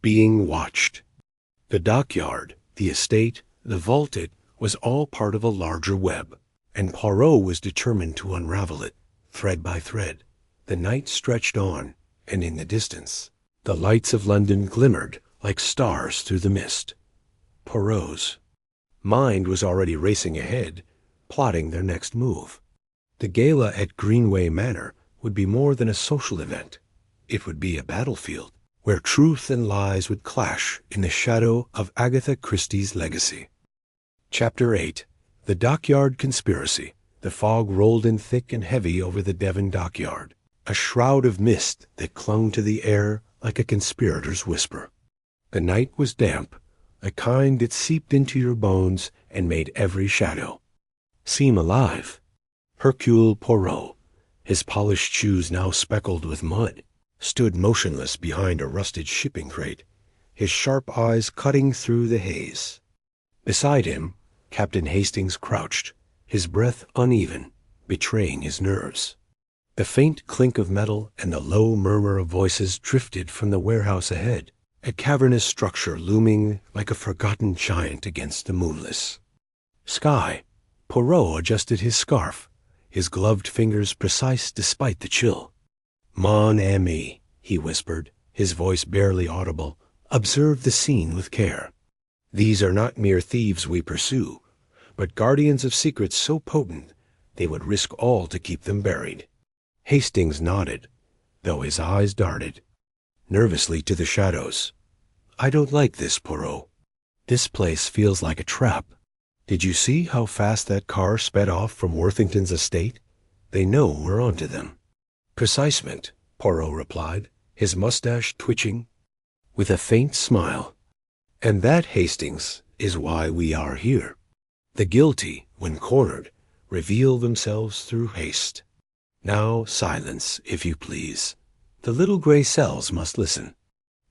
being watched. The dockyard, the estate, the vault, it was all part of a larger web, and Poirot was determined to unravel it, thread by thread. The night stretched on, and in the distance, the lights of London glimmered like stars through the mist. Poirot's mind was already racing ahead, plotting their next move. The gala at Greenway Manor would be more than a social event. It would be a battlefield where truth and lies would clash in the shadow of Agatha Christie's legacy. Chapter 8. The Dockyard Conspiracy. The fog rolled in thick and heavy over the Devon dockyard, a shroud of mist that clung to the air like a conspirator's whisper. The night was damp, a kind that seeped into your bones and made every shadow seem alive. Hercule Poirot, his polished shoes now speckled with mud, stood motionless behind a rusted shipping crate, his sharp eyes cutting through the haze. Beside him, Captain Hastings crouched, his breath uneven, betraying his nerves. The faint clink of metal and the low murmur of voices drifted from the warehouse ahead, a cavernous structure looming like a forgotten giant against the moonless sky. Poirot adjusted his scarf, his gloved fingers precise despite the chill. "Mon ami," he whispered, his voice barely audible, "observe the scene with care. These are not mere thieves we pursue, but guardians of secrets so potent They would risk all to keep them buried. Hastings nodded, though his eyes darted nervously to the shadows. "I don't like this, Poirot. This place feels like a trap. Did you see how fast that car sped off from Worthington's estate? They know we're onto them." "Precisement," Poirot replied, his mustache twitching with a faint smile. "And that, Hastings, is why we are here. The guilty, when cornered, reveal themselves through haste. Now silence, if you please. The little gray cells must listen."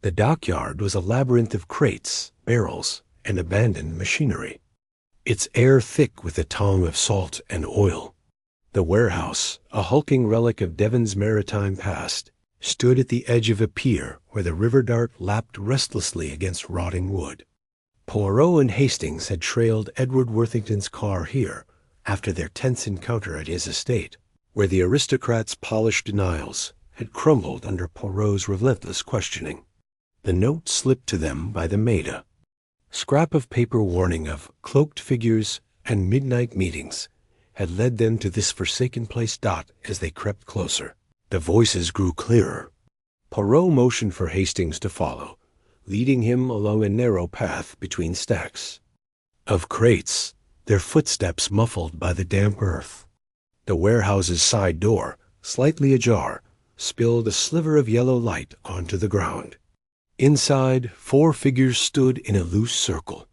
The dockyard was a labyrinth of crates, barrels, and abandoned machinery, its air thick with the tongue of salt and oil. The warehouse, a hulking relic of Devon's maritime past, stood at the edge of a pier where the river dart lapped restlessly against rotting wood. Poirot and Hastings had trailed Edward Worthington's car here after their tense encounter at his estate, where the aristocrat's polished denials had crumbled under Poirot's relentless questioning. The note slipped to them by the maida. Scrap of paper warning of cloaked figures and midnight meetings had led them to this forsaken place. As they crept closer, the voices grew clearer. Poirot motioned for Hastings to follow, leading him along a narrow path between stacks of crates, their footsteps muffled by the damp earth. The warehouse's side door, slightly ajar, spilled a sliver of yellow light onto the ground. Inside, 4 figures stood in a loose circle,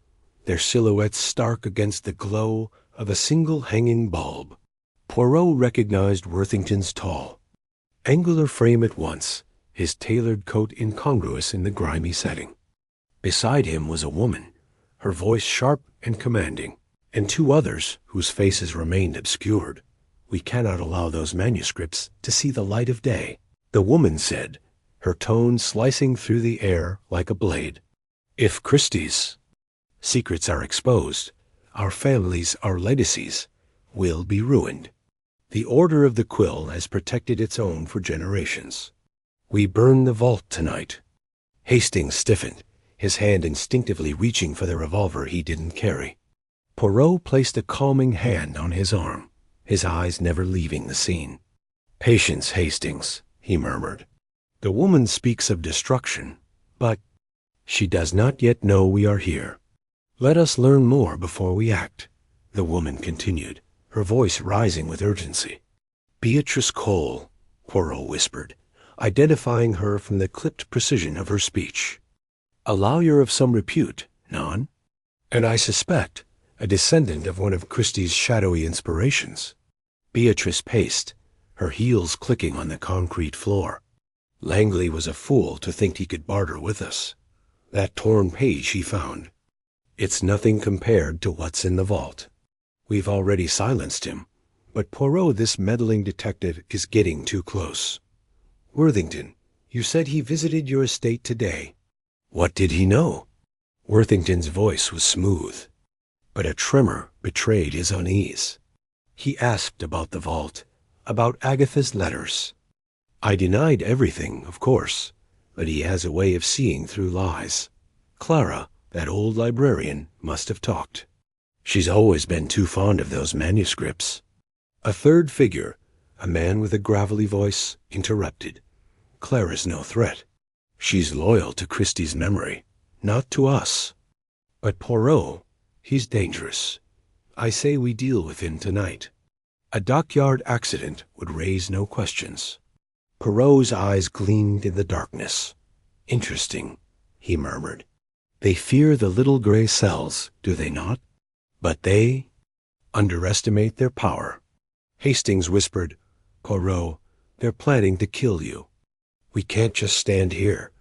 their silhouettes stark against the glow of a single hanging bulb. Poirot recognized Worthington's tall, angular frame at once, his tailored coat incongruous in the grimy setting. Beside him was a woman, her voice sharp and commanding, and 2 others whose faces remained obscured. "We cannot allow those manuscripts to see the light of day," the woman said, her tone slicing through the air like a blade. "If Christie's secrets are exposed, our families, our legacies, will be ruined. The Order of the Quill has protected its own for generations. We burn the vault tonight." Hastings stiffened, his hand instinctively reaching for the revolver he didn't carry. Poirot placed a calming hand on his arm, his eyes never leaving the scene. "Patience, Hastings," he murmured. "The woman speaks of destruction, but she does not yet know we are here. Let us learn more before we act," the woman continued, her voice rising with urgency. "Beatrice Cole," Poirot whispered, identifying her from the clipped precision of her speech. "A lawyer of some repute, non? And I suspect a descendant of one of Christie's shadowy inspirations." Beatrice paced, her heels clicking on the concrete floor. "Langley was a fool to think he could barter with us. That torn page he found. It's nothing compared to what's in the vault. We've already silenced him, but Poirot, this meddling detective, is getting too close. Worthington, you said he visited your estate today. What did he know?" Worthington's voice was smooth, but a tremor betrayed his unease. "He asked about the vault, about Agatha's letters. I denied everything, of course, but he has a way of seeing through lies. Clara, that old librarian, must have talked. She's always been too fond of those manuscripts." A third figure, a man with a gravelly voice, interrupted. "Clara's no threat. She's loyal to Christie's memory, not to us. But Poirot, he's dangerous. I say we deal with him tonight. A dockyard accident would raise no questions." Poirot's eyes gleamed in the darkness. "Interesting," he murmured. "They fear the little gray cells, do they not? But they underestimate their power." Hastings whispered, "Poirot, they're planning to kill you. We can't just stand here."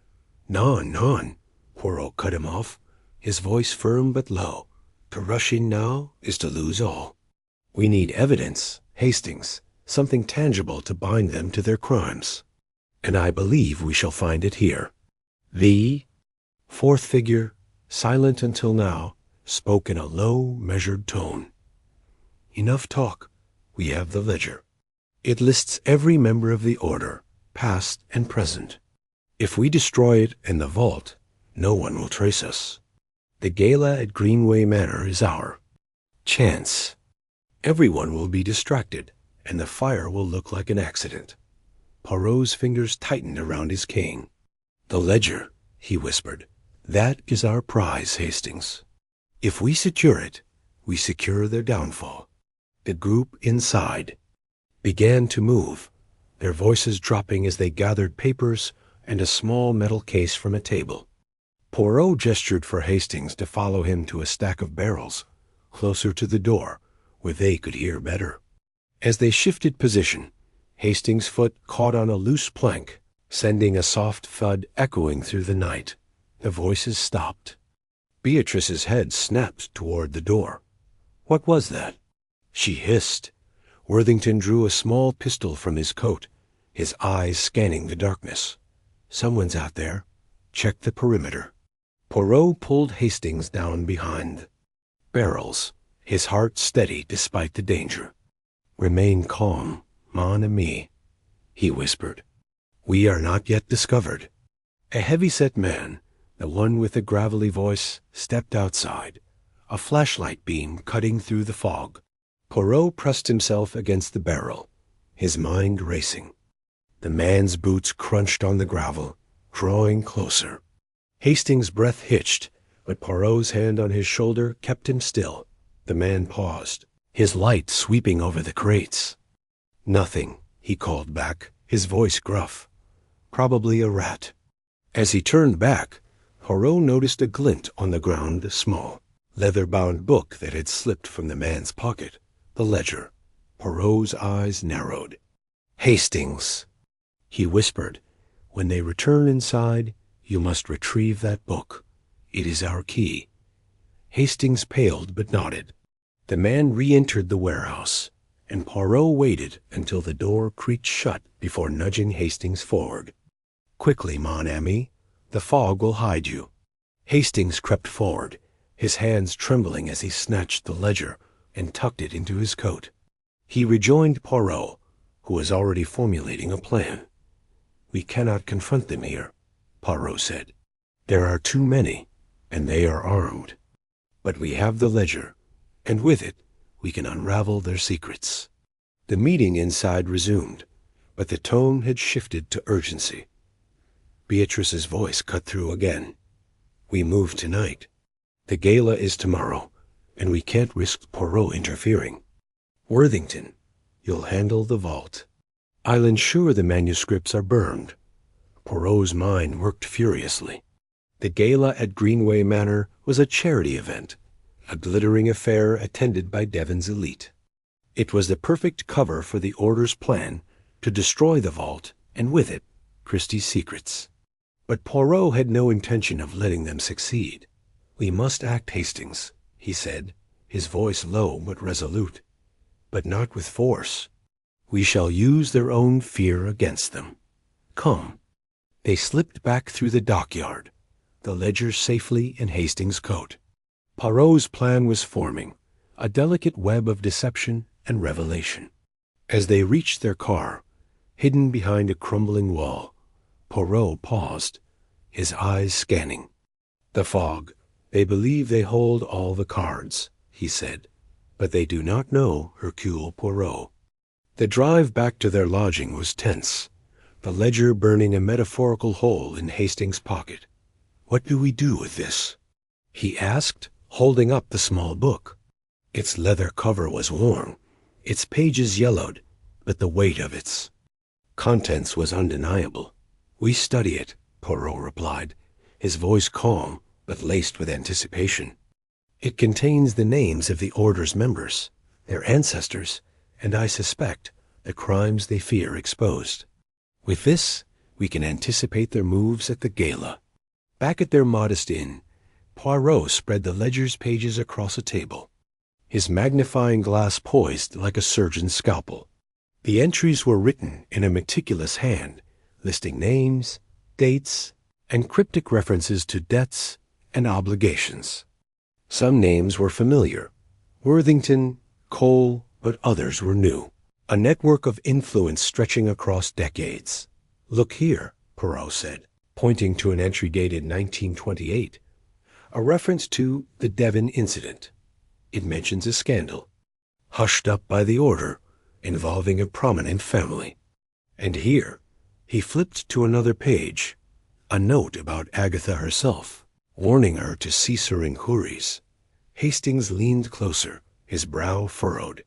"Non, non," Poirot cut him off, his voice firm but low. "To rush in now is to lose all. We need evidence, Hastings, something tangible to bind them to their crimes. And I believe we shall find it here." The fourth figure, silent until now, spoke in a low, measured tone. "Enough talk. We have the ledger. It lists every member of the Order, past and present. If we destroy it and the vault, no one will trace us. The gala at Greenway Manor is our chance." Everyone will be distracted, and the fire will look like an accident. Poirot's fingers tightened around his cane. "The ledger," he whispered. "That is our prize, Hastings. If we secure it, we secure their downfall." The group inside began to move, their voices dropping as they gathered papers and a small metal case from a table. Poirot gestured for Hastings to follow him to a stack of barrels, closer to the door, where they could hear better. As they shifted position, Hastings' foot caught on a loose plank, sending a soft thud echoing through the night. The voices stopped. Beatrice's head snapped toward the door. What was that? She hissed. Worthington drew a small pistol from his coat, his eyes scanning the darkness. "Someone's out there. Check the perimeter." Poirot pulled Hastings down behind barrels, his heart steady despite the danger. "Remain calm, mon ami," he whispered. "We are not yet discovered." A heavy-set man, the one with the gravelly voice, stepped outside, a flashlight beam cutting through the fog. Poirot pressed himself against the barrel, his mind racing. The man's boots crunched on the gravel, drawing closer. Hastings' breath hitched, but Poirot's hand on his shoulder kept him still. The man paused, his light sweeping over the crates. "Nothing," he called back, his voice gruff. "Probably a rat." As he turned back, Poirot noticed a glint on the ground, a small, leather-bound book that had slipped from the man's pocket, the ledger. Poirot's eyes narrowed. "Hastings," he whispered, "when they return inside, you must retrieve that book. It is our key." Hastings paled but nodded. The man re-entered the warehouse, and Poirot waited until the door creaked shut before nudging Hastings forward. "Quickly, mon ami. The fog will hide you." Hastings crept forward, his hands trembling as he snatched the ledger and tucked it into his coat. He rejoined Poirot, who was already formulating a plan. "We cannot confront them here," Poirot said. "There are too many, and they are armed. But we have the ledger, and with it we can unravel their secrets." The meeting inside resumed, but the tone had shifted to urgency. Beatrice's voice cut through again. "We move tonight. The gala is tomorrow, and we can't risk Poirot interfering. Worthington, you'll handle the vault. I'll ensure the manuscripts are burned." Poirot's mind worked furiously. The gala at Greenway Manor was a charity event, a glittering affair attended by Devon's elite. It was the perfect cover for the Order's plan to destroy the vault, and with it, Christie's secrets. But Poirot had no intention of letting them succeed. "We must act, Hastings," he said, his voice low but resolute. "But not with force. We shall use their own fear against them. Come." They slipped back through the dockyard, the ledger safely in Hastings' coat. Poirot's plan was forming, a delicate web of deception and revelation. As they reached their car, hidden behind a crumbling wall, Poirot paused, his eyes scanning. "The fog. They believe they hold all the cards," he said, "but they do not know Hercule Poirot." The drive back to their lodging was tense, the ledger burning a metaphorical hole in Hastings' pocket. "What do we do with this?" he asked, holding up the small book. Its leather cover was worn, its pages yellowed, but the weight of its contents was undeniable. "We study it," Poirot replied, his voice calm but laced with anticipation. "It contains the names of the Order's members, their ancestors, and I suspect the crimes they fear exposed. With this, we can anticipate their moves at the gala." Back at their modest inn, Poirot spread the ledger's pages across a table, his magnifying glass poised like a surgeon's scalpel. The entries were written in a meticulous hand, listing names, dates, and cryptic references to debts and obligations. Some names were familiar, Worthington, Cole, but others were new, a network of influence stretching across decades. "Look here," Poirot said, pointing to an entry dated 1928, a reference to the Devon incident. "It mentions a scandal." hushed up by the order, involving a prominent family. And here, he flipped to another page, a note about Agatha herself, warning her to cease her inquiries. Hastings leaned closer, his brow furrowed.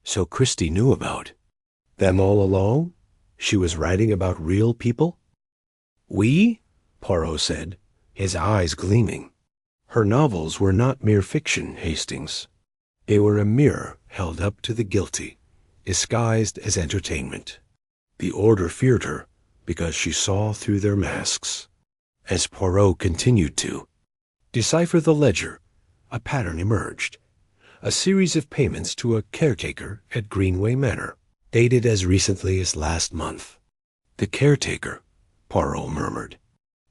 So Christie knew about them all along? She was writing about real people? We? Poirot said, his eyes gleaming. Her novels were not mere fiction, Hastings. They were a mirror held up to the guilty, disguised as entertainment. The order feared her because she saw through their masks. As Poirot continued to decipher the ledger, a pattern emerged. A series of payments to a caretaker at Greenway Manor, dated as recently as last month. The caretaker, Poirot murmured.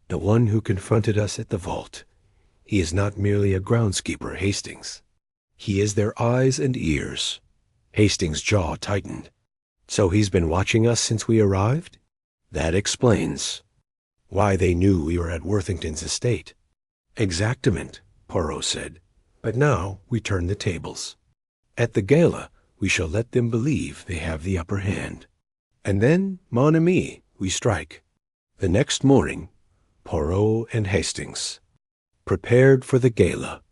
The one who confronted us at the vault. He is not merely a groundskeeper, Hastings. He is their eyes and ears. Hastings' jaw tightened. So he's been watching us since we arrived? That explains why they knew we were at Worthington's estate. Exactament, Poirot said. But now we turn the tables. At the gala, we shall let them believe they have the upper hand. And then, mon ami, we strike. The next morning, Poirot and Hastings prepared for the gala.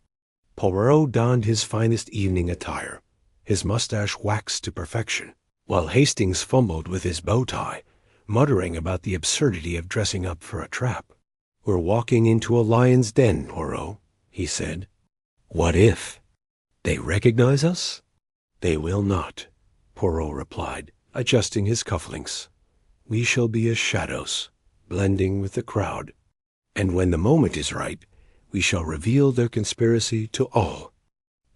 Poirot donned his finest evening attire, his mustache waxed to perfection, while Hastings fumbled with his bow tie, muttering about the absurdity of dressing up for a trap. We're walking into a lion's den, Poirot, he said. What if they recognize us? They will not, Poirot replied, adjusting his cufflinks. We shall be as shadows, blending with the crowd. And when the moment is right, we shall reveal their conspiracy to all.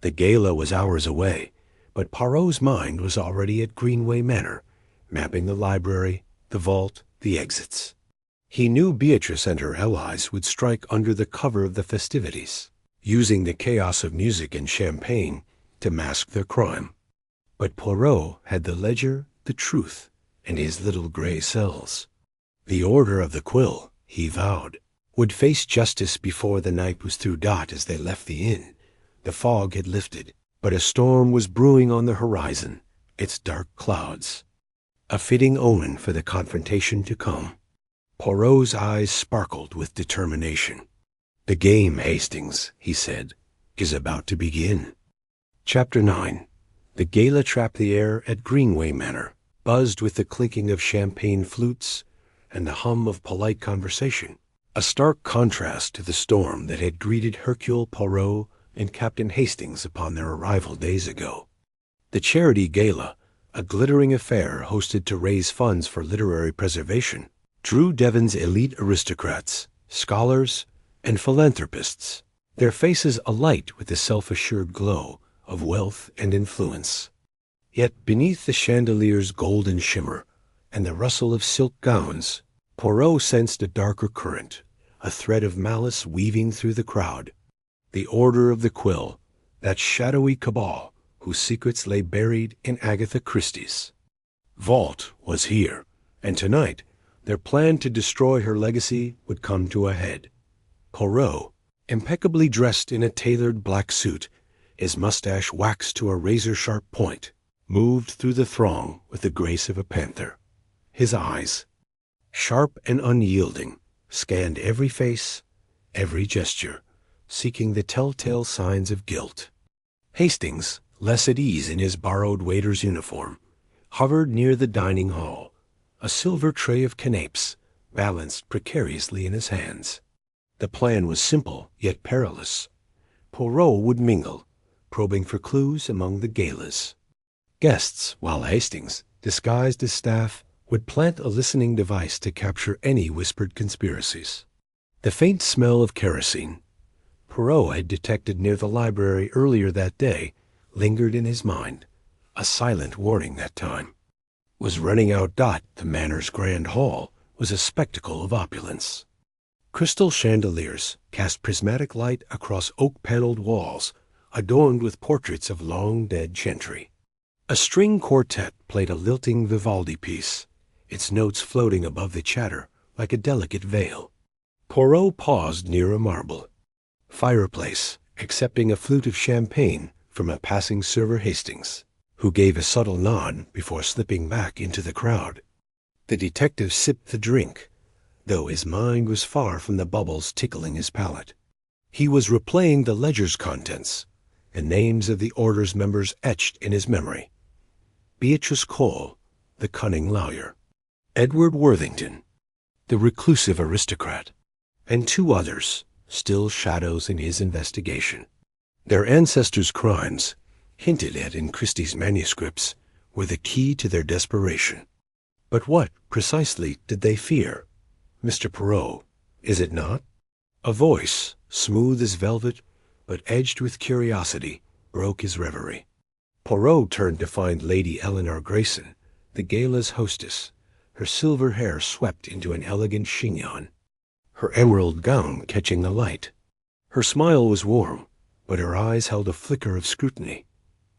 The gala was hours away, but Poirot's mind was already at Greenway Manor, mapping the library, the vault, the exits. He knew Beatrice and her allies would strike under the cover of the festivities, using the chaos of music and champagne to mask their crime. But Poirot had the ledger, the truth, and his little gray cells. The Order of the Quill, he vowed, would face justice before the night was through. As they left the inn, the fog had lifted, but a storm was brewing on the horizon, its dark clouds. A fitting omen for the confrontation to come. Poirot's eyes sparkled with determination. The game, Hastings, he said, is about to begin. Chapter 9. The gala trapped the air at Greenway Manor, buzzed with the clinking of champagne flutes and the hum of polite conversation, a stark contrast to the storm that had greeted Hercule Poirot and Captain Hastings upon their arrival days ago. The charity gala, a glittering affair hosted to raise funds for literary preservation, drew Devon's elite aristocrats, scholars, and philanthropists, their faces alight with the self-assured glow of wealth and influence. Yet beneath the chandelier's golden shimmer and the rustle of silk gowns, Poirot sensed a darker current, a thread of malice weaving through the crowd. The Order of the Quill, that shadowy cabal whose secrets lay buried in Agatha Christie's vault, was here, and tonight their plan to destroy her legacy would come to a head. Poirot, impeccably dressed in a tailored black suit, his mustache waxed to a razor-sharp point, moved through the throng with the grace of a panther. His eyes, sharp and unyielding, scanned every face, every gesture, seeking the telltale signs of guilt. Hastings, less at ease in his borrowed waiter's uniform, hovered near the dining hall, a silver tray of canapes balanced precariously in his hands. The plan was simple, yet perilous. Poirot would mingle, probing for clues among the galas. Guests, while Hastings, disguised as staff, would plant a listening device to capture any whispered conspiracies. The faint smell of kerosene Poirot had detected near the library earlier that day lingered in his mind, a silent warning that time. Was running out. The manor's grand hall was a spectacle of opulence. Crystal chandeliers cast prismatic light across oak-paneled walls adorned with portraits of long-dead gentry. A string quartet played a lilting Vivaldi piece, its notes floating above the chatter like a delicate veil. Poirot paused near a marble fireplace, accepting a flute of champagne from a passing server Hastings. who gave a subtle nod before slipping back into the crowd. The detective sipped the drink, though his mind was far from the bubbles tickling his palate. He was replaying the ledger's contents, and names of the order's members etched in his memory. Beatrice Cole, the cunning lawyer; Edward Worthington, the reclusive aristocrat; and two others, still shadows in his investigation. Their ancestors' crimes, hinted at in Christie's manuscripts, were the key to their desperation. But what, precisely, did they fear? Mr. Poirot, is it not? A voice, smooth as velvet, but edged with curiosity, broke his reverie. Poirot turned to find Lady Eleanor Grayson, the gala's hostess, her silver hair swept into an elegant chignon, her emerald gown catching the light. Her smile was warm, but her eyes held a flicker of scrutiny.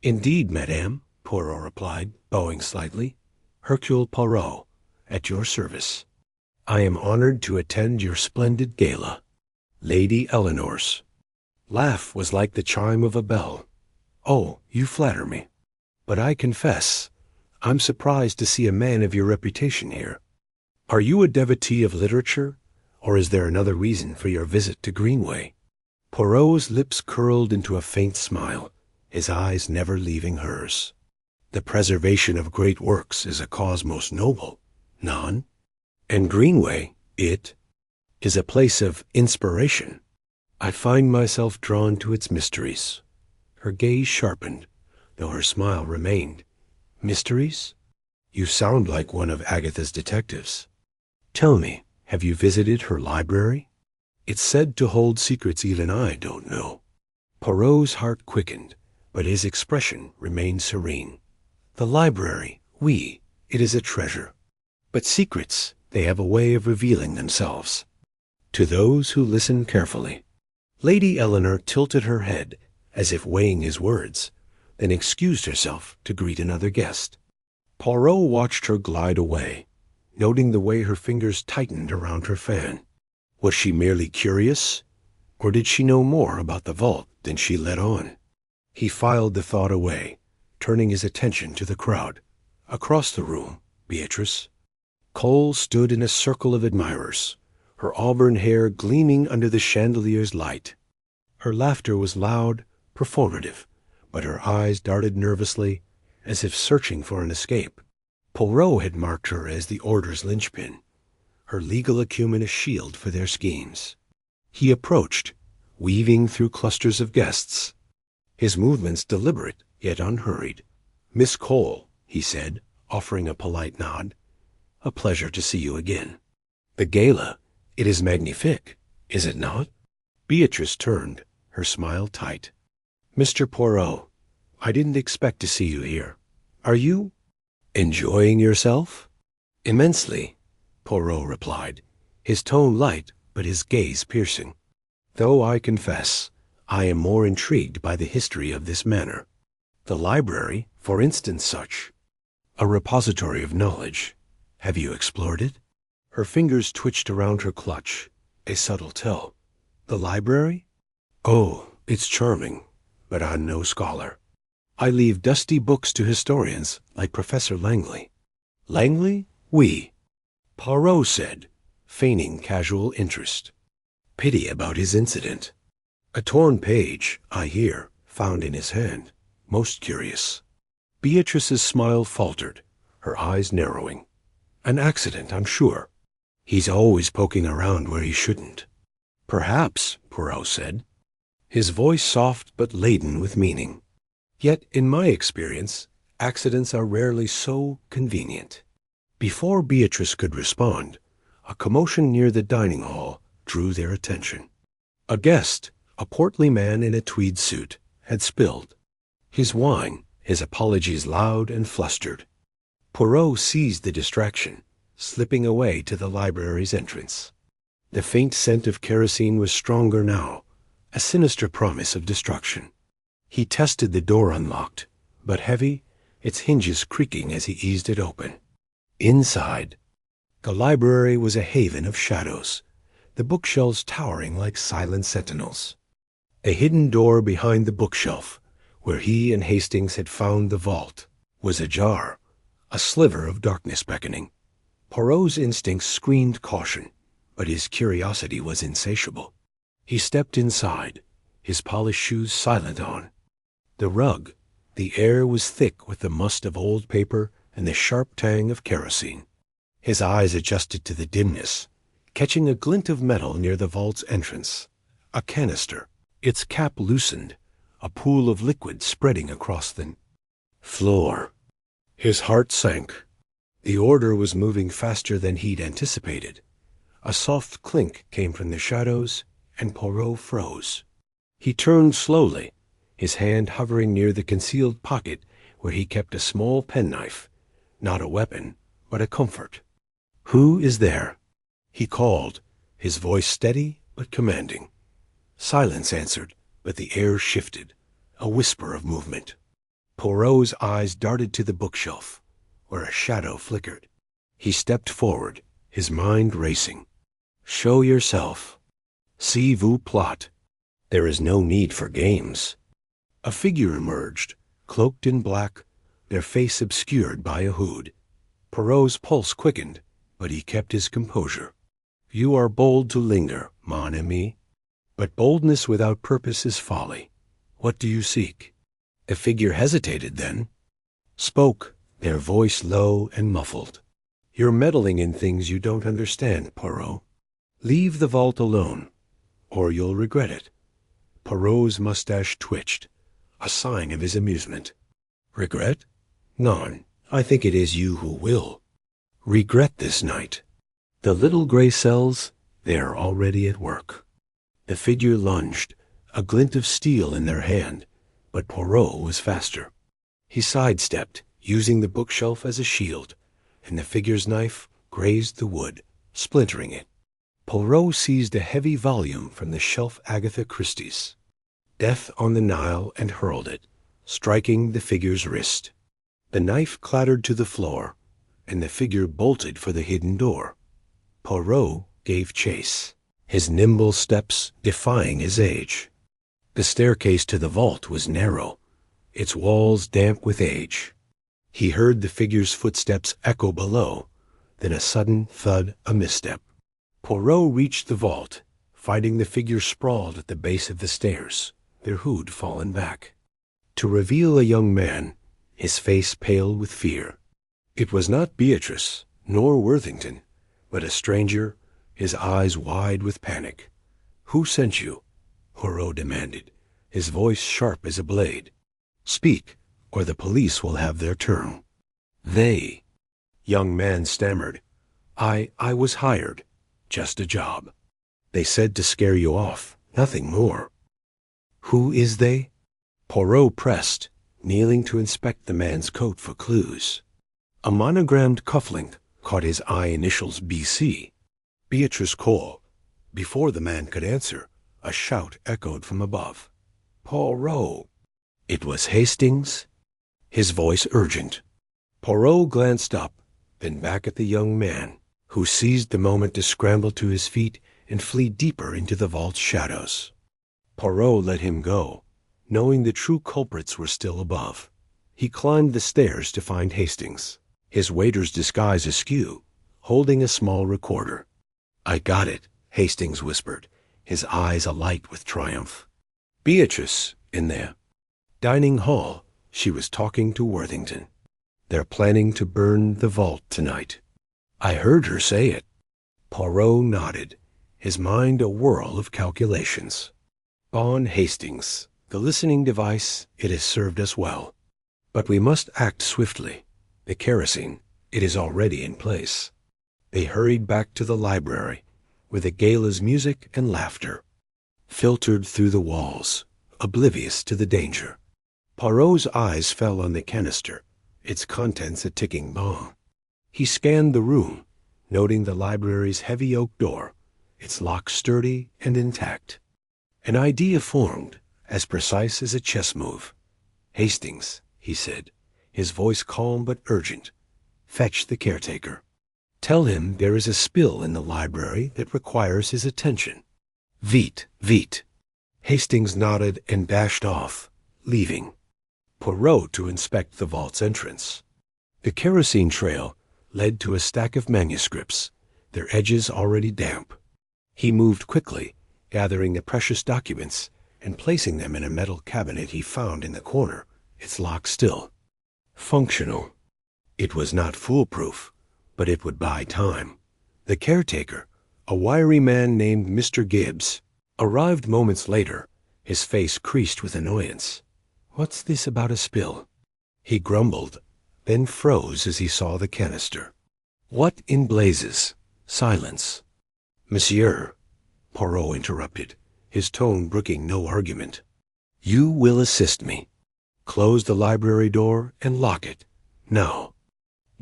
"Indeed, madame," Poirot replied, bowing slightly. "Hercule Poirot, at your service. I am honored to attend your splendid gala." Lady Eleanor's laugh was like the chime of a bell. "Oh, you flatter me. But I confess, I'm surprised to see a man of your reputation here. Are you a devotee of literature, or is there another reason for your visit to Greenway?" Poirot's lips curled into a faint smile, his eyes never leaving hers. "The preservation of great works is a cause most noble, non? And Greenway, it is a place of inspiration. I find myself drawn to its mysteries." Her gaze sharpened, though her smile remained. "Mysteries? You sound like one of Agatha's detectives. Tell me, have you visited her library? It's said to hold secrets even I don't know." Poirot's heart quickened, but his expression remained serene. "The library, oui, it is a treasure. But secrets, they have a way of revealing themselves to those who listen carefully." Lady Eleanor tilted her head, as if weighing his words, then excused herself to greet another guest. Poirot watched her glide away, noting the way her fingers tightened around her fan. Was she merely curious, or did she know more about the vault than she let on? He filed the thought away, turning his attention to the crowd. Across the room, Beatrice Cole stood in a circle of admirers, her auburn hair gleaming under the chandelier's light. Her laughter was loud, performative, but her eyes darted nervously, as if searching for an escape. Poirot had marked her as the order's linchpin, her legal acumen a shield for their schemes. He approached, weaving through clusters of guests, his movements deliberate yet unhurried. "Miss Cole," he said, offering a polite nod, "a pleasure to see you again. The gala, it is magnifique, is it not?" Beatrice turned, her smile tight. "Mr. Poirot, I didn't expect to see you here. Are you enjoying yourself?" "Immensely," Poirot replied, his tone light but his gaze piercing. "Though I confess, I am more intrigued by the history of this manor. The library, for instance, such a repository of knowledge. Have you explored it?" Her fingers twitched around her clutch, a subtle tell. "The library? Oh, it's charming, but I'm no scholar. I leave dusty books to historians like Professor Langley." "Langley? Oui," Poirot said, feigning casual interest. "Pity about his incident. A torn page, I hear, found in his hand. Most curious." Beatrice's smile faltered, her eyes narrowing. "An accident, I'm sure. He's always poking around where he shouldn't." "Perhaps," Poirot said, his voice soft but laden with meaning. "Yet, in my experience, accidents are rarely so convenient." Before Beatrice could respond, a commotion near the dining hall drew their attention. A guest, a portly man in a tweed suit, had spilled his wine, his apologies loud and flustered. Poirot seized the distraction, slipping away to the library's entrance. The faint scent of kerosene was stronger now, a sinister promise of destruction. He tested the door unlocked, but heavy, its hinges creaking as he eased it open. Inside, the library was a haven of shadows, the bookshelves towering like silent sentinels. A hidden door behind the bookshelf, where he and Hastings had found the vault, was ajar, a sliver of darkness beckoning. Poirot's instincts screamed caution, but his curiosity was insatiable. He stepped inside, his polished shoes silent on. The rug, the air was thick with the must of old paper and the sharp tang of kerosene. His eyes adjusted to the dimness, catching a glint of metal near the vault's entrance. A canister, its cap loosened, a pool of liquid spreading across the floor. His heart sank. The order was moving faster than he'd anticipated. A soft clink came from the shadows, and Poirot froze. He turned slowly, his hand hovering near the concealed pocket where he kept a small penknife, not a weapon, but a comfort. "Who is there?" he called, his voice steady but commanding. Silence answered, but the air shifted, a whisper of movement. Poirot's eyes darted to the bookshelf, where a shadow flickered. He stepped forward, his mind racing. "Show yourself. Si vous plot. There is no need for games." A figure emerged, cloaked in black, their face obscured by a hood. Poirot's pulse quickened, but he kept his composure. "You are bold to linger, mon ami. But boldness without purpose is folly. What do you seek?" The figure hesitated, then spoke, their voice low and muffled. "You're meddling in things you don't understand, Poirot. Leave the vault alone, or you'll regret it." Poirot's mustache twitched, a sign of his amusement. "Regret? Non, I think it is you who will regret this night. The little gray cells, they are already at work." The figure lunged, a glint of steel in their hand, but Poirot was faster. He sidestepped, using the bookshelf as a shield, and the figure's knife grazed the wood, splintering it. Poirot seized a heavy volume from the shelf Agatha Christie's, Death on the Nile, and hurled it, striking the figure's wrist. The knife clattered to the floor, and the figure bolted for the hidden door. Poirot gave chase, his nimble steps defying his age. The staircase to the vault was narrow, its walls damp with age. He heard the figure's footsteps echo below, then a sudden thud, a misstep. Poirot reached the vault, finding the figure sprawled at the base of the stairs, their hood fallen back, to reveal a young man, his face pale with fear. It was not Beatrice, nor Worthington, but a stranger, his eyes wide with panic. "Who sent you?" Poirot demanded, his voice sharp as a blade. "Speak, or the police will have their turn." "They," young man stammered. I was hired. Just a job. They said to scare you off, nothing more." "Who is they?" Poirot pressed, kneeling to inspect the man's coat for clues. A monogrammed cufflink caught his eye, initials BC. Beatrice Cole. Before the man could answer, a shout echoed from above. "Poirot!" It was Hastings, his voice urgent. Poirot glanced up, then back at the young man, who seized the moment to scramble to his feet and flee deeper into the vault's shadows. Poirot let him go, knowing the true culprits were still above. He climbed the stairs to find Hastings, his waiter's disguise askew, holding a small recorder. "I got it," Hastings whispered, his eyes alight with triumph. "Beatrice, in there. Dining hall, she was talking to Worthington. They're planning to burn the vault tonight. I heard her say it." Poirot nodded, his mind a whirl of calculations. "On Hastings, the listening device, it has served us well. But we must act swiftly. The kerosene, it is already in place." They hurried back to the library, where the gala's music and laughter filtered through the walls, oblivious to the danger. Poirot's eyes fell on the canister, its contents a ticking bomb. He scanned the room, noting the library's heavy oak door, its lock sturdy and intact. An idea formed, as precise as a chess move. "Hastings," he said, his voice calm but urgent, "fetch the caretaker. Tell him there is a spill in the library that requires his attention. Vite, vite." Hastings nodded and dashed off, leaving. Poirot to inspect the vault's entrance. The kerosene trail led to a stack of manuscripts, their edges already damp. He moved quickly, gathering the precious documents and placing them in a metal cabinet he found in the corner, its lock still. Functional. It was not foolproof, but it would buy time. The caretaker, a wiry man named Mr. Gibbs, arrived moments later, his face creased with annoyance. "What's this about a spill?" he grumbled, then froze as he saw the canister. "What in blazes?" Silence. "Monsieur," Poirot interrupted, his tone brooking no argument. "You will assist me. Close the library door and lock it. Now."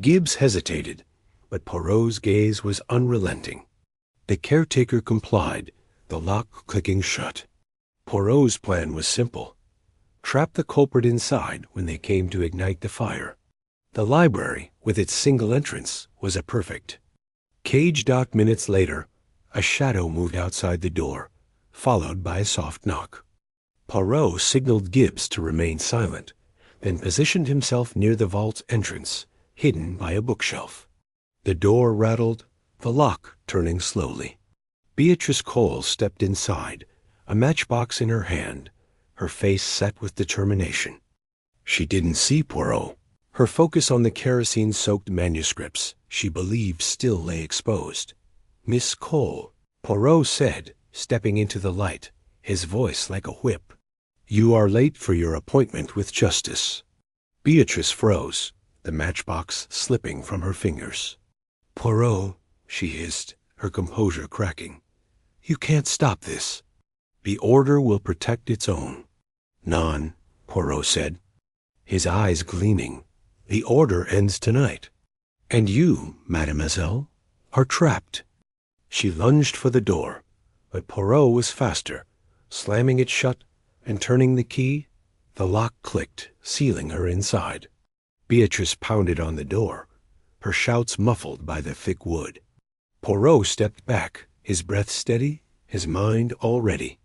Gibbs hesitated, but Poirot's gaze was unrelenting. The caretaker complied, the lock clicking shut. Poirot's plan was simple. Trap the culprit inside when they came to ignite the fire. The library, with its single entrance, was a perfect. Caged out minutes later, a shadow moved outside the door, followed by a soft knock. Poirot signaled Gibbs to remain silent, then positioned himself near the vault's entrance, hidden by a bookshelf. The door rattled, the lock turning slowly. Beatrice Cole stepped inside, a matchbox in her hand, her face set with determination. She didn't see Poirot. Her focus on the kerosene-soaked manuscripts she believed still lay exposed. "Miss Cole," Poirot said, stepping into the light, his voice like a whip. "You are late for your appointment with justice." Beatrice froze, the matchbox slipping from her fingers. "Poirot," she hissed, her composure cracking. "You can't stop this. The order will protect its own." "Non," Poirot said, his eyes gleaming. "The order ends tonight. And you, mademoiselle, are trapped." She lunged for the door, but Poirot was faster, slamming it shut and turning the key. The lock clicked, sealing her inside. Beatrice pounded on the door, her shouts muffled by the thick wood. Poirot stepped back, his breath steady, his mind all ready.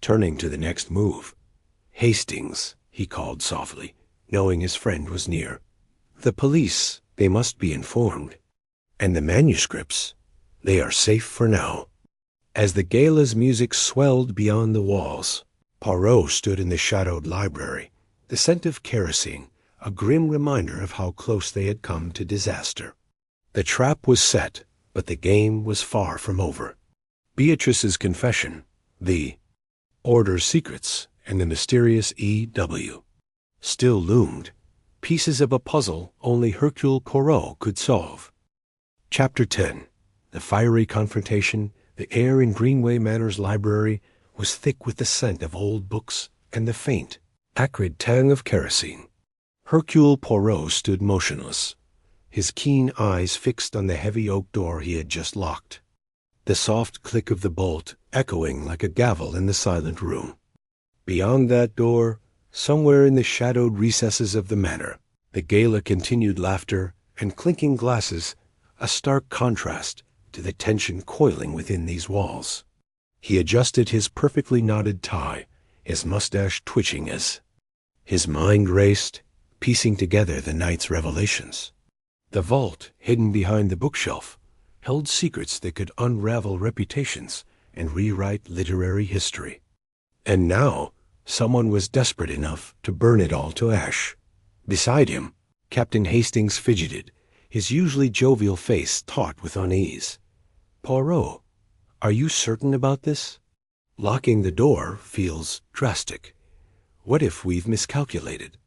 Turning to the next move. "Hastings," he called softly, knowing his friend was near. "The police, they must be informed. And the manuscripts, they are safe for now." As the gala's music swelled beyond the walls, Poirot stood in the shadowed library, the scent of kerosene, a grim reminder of how close they had come to disaster. The trap was set, but the game was far from over. Beatrice's confession, the order's secrets, and the mysterious E.W. still loomed, pieces of a puzzle only Hercule Poirot could solve. Chapter 10. The fiery confrontation. The air in Greenway Manor's library was thick with the scent of old books and the faint, acrid tang of kerosene. Hercule Poirot stood motionless, his keen eyes fixed on the heavy oak door he had just locked, the soft click of the bolt echoing like a gavel in the silent room. Beyond that door, somewhere in the shadowed recesses of the manor, the gala continued laughter and clinking glasses, a stark contrast to the tension coiling within these walls. He adjusted his perfectly knotted tie, his mustache twitching as his mind raced, piecing together the night's revelations. The vault, hidden behind the bookshelf, held secrets that could unravel reputations and rewrite literary history. And now, someone was desperate enough to burn it all to ash. Beside him, Captain Hastings fidgeted, his usually jovial face taut with unease. "Poirot, are you certain about this? Locking the door feels drastic. What if we've miscalculated?"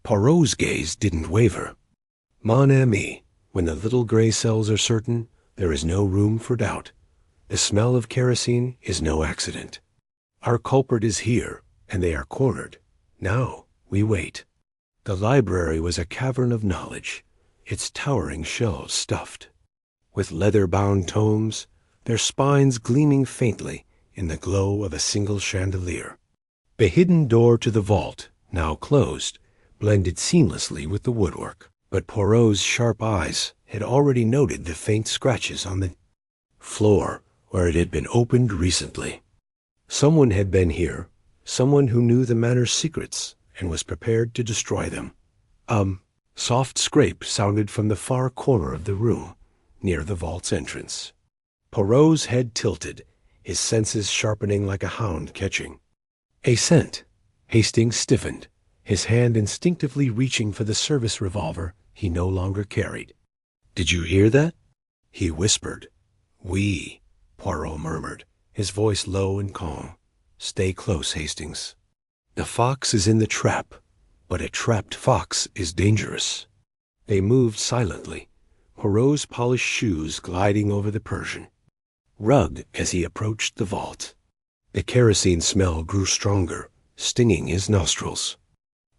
Poirot's gaze didn't waver. "Mon ami, when the little gray cells are certain, there is no room for doubt. The smell of kerosene is no accident. Our culprit is here, and they are cornered. Now we wait." The library was a cavern of knowledge, its towering shelves stuffed with leather-bound tomes, their spines gleaming faintly in the glow of a single chandelier. The hidden door to the vault, now closed, blended seamlessly with the woodwork, but Poirot's sharp eyes had already noted the faint scratches on the floor where it had been opened recently. Someone had been here, someone who knew the manor's secrets and was prepared to destroy them. Soft scrape sounded from the far corner of the room, near the vault's entrance. Poirot's head tilted, his senses sharpening like a hound catching. A scent. Hastings stiffened, his hand instinctively reaching for the service revolver he no longer carried. "Did you hear that?" he whispered. "Oui," Poirot murmured, his voice low and calm. "Stay close, Hastings. The fox is in the trap, but a trapped fox is dangerous." They moved silently, Poirot's polished shoes gliding over the Persian rug as he approached the vault. The kerosene smell grew stronger, stinging his nostrils.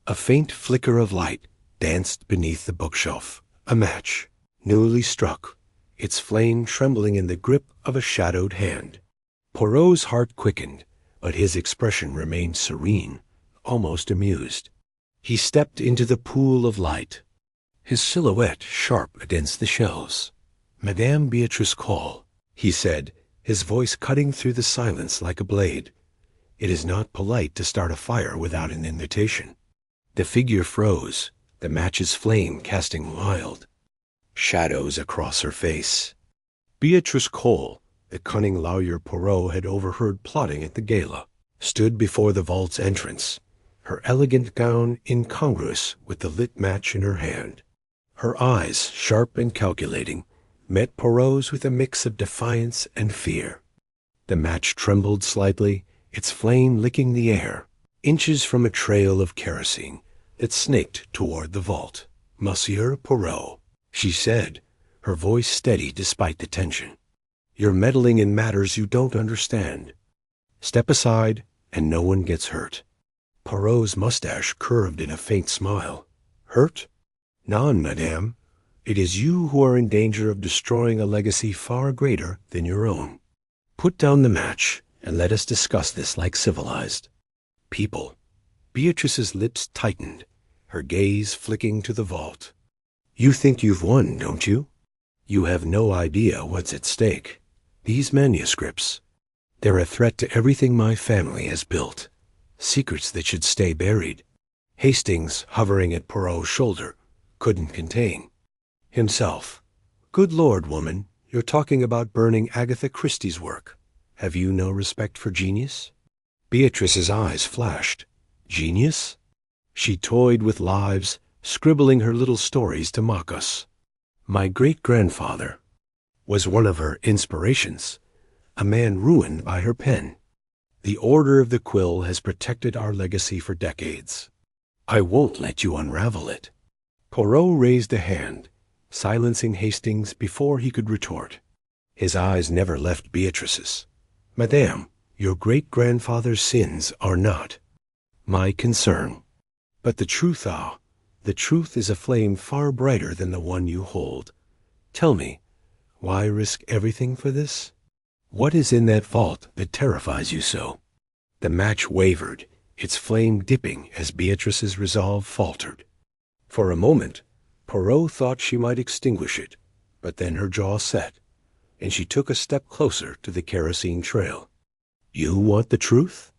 A faint flicker of light danced beneath the bookshelf. A match, newly struck, its flame trembling in the grip of a shadowed hand. Poirot's heart quickened, but his expression remained serene, almost amused. He stepped into the pool of light, his silhouette sharp against the shelves. "Madame Beatrice Cole," he said, his voice cutting through the silence like a blade. "It is not polite to start a fire without an invitation." The figure froze, the match's flame casting wild shadows across her face. Beatrice Cole, the cunning lawyer Poirot had overheard plotting at the gala, stood before the vault's entrance, her elegant gown incongruous with the lit match in her hand. Her eyes, sharp and calculating, met Poirot's with a mix of defiance and fear. The match trembled slightly, its flame licking the air, inches from a trail of kerosene that snaked toward the vault. "Monsieur Poirot," she said, her voice steady despite the tension. "You're meddling in matters you don't understand. Step aside, and no one gets hurt." Poirot's mustache curved in a faint smile. "Hurt? None, madame. It is you who are in danger of destroying a legacy far greater than your own. Put down the match, and let us discuss this like civilized people." Beatrice's lips tightened, her gaze flicking to the vault. "You think you've won, don't you? You have no idea what's at stake. These manuscripts, they're a threat to everything my family has built. Secrets that should stay buried." Hastings, hovering at Poirot's shoulder, couldn't contain himself. "Good Lord, woman, you're talking about burning Agatha Christie's work. Have you no respect for genius?" Beatrice's eyes flashed. "Genius?" She toyed with lives, scribbling her little stories to mock us. "My great-grandfather was one of her inspirations, a man ruined by her pen. The Order of the Quill has protected our legacy for decades. I won't let you unravel it." Poirot raised a hand, silencing Hastings before he could retort. His eyes never left Beatrice's. "Madame, your great-grandfather's sins are not my concern. But the truth is a flame far brighter than the one you hold. Tell me, why risk everything for this? What is in that vault that terrifies you so?" The match wavered, its flame dipping as Beatrice's resolve faltered. For a moment, Poirot thought she might extinguish it, but then her jaw set, and she took a step closer to the kerosene trail. "You want the truth?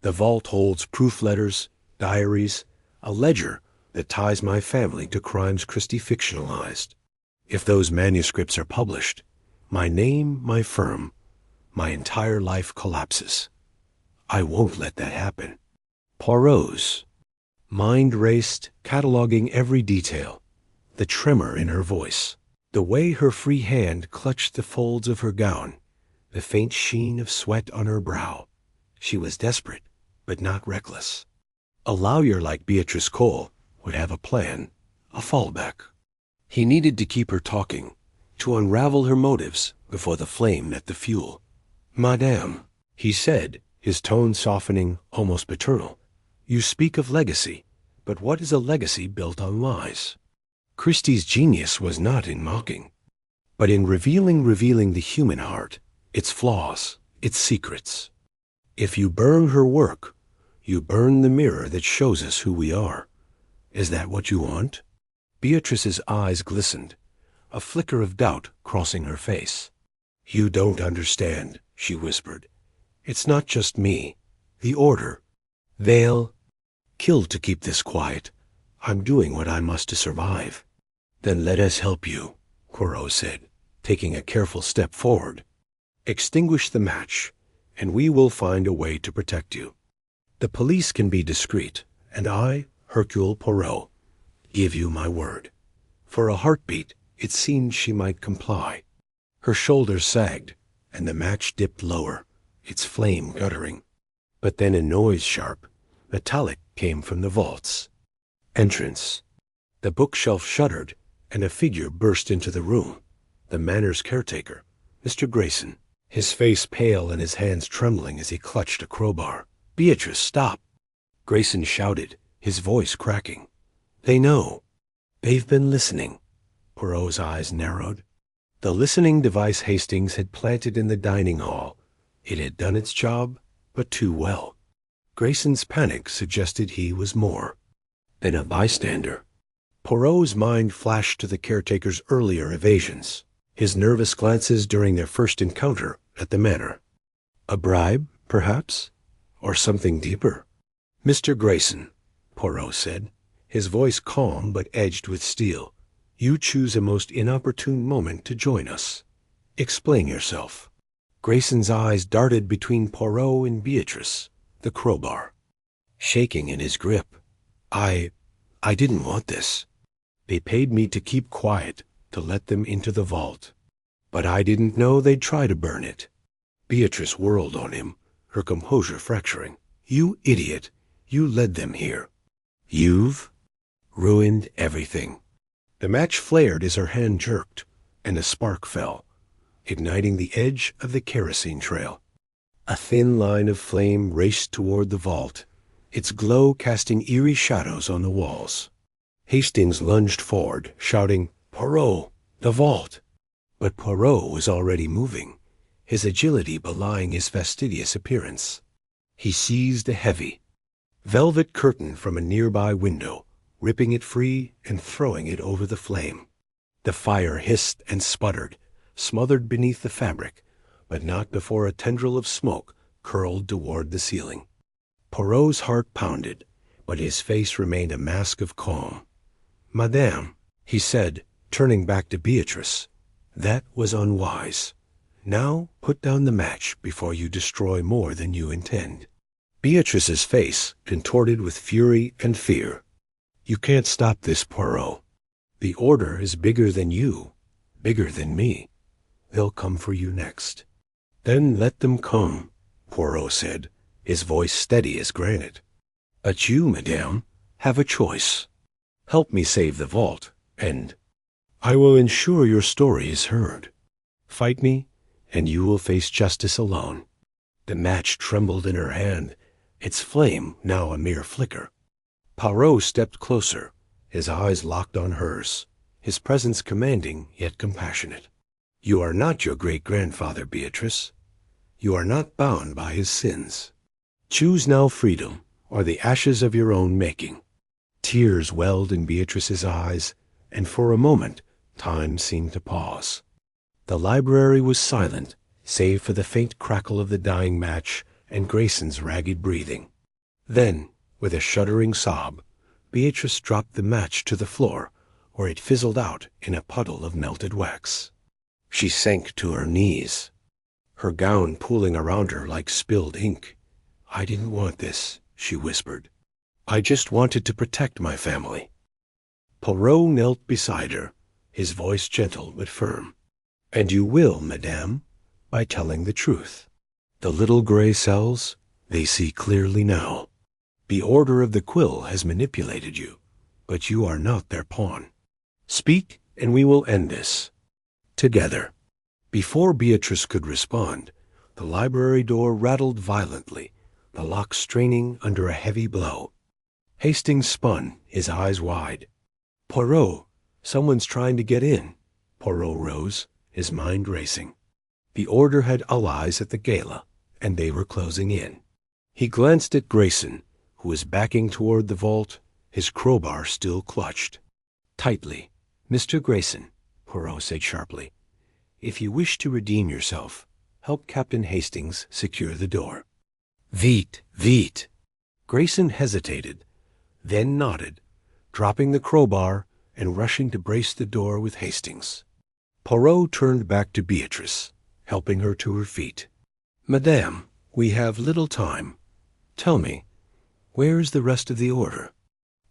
The vault holds proof letters, diaries, a ledger that ties my family to crimes Christie fictionalized. If those manuscripts are published, my name, my firm, my entire life collapses. I won't let that happen." Poirot's mind raced, cataloging every detail, the tremor in her voice, the way her free hand clutched the folds of her gown, the faint sheen of sweat on her brow. She was desperate, but not reckless. A lawyer like Beatrice Cole would have a plan, a fallback. He needed to keep her talking, to unravel her motives before the flame met the fuel. "Madame," he said, his tone softening, almost paternal, "you speak of legacy, but what is a legacy built on lies? Christie's genius was not in mocking, but in revealing the human heart, its flaws, its secrets. If you burn her work, you burn the mirror that shows us who we are. Is that what you want?" Beatrice's eyes glistened, a flicker of doubt crossing her face. "You don't understand," she whispered. "It's not just me. The Order. They'll..." kill to keep this quiet. I'm doing what I must to survive." "Then let us help you," Poirot said, taking a careful step forward. "Extinguish the match, and we will find a way to protect you. The police can be discreet, and I, Hercule Poirot, give you my word." For a heartbeat, it seemed she might comply. Her shoulders sagged, and the match dipped lower, its flame guttering. But then a noise sharp, metallic, came from the vaults. Entrance. The bookshelf shuddered, and a figure burst into the room. The manor's caretaker, Mr. Grayson, his face pale and his hands trembling as he clutched a crowbar. "Beatrice, stop!" Grayson shouted, his voice cracking. "They know. They've been listening." Poirot's eyes narrowed. The listening device Hastings had planted in the dining hall. It had done its job, but too well. Grayson's panic suggested he was more than a bystander. Poirot's mind flashed to the caretaker's earlier evasions, his nervous glances during their first encounter at the manor. A bribe, perhaps? Or something deeper? "Mr. Grayson," Poirot said, his voice calm but edged with steel, "you choose a most inopportune moment to join us. Explain yourself." Grayson's eyes darted between Poirot and Beatrice, the crowbar, shaking in his grip. I didn't want this. They paid me to keep quiet, to let them into the vault. But I didn't know they'd try to burn it." Beatrice whirled on him, her composure fracturing. "You idiot! You led them here. You've ruined everything." The match flared as her hand jerked, and a spark fell, igniting the edge of the kerosene trail. A thin line of flame raced toward the vault, its glow casting eerie shadows on the walls. Hastings lunged forward, shouting, "Poirot, the vault!" But Poirot was already moving, his agility belying his fastidious appearance. He seized a heavy velvet curtain from a nearby window, ripping it free and throwing it over the flame. The fire hissed and sputtered, smothered beneath the fabric, but not before a tendril of smoke curled toward the ceiling. Poirot's heart pounded, but his face remained a mask of calm. "Madame," he said, turning back to Beatrice, "that was unwise. Now put down the match before you destroy more than you intend." Beatrice's face contorted with fury and fear. "You can't stop this, Poirot. The order is bigger than you, bigger than me. They'll come for you next." "Then let them come," Poirot said, his voice steady as granite. "But you, madame, have a choice. Help me save the vault, and I will ensure your story is heard. Fight me, and you will face justice alone." The match trembled in her hand, its flame now a mere flicker. Poirot stepped closer, his eyes locked on hers, his presence commanding yet compassionate. "You are not your great-grandfather, Beatrice. You are not bound by his sins. Choose now freedom, or the ashes of your own making." Tears welled in Beatrice's eyes, and for a moment time seemed to pause. The library was silent, save for the faint crackle of the dying match and Grayson's ragged breathing. Then, with a shuddering sob, Beatrice dropped the match to the floor, where it fizzled out in a puddle of melted wax. She sank to her knees, her gown pooling around her like spilled ink. "I didn't want this," she whispered. "I just wanted to protect my family." Poirot knelt beside her, his voice gentle but firm. "And you will, madame, by telling the truth. The little gray cells, they see clearly now. The Order of the Quill has manipulated you, but you are not their pawn. Speak, and we will end this. Together." Before Beatrice could respond, the library door rattled violently, the lock straining under a heavy blow. Hastings spun, his eyes wide. "Poirot, someone's trying to get in." Poirot rose, his mind racing. The Order had allies at the gala, and they were closing in. He glanced at Grayson, who was backing toward the vault, his crowbar still clutched tightly. "Mr. Grayson," Poirot said sharply, "if you wish to redeem yourself, help Captain Hastings secure the door." "Vite, vite!" Grayson hesitated, then nodded, dropping the crowbar and rushing to brace the door with Hastings. Poirot turned back to Beatrice, helping her to her feet. "Madame, we have little time. Tell me, where is the rest of the order?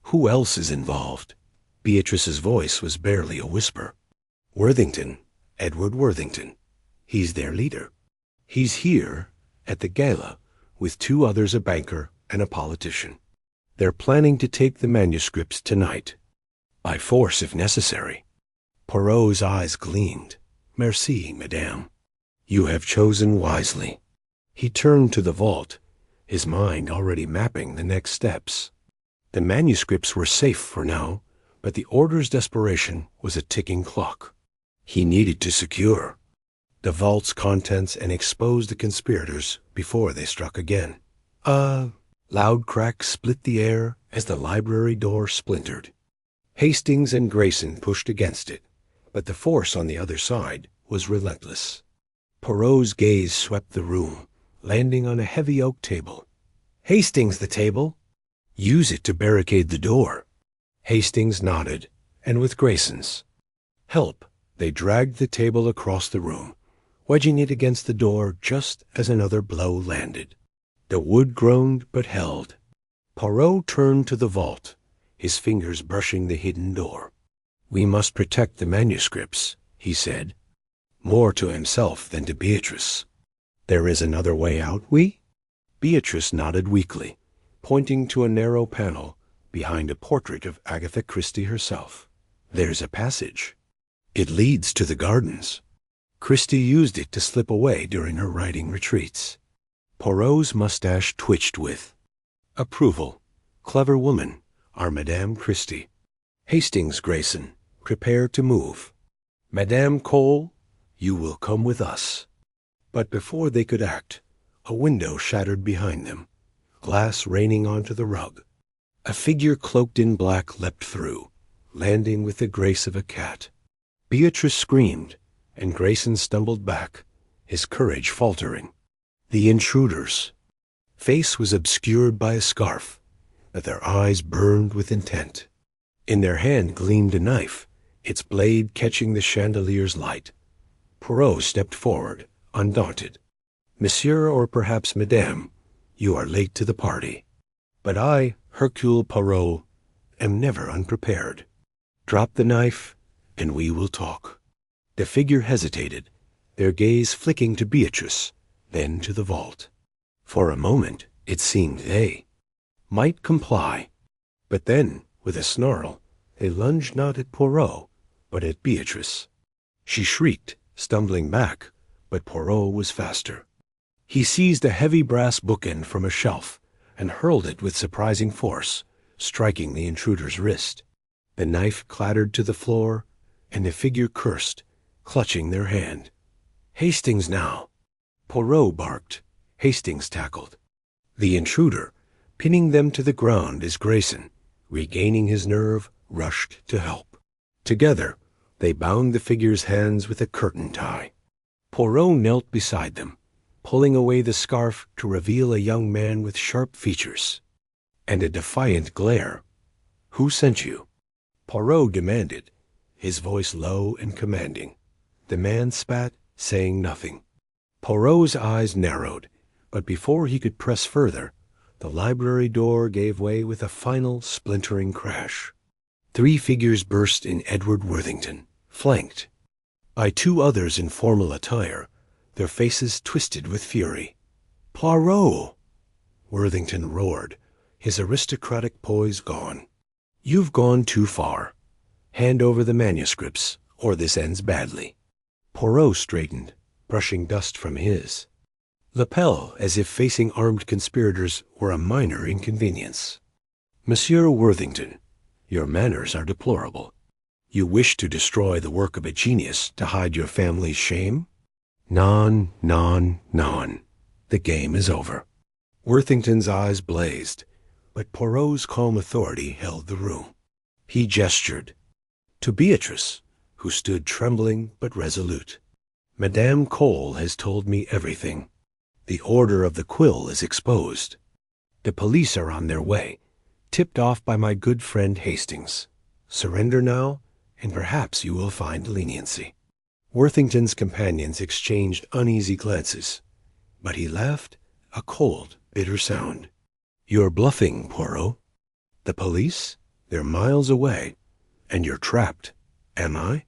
Who else is involved?" Beatrice's voice was barely a whisper. "Worthington, Edward Worthington. He's their leader. He's here at the gala with 2 others, a banker and a politician. They're planning to take the manuscripts tonight, by force if necessary." Poirot's eyes gleamed. "Merci, madame. You have chosen wisely." He turned to the vault, his mind already mapping the next steps. The manuscripts were safe for now, but the order's desperation was a ticking clock. He needed to secure the vault's contents and expose the conspirators before they struck again. A loud crack split the air as the library door splintered. Hastings and Grayson pushed against it, but the force on the other side was relentless. Poirot's gaze swept the room, landing on a heavy oak table. "Hastings, the table. Use it to barricade the door." Hastings nodded, and with Grayson's help, they dragged the table across the room, wedging it against the door just as another blow landed. The wood groaned but held. Poirot turned to the vault, his fingers brushing the hidden door. "We must protect the manuscripts," he said, more to himself than to Beatrice. "There is another way out, we?" Beatrice nodded weakly, pointing to a narrow panel behind a portrait of Agatha Christie herself. "There's a passage. It leads to the gardens. Christie used it to slip away during her writing retreats." Poirot's mustache twitched with approval. "Clever woman, our Madame Christie. Hastings, Grayson, prepare to move. Madame Cole, you will come with us." But before they could act, a window shattered behind them, glass raining onto the rug. A figure cloaked in black leapt through, landing with the grace of a cat. Beatrice screamed, and Grayson stumbled back, his courage faltering. The intruders' face was obscured by a scarf, but their eyes burned with intent. In their hand gleamed a knife, its blade catching the chandelier's light. Poirot stepped forward, undaunted. "Monsieur, or perhaps Madame, you are late to the party. But I, Hercule Poirot, am never unprepared. Drop the knife, and we will talk." The figure hesitated, their gaze flicking to Beatrice, then to the vault. For a moment, it seemed they might comply. But then, with a snarl, they lunged not at Poirot, but at Beatrice. She shrieked, stumbling back, but Poirot was faster. He seized a heavy brass bookend from a shelf and hurled it with surprising force, striking the intruder's wrist. The knife clattered to the floor, and the figure cursed, clutching their hand. "Hastings now!" Poirot barked. Hastings tackled. The intruder, pinning them to the ground as Grayson, regaining his nerve, rushed to help. Together, they bound the figure's hands with a curtain tie. Poirot knelt beside them, pulling away the scarf to reveal a young man with sharp features and a defiant glare. "Who sent you?" Poirot demanded, his voice low and commanding. The man spat, saying nothing. Poirot's eyes narrowed, but before he could press further, the library door gave way with a final splintering crash. 3 figures burst in Edward Worthington, flanked by 2 others in formal attire, their faces twisted with fury. "Poirot!" Worthington roared, his aristocratic poise gone. "You've gone too far. Hand over the manuscripts, or this ends badly." Poirot straightened, brushing dust from his lapel as if facing armed conspirators were a minor inconvenience. "Monsieur Worthington, your manners are deplorable. You wish to destroy the work of a genius to hide your family's shame? Non, non, non. The game is over." Worthington's eyes blazed, but Poirot's calm authority held the room. He gestured to Beatrice, who stood trembling but resolute. "Madame Cole has told me everything. The order of the quill is exposed. The police are on their way. tipped off by my good friend Hastings. Surrender now, and perhaps you will find leniency." Worthington's companions exchanged uneasy glances, but he laughed a cold, bitter sound. "You're bluffing, Poirot. The police? They're miles away, and you're trapped. Am I?"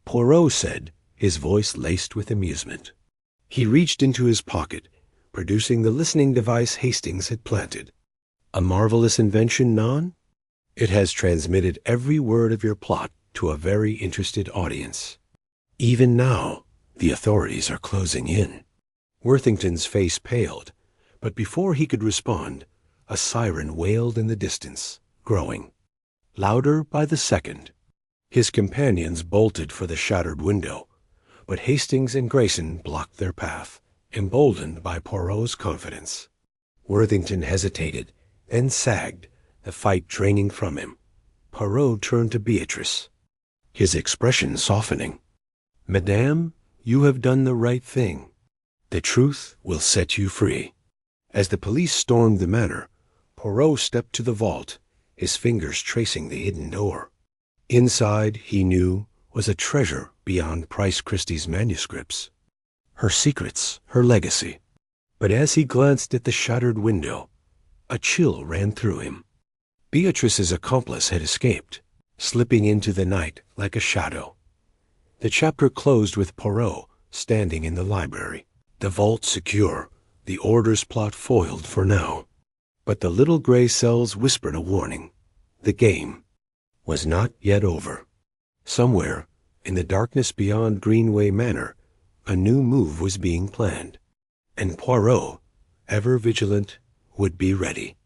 Poirot said, his voice laced with amusement. He reached into his pocket, producing the listening device Hastings had planted. "A marvelous invention, Non? It has transmitted every word of your plot to a very interested audience. Even now, the authorities are closing in." Worthington's face paled, but before he could respond, a siren wailed in the distance, growing louder by the second. His companions bolted for the shattered window, but Hastings and Grayson blocked their path, emboldened by Poirot's confidence. Worthington hesitated, then sagged, the fight draining from him. Poirot turned to Beatrice, his expression softening. "Madame, you have done the right thing. The truth will set you free." As the police stormed the manor, Poirot stepped to the vault, his fingers tracing the hidden door. Inside, he knew, was a treasure beyond Price Christie's manuscripts. Her secrets, her legacy. But as he glanced at the shattered window, a chill ran through him. Beatrice's accomplice had escaped, slipping into the night like a shadow. The chapter closed with Poirot standing in the library, the vault secure, the order's plot foiled for now. But the little gray cells whispered a warning. The game was not yet over. Somewhere, in the darkness beyond Greenway Manor, a new move was being planned, and Poirot, ever vigilant, would be ready.